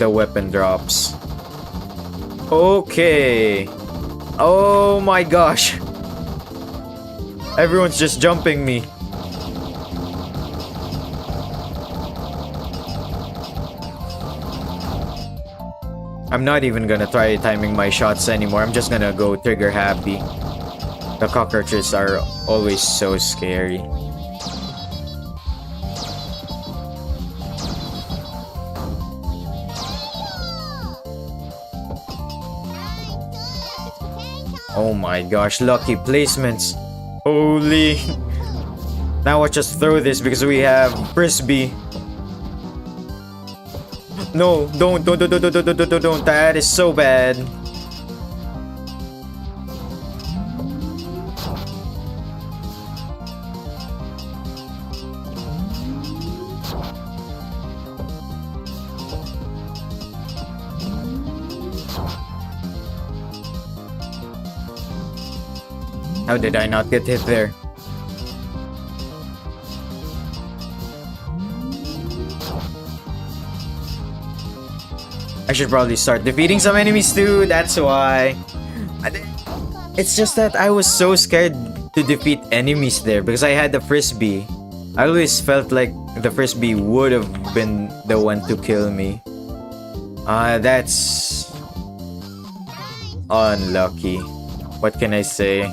weapon drops. Okay. Oh my gosh. Everyone's just jumping me. I'm not even gonna try timing my shots anymore. I'm just gonna go trigger happy. The cockroaches are always so scary. Oh my gosh, lucky placements. Holy. Now watch us throw this because we have frisbee. No, don't. That is so bad. How did I not get hit there? I should probably start defeating some enemies too, that's why. It's just that I was so scared to defeat enemies there because I had the frisbee. I always felt like the frisbee would have been the one to kill me. That's unlucky. What can I say?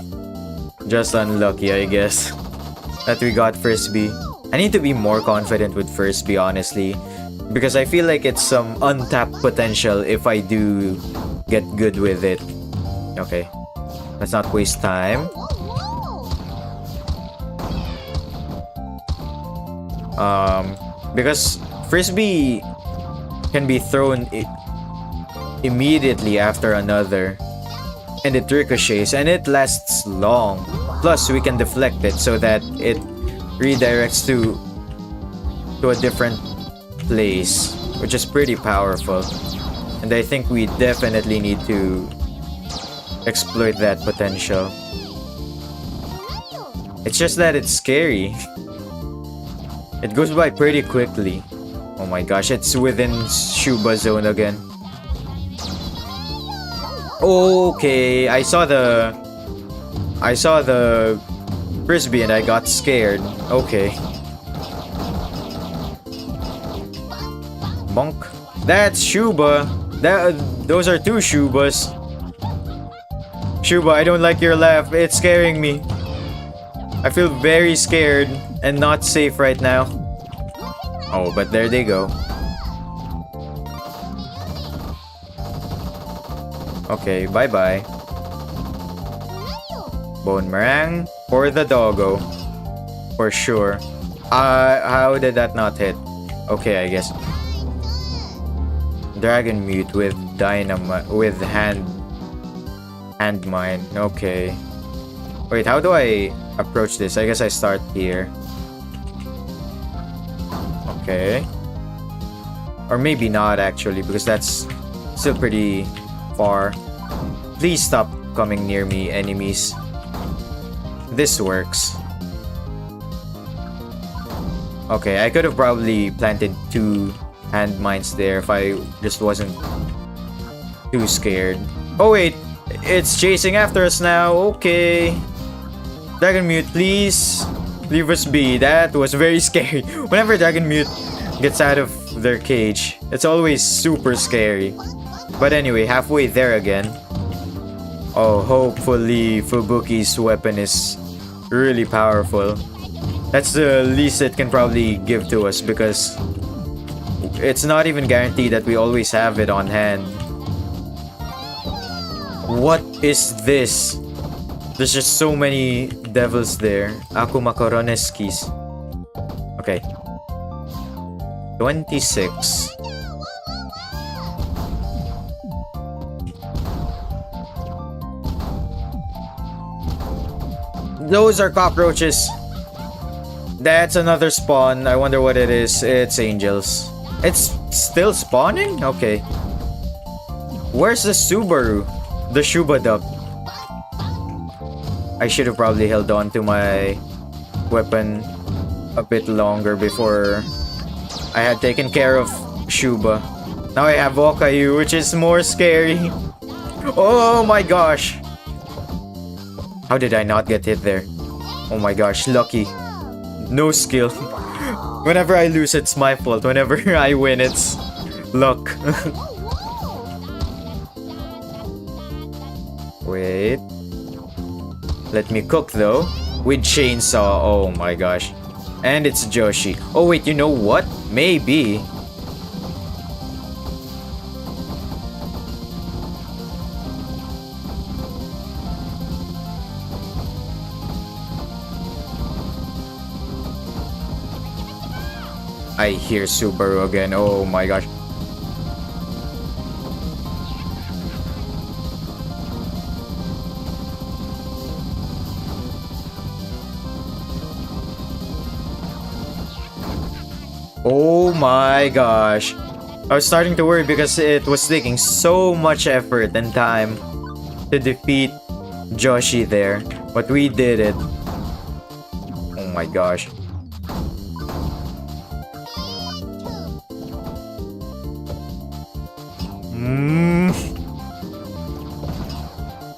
Just unlucky, I guess, that we got frisbee. I need to be more confident with frisbee, honestly, because I feel like it's some untapped potential if I do get good with it. Okay, let's not waste time. Because frisbee can be thrown immediately after another, and it ricochets and it lasts long. Plus, we can deflect it so that it redirects to a different place, which is pretty powerful. And I think we definitely need to exploit that potential. It's just that it's scary. It goes by pretty quickly. Oh my gosh, it's within Shuba zone again. Okay, I saw the frisbee and I got scared. Okay. Bonk. That's Shuba. Those are two Shubas. Shuba, I don't like your laugh. It's scaring me. I feel very scared and not safe right now. Oh, but there they go. Okay, bye-bye. Bone meringue for the doggo. For sure. How did that not hit? Okay, I guess. Dragon mute with dynamite, with hand mine. Okay. Wait, how do I approach this? I guess I start here. Okay. Or maybe not actually, because that's still pretty far. Please stop coming near me, enemies. This works. Okay, I could have probably planted 2 hand mines there if I just wasn't too scared. Oh wait, it's chasing after us now. Okay. Dragon Mute, please. Leave us be. That was very scary. Whenever Dragon Mute gets out of their cage, it's always super scary. But anyway, halfway there again. Oh, hopefully Fubuki's weapon is really powerful. That's the least it can probably give to us because it's not even guaranteed that we always have it on hand. What is this? There's just so many devils there. Akuma Koroneskis. Okay. 26. Those are cockroaches. That's another spawn. I wonder what it is. It's angels. It's still spawning? Okay. Where's the Subaru? The Shuba Duck. I should have probably held on to my weapon a bit longer before I had taken care of Shuba. Now I have Okayu, which is more scary. Oh my gosh. How did I not get hit there? Oh my gosh, lucky. No skill. Whenever I lose, it's my fault. Whenever I win, it's luck. Wait. Let me cook though. With chainsaw. Oh my gosh. And it's Joshi. Oh wait, you know what? Maybe. I hear Subaru again. Oh my gosh. Oh my gosh. I was starting to worry because it was taking so much effort and time to defeat Joshi there. But we did it. Oh my gosh.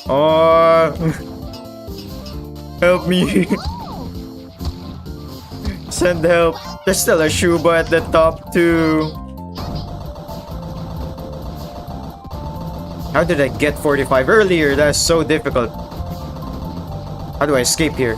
Oh, help me. Send help. There's still a Shuba at the top too. How did I get 45 earlier? That's so difficult. How do I escape here?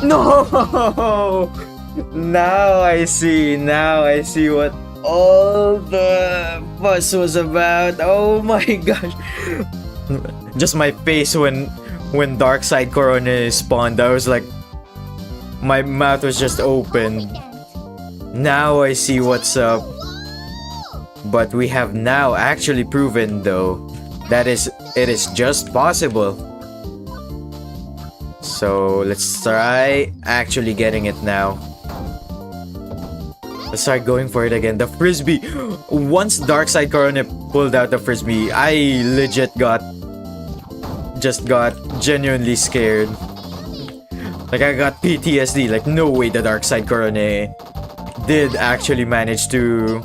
No! Now I see what all the fuss was about. Oh my gosh. Just my face when Darkside Korone spawned, I was like, my mouth was just open. Now I see what's up. But we have now actually proven though that it is just possible. So let's try actually getting it now. Let's start going for it again. The frisbee. Once Darkside Korone pulled out the frisbee, I legit got genuinely scared. Like I got PTSD. Like no way the Darkside Korone did actually manage to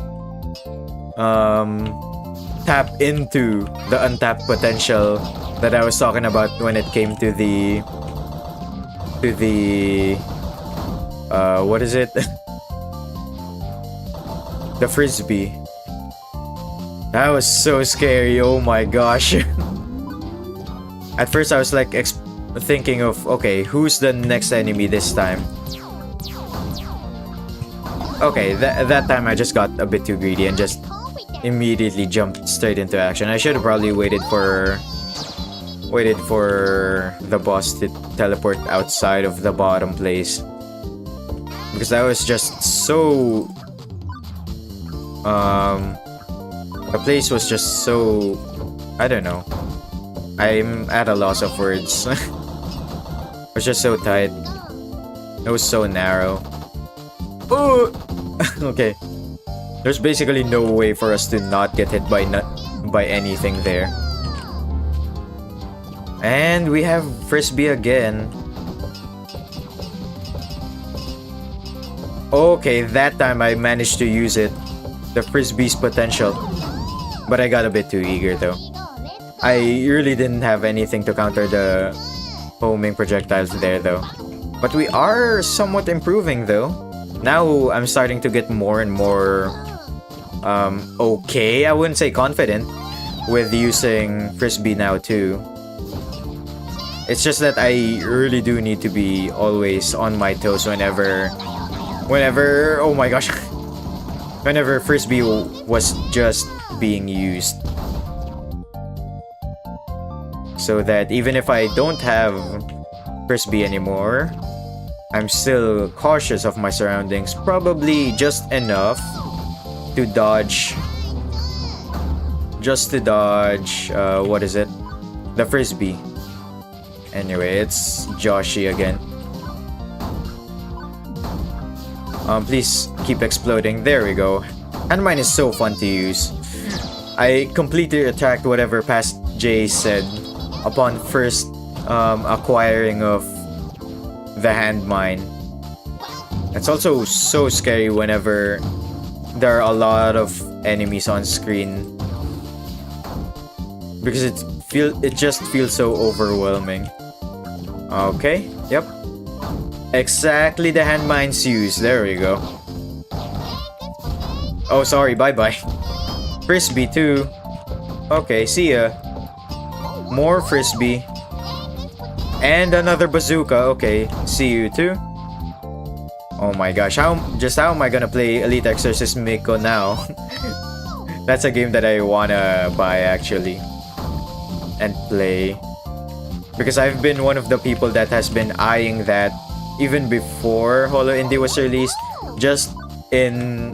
tap into the untapped potential that I was talking about when it came to the what is it? The frisbee. That was so scary. Oh my gosh. At first I was like thinking of, okay, who's the next enemy this time? Okay, that time I just got a bit too greedy and just immediately jumped straight into action. I should have probably waited for the boss to teleport outside of the bottom place, because that was just so the place was just so, I don't know, I'm at a loss of words. It was just so tight. It was so narrow. Oh! Okay. There's basically no way for us to not get hit by anything there. And we have Frisbee again. Okay, that time I managed to use it. The Frisbee's potential. But I got a bit too eager though. I really didn't have anything to counter the homing projectiles there though. But we are somewhat improving though. Now I'm starting to get more and more okay, I wouldn't say confident with using Frisbee now too. It's just that I really do need to be always on my toes whenever oh my gosh, whenever Frisbee was just being used. So that even if I don't have Frisbee anymore, I'm still cautious of my surroundings, probably just enough to dodge, what is it? The Frisbee. Anyway, it's Joshi again. Please keep exploding. There we go. And mine is so fun to use. I completely retract whatever past Jay said upon first acquiring of the hand mine. It's also so scary whenever there are a lot of enemies on screen, because it just feels so overwhelming. Okay, yep. Exactly the hand mines used. There we go. Oh, sorry, bye-bye. Frisbee too. Okay, see ya. More Frisbee. And another bazooka. Okay, see you too. Oh my gosh, how am I gonna play Elite Exorcist Miko now? That's a game that I wanna buy actually and play, because I've been one of the people that has been eyeing that even before Holo Indie was released, just in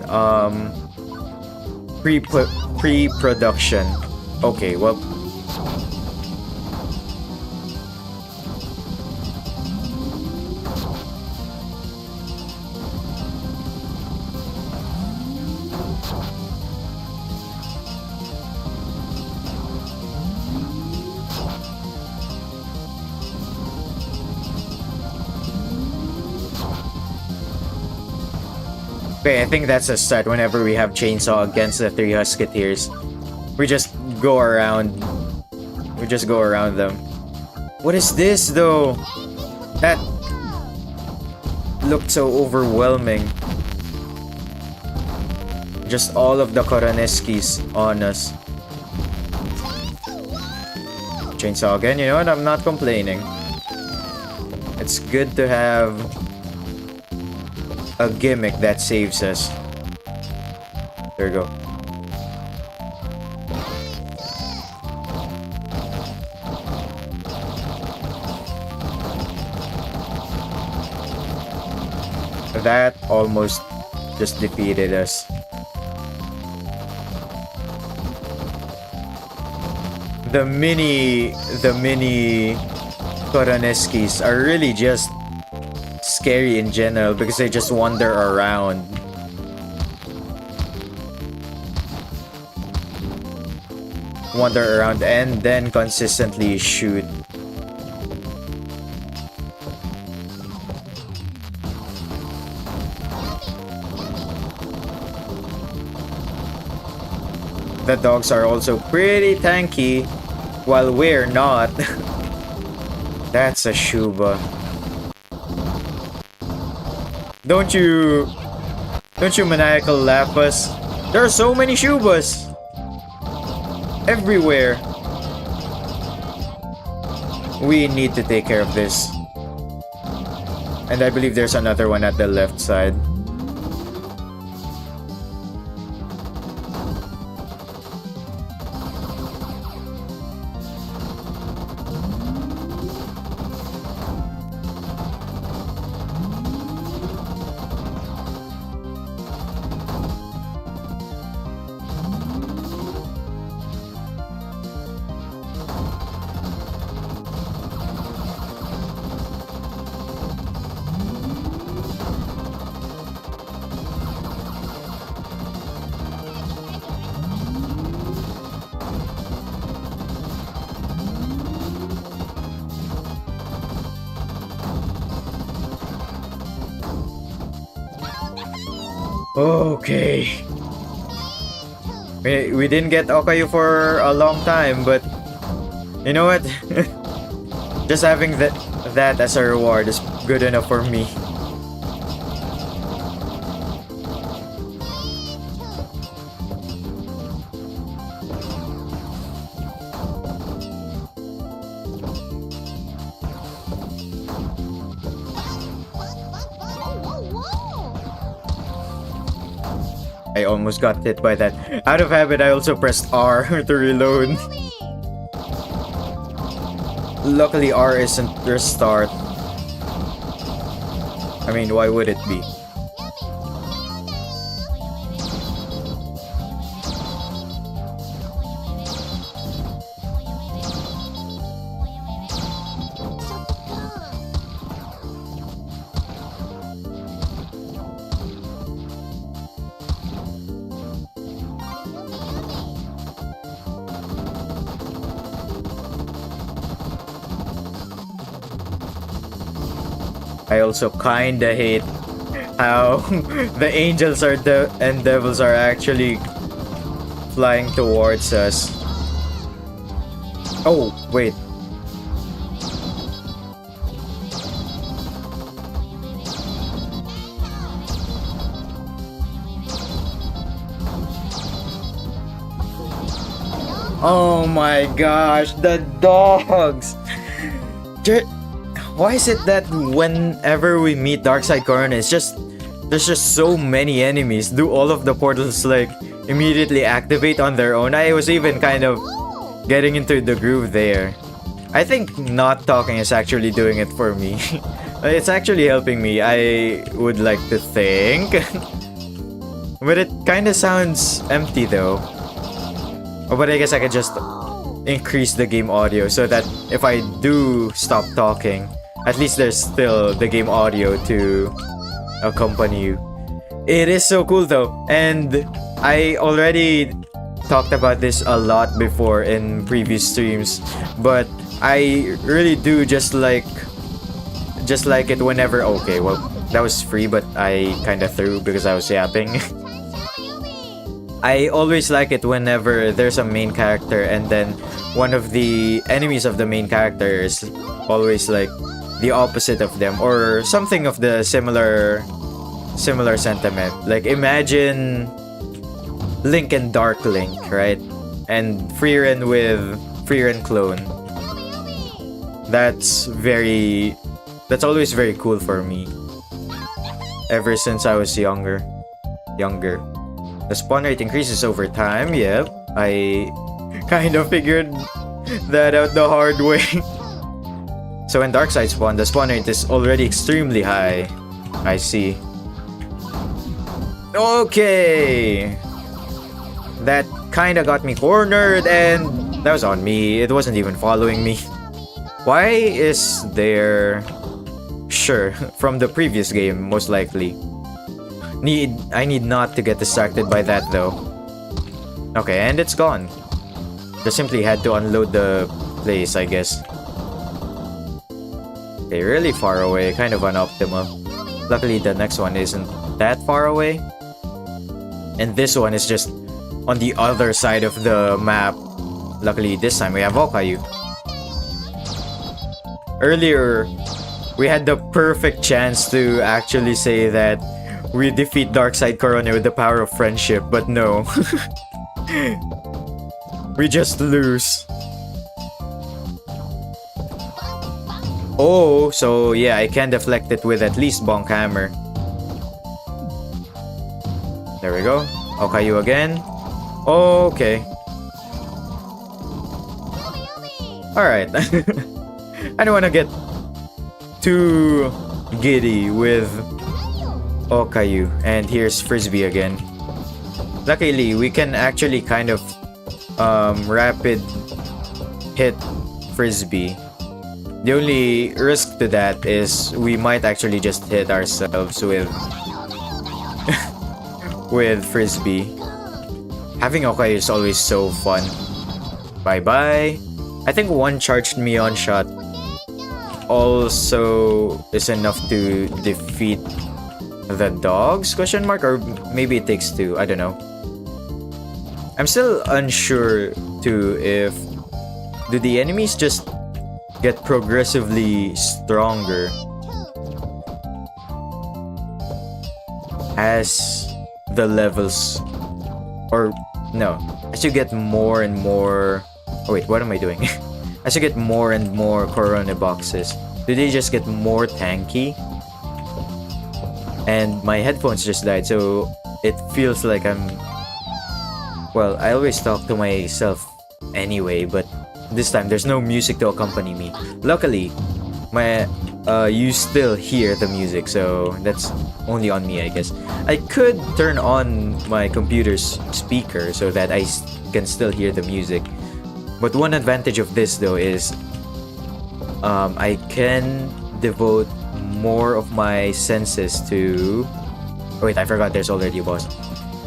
pre-production. Okay, well, okay, I think that's a start. Whenever we have Chainsaw against the 3 Husketeers, we just go around. We just go around them. What is this though? That looked so overwhelming. Just all of the Koroneskis on us. Chainsaw again, you know what? I'm not complaining. It's good to have a gimmick that saves us. There we go. That almost just defeated us. The mini Koroneskis are really just scary in general because they just wander around. And then consistently shoot. The dogs are also pretty tanky, while we're not. That's a Shuba. Don't you maniacal laugh us? There are so many Shubas everywhere. We need to take care of this. And I believe there's another one at the left side. Okay. We didn't get Okayu for a long time, but you know what? Just having that as a reward is good enough for me. I almost got hit by that. Out of habit, I also pressed R to reload. Luckily, R isn't restart. I mean, why would it be? I also kinda hate how the angels and devils are actually flying towards us. Oh, wait. Oh my gosh, the dogs! Why is it that whenever we meet Darkside Korone, there's just so many enemies? Do all of the portals like immediately activate on their own? I was even kind of getting into the groove there. I think not talking is actually doing it for me. It's actually helping me, I would like to think. But it kind of sounds empty though. Oh, but I guess I could just increase the game audio so that if I do stop talking, at least there's still the game audio to accompany you. It is so cool though, and I already talked about this a lot before in previous streams, but I really do just like it whenever. Okay, well, that was free, but I kinda threw because I was yapping. I always like it whenever there's a main character and then one of the enemies of the main character is always like the opposite of them or something of the similar sentiment. Like imagine Link and Dark Link, right? And Freeren with Freeren Clone. That's always very cool for me. Ever since I was younger. The spawn rate increases over time. Yep, I kind of figured that out the hard way. So when Darkside spawn, the spawn rate is already extremely high. I see. Okay, that kind of got me cornered, and that was on me. It wasn't even following me. Why is there? Sure, from the previous game, most likely. I need not to get distracted by that though. Okay, and it's gone. Just simply had to unload the place, I guess. Okay, really far away, kind of unoptimal. Luckily the next one isn't that far away. And this one is just on the other side of the map. Luckily this time we have Okayu. Earlier, we had the perfect chance to actually say that we defeat Darkside Korone with the power of friendship, but no. We just lose. Oh, so yeah, I can deflect it with at least Bonk Hammer. There we go. Okayu again. Okay. Alright. I don't want to get too giddy with Okayu, and here's Frisbee again. Luckily, we can actually kind of rapid hit Frisbee. The only risk to that is we might actually just hit ourselves with with Frisbee. Having Okayu is always so fun. Bye bye. I think one charged me on shot also is enough to defeat the dogs? Question mark? Or maybe it takes two. I don't know. I'm still unsure too if do the enemies just get progressively stronger as the levels, or no, as you get more and more. Oh wait, what am I doing? As you get more and more Korone boxes, do they just get more tanky? And my headphones just died, so it feels like I'm... Well, I always talk to myself anyway, but this time there's no music to accompany me. Luckily, you still hear the music, so that's only on me, I guess. I could turn on my computer's speaker so that I can still hear the music. But one advantage of this though is I can devote more of my senses to... Oh wait, I forgot there's already a boss.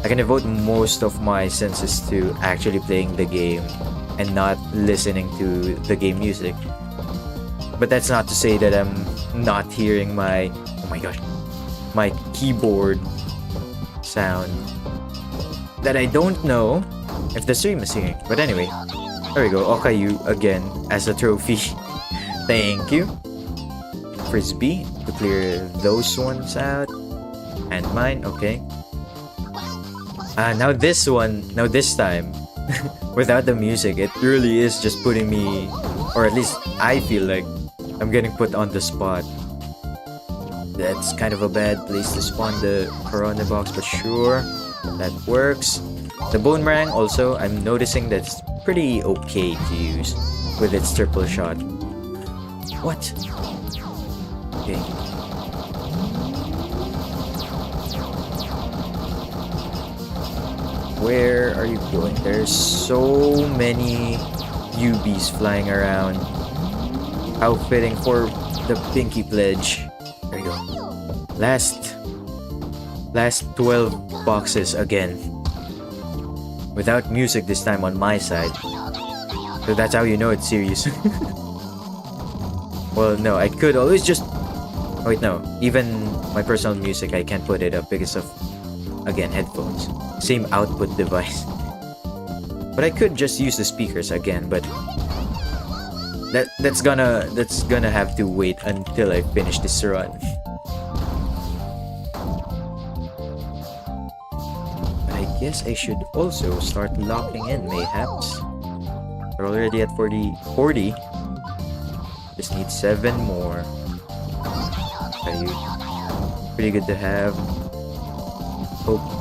I can devote most of my senses to actually playing the game and not listening to the game music. But that's not to say that I'm not hearing my... Oh my gosh. My keyboard sound. That I don't know if the stream is singing. But anyway. There we go. Okayu again as a trophy. Thank you. Frisbee to clear those ones out. And mine. Okay. Now this time, without the music, it really is just putting me, or at least I feel like I'm getting put on the spot. That's kind of a bad place to spawn the Korone box, but sure, that works. The boomerang also, I'm noticing that's pretty okay to use with its triple shot. What? Okay. Where are you going? There's so many yubis flying around. How fitting for the Pinky Pledge. There you go. Last 12 boxes again. Without music this time on my side. So that's how you know it's serious. Well, no, I could always just... Oh, wait, no. Even my personal music, I can't put it up because of, again, headphones. Same output device. But I could just use the speakers again, but that's gonna have to wait until I finish this run. But I guess I should also start locking in, mayhaps. We're already at 40. Just need 7 more. Pretty good to have. Oh.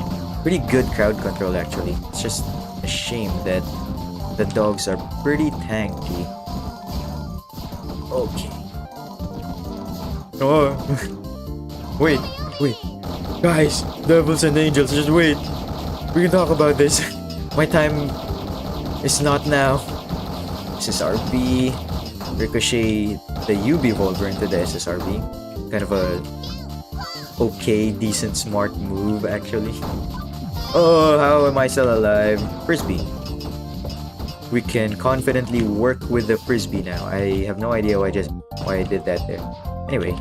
Pretty good crowd control actually. It's just a shame that the dogs are pretty tanky. Okay. Oh. Wait. Guys, devils and angels, just wait. We can talk about this. My time is not now. SSRB. Ricochet the UB Volver into the SSRB. Kind of a okay, decent, smart move actually. Oh, how am I still alive? Frisbee. We can confidently work with the Frisbee now. I have no idea why I did that there. Anyway,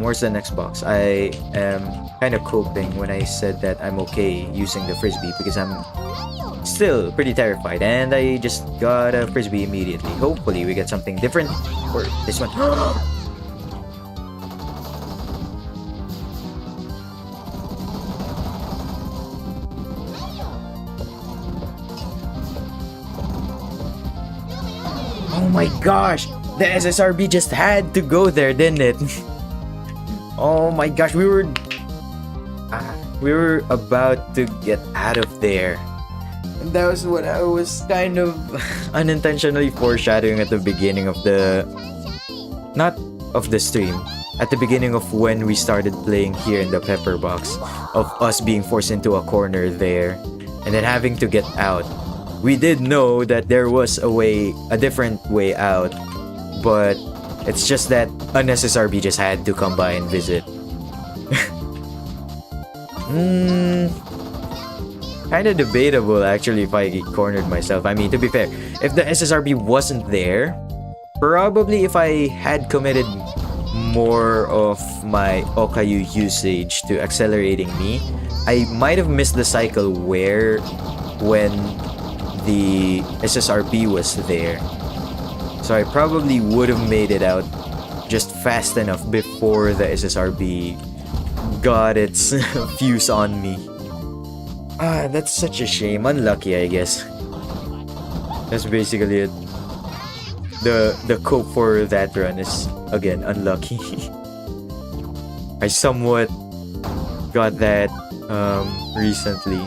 where's the next box? I am kind of coping when I said that I'm okay using the Frisbee because I'm still pretty terrified, and I just got a Frisbee immediately. Hopefully we get something different for this one. Oh my gosh! The SSRB just had to go there, didn't it? Oh my gosh, we were about to get out of there. And that was what I was kind of unintentionally foreshadowing at the beginning of the... Not of the stream. At the beginning of when we started playing here in the pepper box. Of us being forced into a corner there. And then having to get out. We did know that there was a different way out, but it's just that an SSRB just had to come by and visit. Kinda debatable actually if I cornered myself. I mean, to be fair, if the SSRB wasn't there, probably if I had committed more of my Okayu usage to accelerating me. I might have missed the cycle when the SSRB was there. So I probably would have made it out just fast enough before the SSRB got its fuse on me. That's such a shame. Unlucky, I guess. That's basically it. The cope for that run is, again, unlucky. I somewhat got that recently.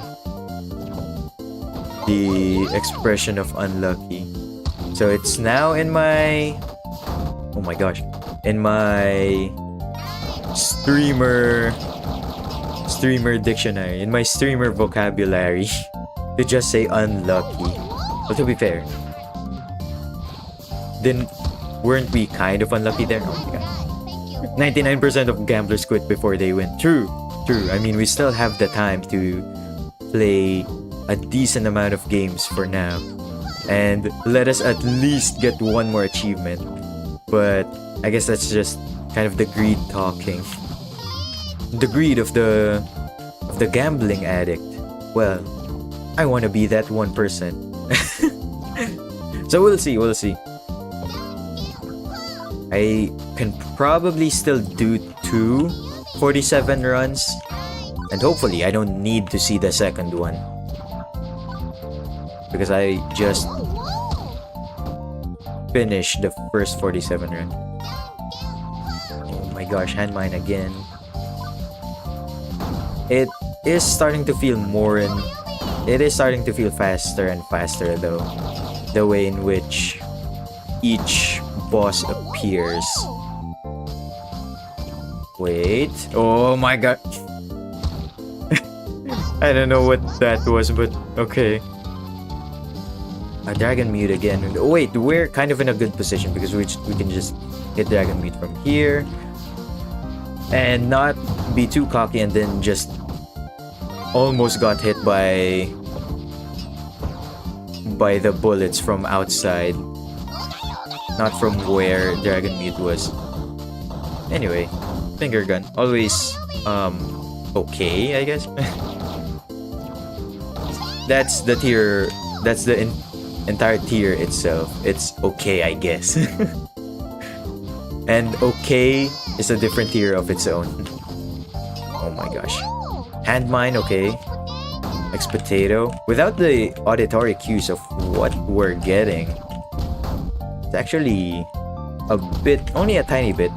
The expression of unlucky. So it's now in my... oh my gosh. In my streamer dictionary, in my streamer vocabulary, to just say unlucky. But to be fair, weren't we kind of unlucky there? Oh my god. 99% of gamblers quit before they win. True. I mean, we still have the time to play a decent amount of games for now. And let us at least get one more achievement. But I guess that's just kind of the greed talking. The greed of the gambling addict. Well, I want to be that 1%. So we'll see. I can probably still do 2 47 runs, and hopefully I don't need to see the second one, because I just finished the first 47 run. Oh my gosh, hand mine again. It is starting to feel faster and faster though, the way in which each boss appears. Wait, oh my god. I don't know what that was, but okay. A Dragon Mute again. Oh, wait, we're kind of in a good position because we can just hit Dragon Mute from here and not be too cocky, and then just almost got hit by the bullets from outside, not from where Dragon Mute was. Anyway, finger gun, always okay, I guess. That's the tier. That's the entire tier itself. It's okay, I guess. And okay is a different tier of its own. Oh my gosh. Hand mine, okay. Ex potato. Without the auditory cues of what we're getting, it's actually only a tiny bit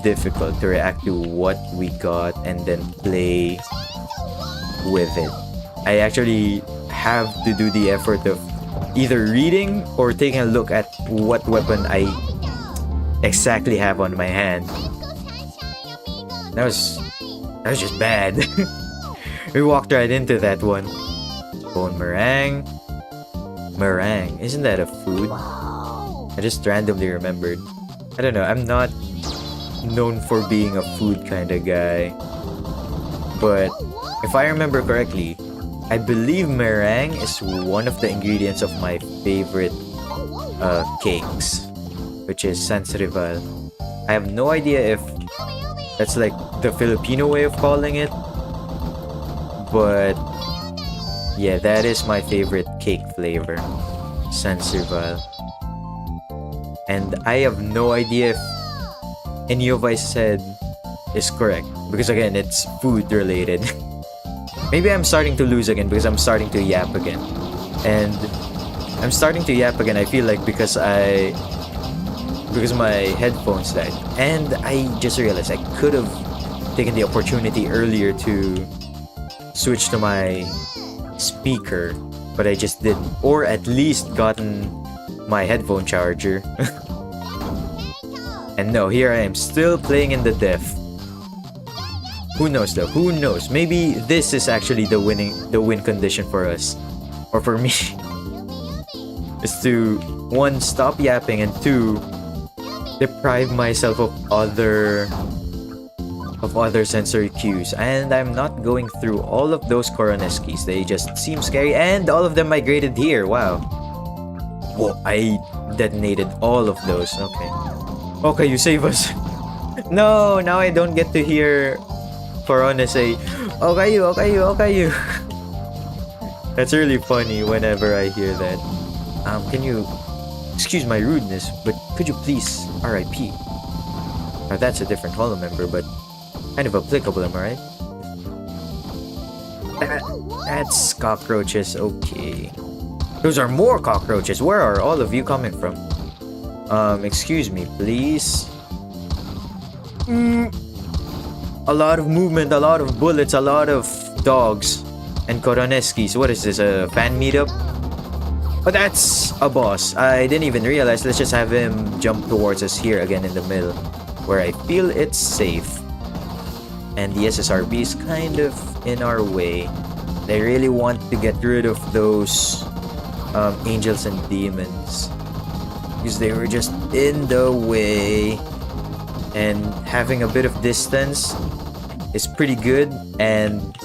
difficult to react to what we got and then play with it. I actually have to do the effort of either reading or taking a look at what weapon I exactly have on my hand. That was just bad. We walked right into that one. Bone meringue. Meringue, isn't that a food? I just randomly remembered. I don't know, I'm not known for being a food kind of guy, but if I remember correctly, I believe meringue is one of the ingredients of my favorite cakes, which is sansrival. I have no idea if that's like the Filipino way of calling it, but yeah, that is my favorite cake flavor, sansrival. And I have no idea if any of I said is correct, because again, it's food related. Maybe I'm starting to lose again because I'm starting to yap again. And I'm starting to yap again, I feel like, because my headphones died. And I just realized I could have taken the opportunity earlier to switch to my speaker, but I just didn't. Or at least gotten my headphone charger. And no, here I am still playing in the deaf. Who knows though? Who knows? Maybe this is actually the win condition for us, or for me, is to 1, stop yapping, and 2, deprive myself of other sensory cues. And I'm not going through all of those Koroneskis. They just seem scary, and all of them migrated here. Wow. Whoa, I detonated all of those. Okay, you save us. No, now I don't get to hear Korone say, "Okayu, okayu, okayu." That's really funny whenever I hear that. Can you excuse my rudeness, but could you please RIP? Now that's a different Hollow member, but kind of applicable, am I right? That's cockroaches, okay. Those are more cockroaches. Where are all of you coming from? Excuse me, please. A lot of movement, a lot of bullets, a lot of dogs. And Koroneskis. What is this, a fan meetup? Oh, that's a boss. I didn't even realize. Let's just have him jump towards us here again in the middle, where I feel it's safe. And the SSRB is kind of in our way. They really want to get rid of those angels and demons, because they were just in the way. And having a bit of distance is pretty good, and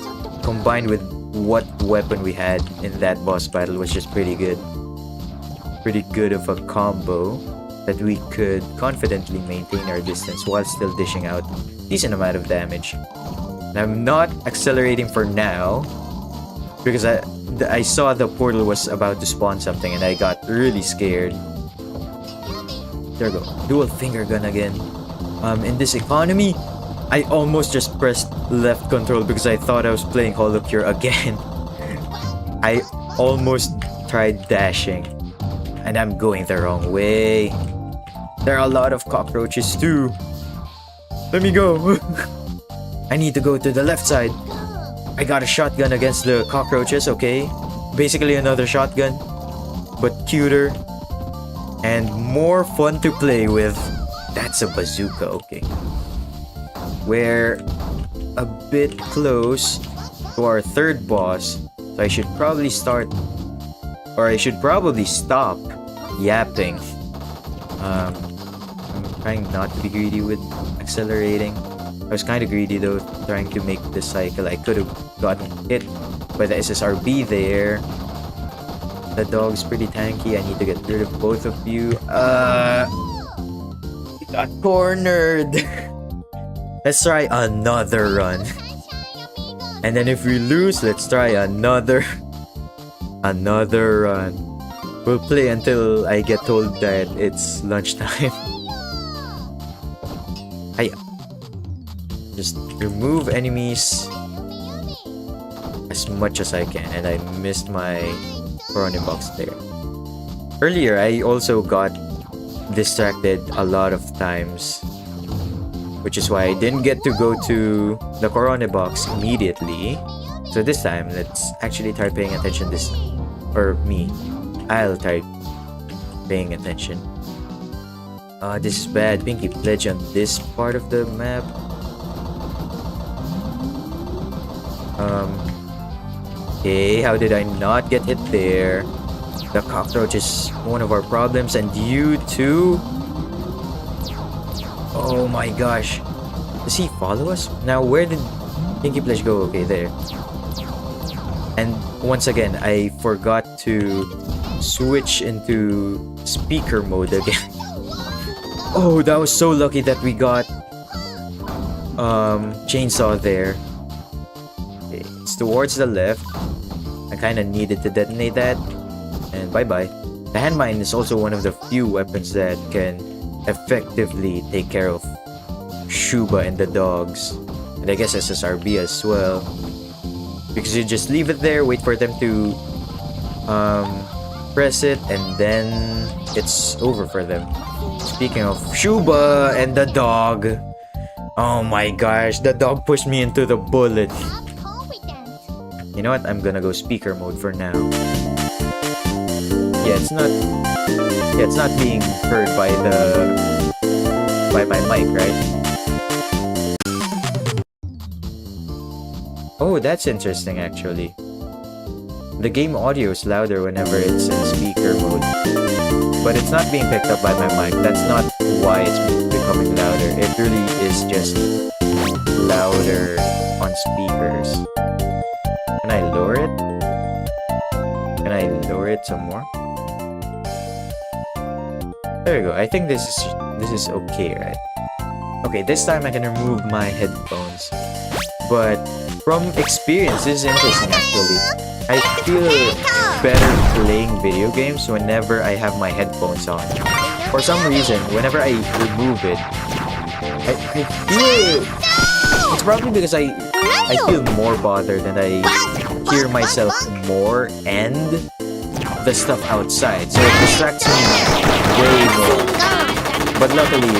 combined with what weapon we had in that boss battle was just pretty good. Pretty good of a combo that we could confidently maintain our distance while still dishing out decent amount of damage. And I'm not accelerating for now because I saw the portal was about to spawn something and I got really scared. There we go. Dual finger gun again. In this economy, I almost just pressed left control because I thought I was playing Hollow Cure again. I almost tried dashing, and I'm going the wrong way. There are a lot of cockroaches too. Let me go. I need to go to the left side. I got a shotgun against the cockroaches, okay? Basically another shotgun, but cuter and more fun to play with. That's a bazooka, okay. We're a bit close to our third boss, so I should probably start, or I should probably stop yapping. I'm trying not to be greedy with accelerating. I was kind of greedy though, trying to make the cycle. I could have gotten hit by the SSRB there. The dog's pretty tanky. I need to get rid of both of you. Got cornered. Let's try another run. And then if we lose, let's try another run. We'll play until I get told that it's lunchtime. Just remove enemies as much as I can. And I missed my Korone box there. Earlier, I also got distracted a lot of times, which is why I didn't get to go to the Korone box immediately. So this time, let's actually try paying attention this time. Or me. I'll try paying attention. This is bad. Pinky Pledge on this part of the map. Okay, how did I not get hit there? The cockroach is one of our problems, and you too? Oh my gosh. Does he follow us? Now, where did Pinky Pledge go? Okay, there. And once again, I forgot to switch into speaker mode again. Oh, that was so lucky that we got chainsaw there. Okay, it's towards the left. I kind of needed to detonate that. And bye-bye. The handmine is also one of the few weapons that can effectively take care of Shuba and the dogs. And I guess SSRB as well. Because you just leave it there, wait for them to press it, and then it's over for them. Speaking of Shuba and the dog. Oh my gosh, the dog pushed me into the bullet. You know what? I'm gonna go speaker mode for now. Yeah, it's not being heard by my mic, right? Oh, that's interesting actually. The game audio is louder whenever it's in speaker mode, but it's not being picked up by my mic. That's not why it's becoming louder. It really is just louder on speakers. Can I lower it? Can I lower it some more? There we go. I think this is okay, right? Okay, this time I can remove my headphones. But from experience, this is interesting actually. I feel better playing video games whenever I have my headphones on. For some reason, whenever I remove it, I feel... It's probably because I feel more bothered and I hear myself more and the stuff outside. So it distracts me way more. But luckily,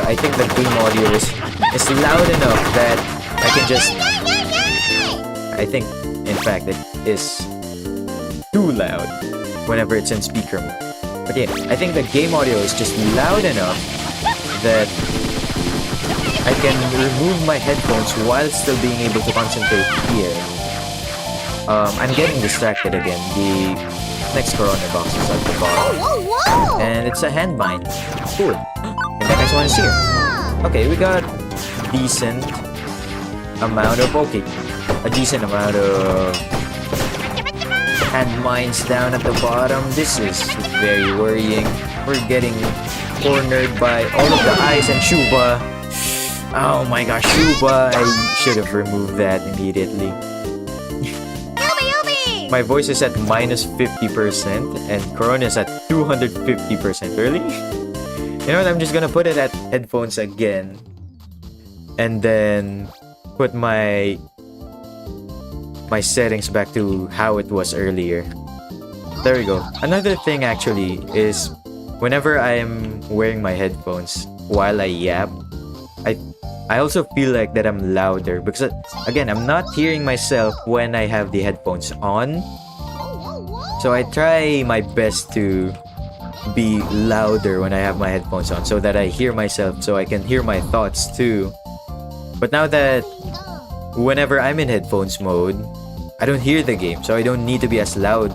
I think the game audio is loud enough that I can just... I think, in fact, it is too loud whenever it's in speaker mode. But yeah, I think the game audio is just loud enough that I can remove my headphones while still being able to concentrate here. I'm getting distracted again. The next Korone box is at the bottom. And it's a hand mine. Cool. And the next one is here. Okay, we got decent amount of... Okay, a decent amount of hand mines down at the bottom. This is very worrying. We're getting cornered by all of the eyes and Shuba. Oh my gosh, Shuba! I should have removed that immediately. My voice is at minus 50% and Korone is at 250%. Really? You know what? I'm just gonna put it at headphones again. And then put my settings back to how it was earlier. There we go. Another thing actually is whenever I'm wearing my headphones while I yap, I also feel like that I'm louder because again, I'm not hearing myself when I have the headphones on. So I try my best to be louder when I have my headphones on so that I hear myself, so I can hear my thoughts too. But now that whenever I'm in headphones mode, I don't hear the game, so I don't need to be as loud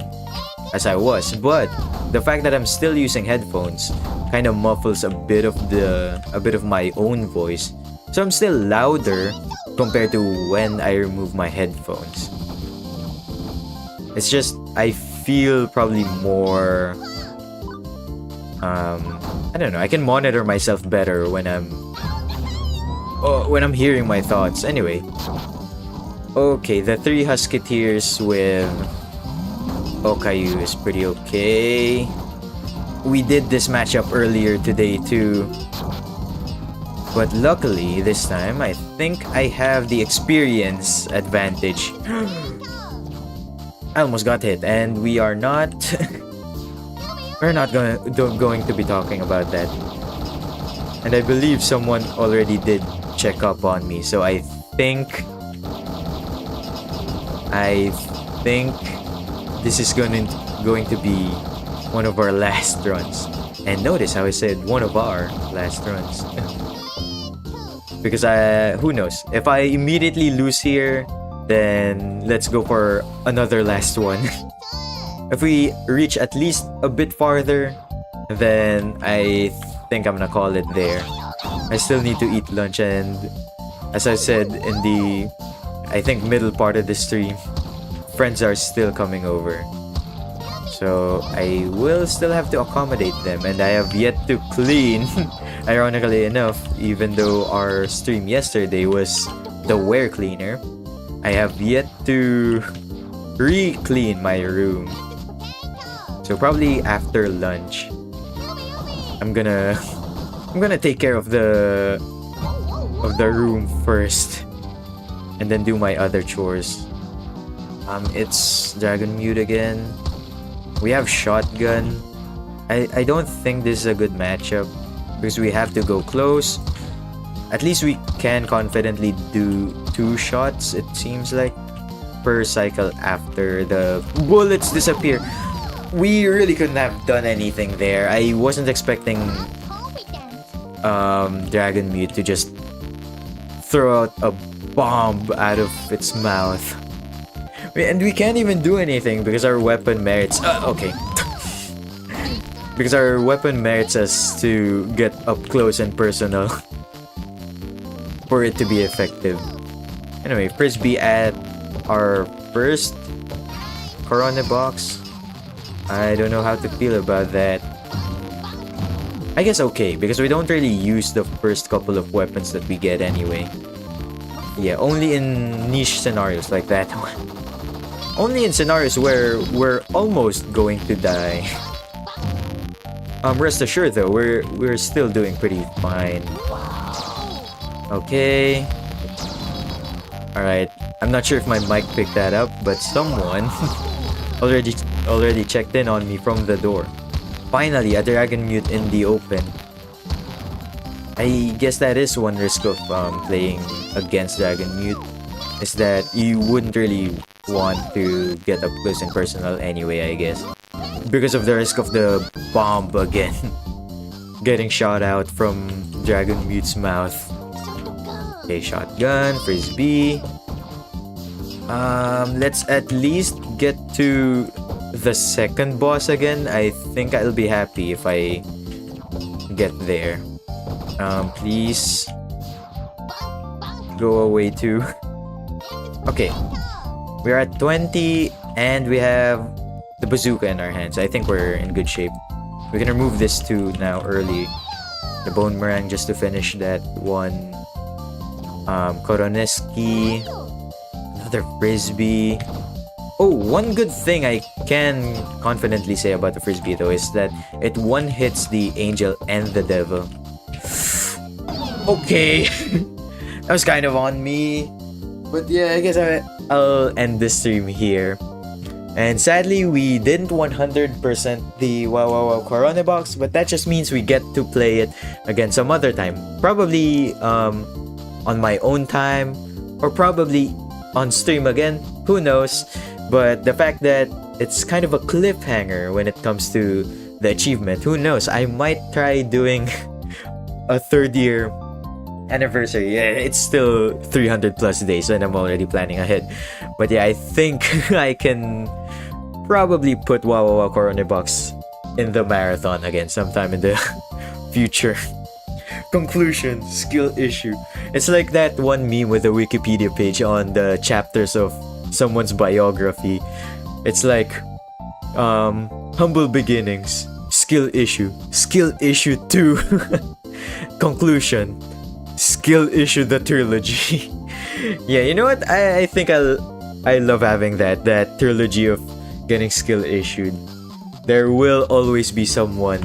as I was. But the fact that I'm still using headphones kind of muffles a bit of my own voice. So I'm still louder compared to when I remove my headphones. It's just I feel probably more I don't know, I can monitor myself better when I'm hearing my thoughts. Anyway. Okay, the 3 Husketeers with Okayu is pretty okay. We did this matchup earlier today too. But luckily, this time, I think I have the experience advantage. I almost got hit, and we are not... we're not going to be talking about that. And I believe someone already did check up on me, so I think this is going to be one of our last runs. And notice how I said one of our last runs. Because who knows? If I immediately lose here, then let's go for another last one. If we reach at least a bit farther, then I think I'm gonna call it there. I still need to eat lunch, and as I said in the, I think, middle part of the stream, friends are still coming over. So I will still have to accommodate them, and I have yet to clean. Ironically enough, even though our stream yesterday was the wear cleaner, I have yet to re-clean my room. So probably after lunch, I'm gonna take care of the room first, and then do my other chores. It's Dragon Mute again. We have shotgun. I don't think this is a good matchup because we have to go close. At least we can confidently do 2 shots, it seems like, per cycle after the bullets disappear. We really couldn't have done anything there. I wasn't expecting Dragon Mute to just throw out a bomb out of its mouth. And we can't even do anything because our weapon merits... okay. Because our weapon merits us to get up close and personal for it to be effective. Anyway, Frisbee at our first Korone box. I don't know how to feel about that. I guess okay, because we don't really use the first couple of weapons that we get anyway. Yeah, only in niche scenarios like that one. Only in scenarios where we're almost going to die. Rest assured though, we're still doing pretty fine. Okay. Alright. I'm not sure if my mic picked that up, but someone already checked in on me from the door. Finally, a dragon mute in the open. I guess that is one risk of playing against dragon mute, is that you wouldn't really want to get up close and personal anyway, I guess, because of the risk of the bomb again getting shot out from dragon mute's mouth. Okay, shotgun, frisbee. Let's at least get to the second boss again. I think I'll be happy if I get there. Please go away too. Okay, we're at 20 and we have the bazooka in our hands. I think we're in good shape. We can remove this too now early. The bone meringue just to finish that one. Koroneski, another frisbee. Oh, one good thing I can confidently say about the frisbee though is that it one hits the angel and the devil. Okay. That was kind of on me. But yeah, I guess I'll end this stream here. And sadly, we didn't 100% the WOWOWOW Korone box, but that just means we get to play it again some other time. Probably on my own time, or probably on stream again. Who knows? But the fact that it's kind of a cliffhanger when it comes to the achievement, who knows? I might try doing a 3rd year anniversary. Yeah, it's still 300 plus days and I'm already planning ahead. But yeah, I think I can probably put WOWOWOW Korone box in the marathon again sometime in the future. Conclusion, skill issue. It's like that one meme with the Wikipedia page on the chapters of someone's biography. It's like humble beginnings, skill issue 2. Conclusion, skill issue the trilogy. Yeah, you know what? I think I love having that trilogy of getting skill issued. There will always be someone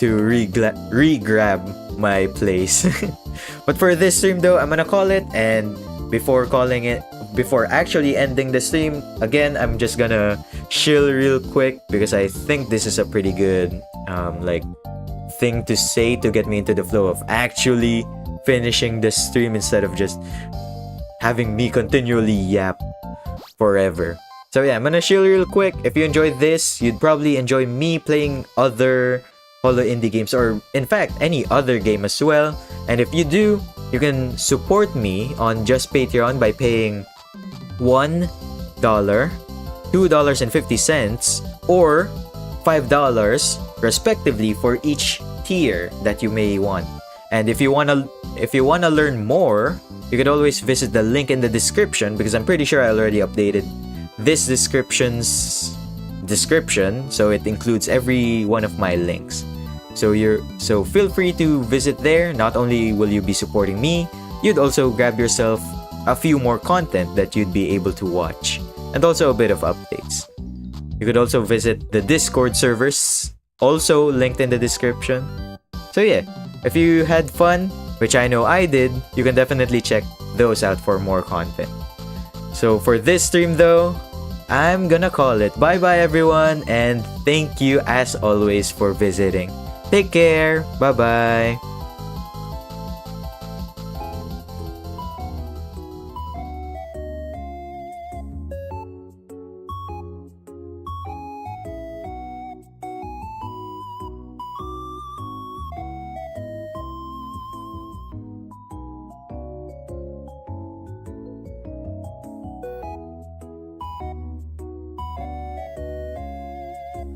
to re-grab my place. But for this stream though, I'm gonna call it, and before actually ending the stream, again, I'm just gonna chill real quick because I think this is a pretty good like thing to say to get me into the flow of actually finishing the stream instead of just having me continually yap forever. So yeah, I'm gonna chill real quick. If you enjoyed this, you'd probably enjoy me playing other Holo Indie games, or in fact any other game as well. And if you do, you can support me on just Patreon by paying $1, $2.50, or $5 respectively for each tier that you may want. And if you wanna learn more, you could always visit the link in the description, because I'm pretty sure I already updated this description, so it includes every one of my links. So feel free to visit there. Not only will you be supporting me, you'd also grab yourself a few more content that you'd be able to watch, and also a bit of updates. You could also visit the Discord servers, also linked in the description. So yeah, if you had fun, which I know I did, you can definitely check those out for more content. So for this stream though, I'm gonna call it. Bye bye everyone, and thank you as always for visiting. Take care. Bye bye.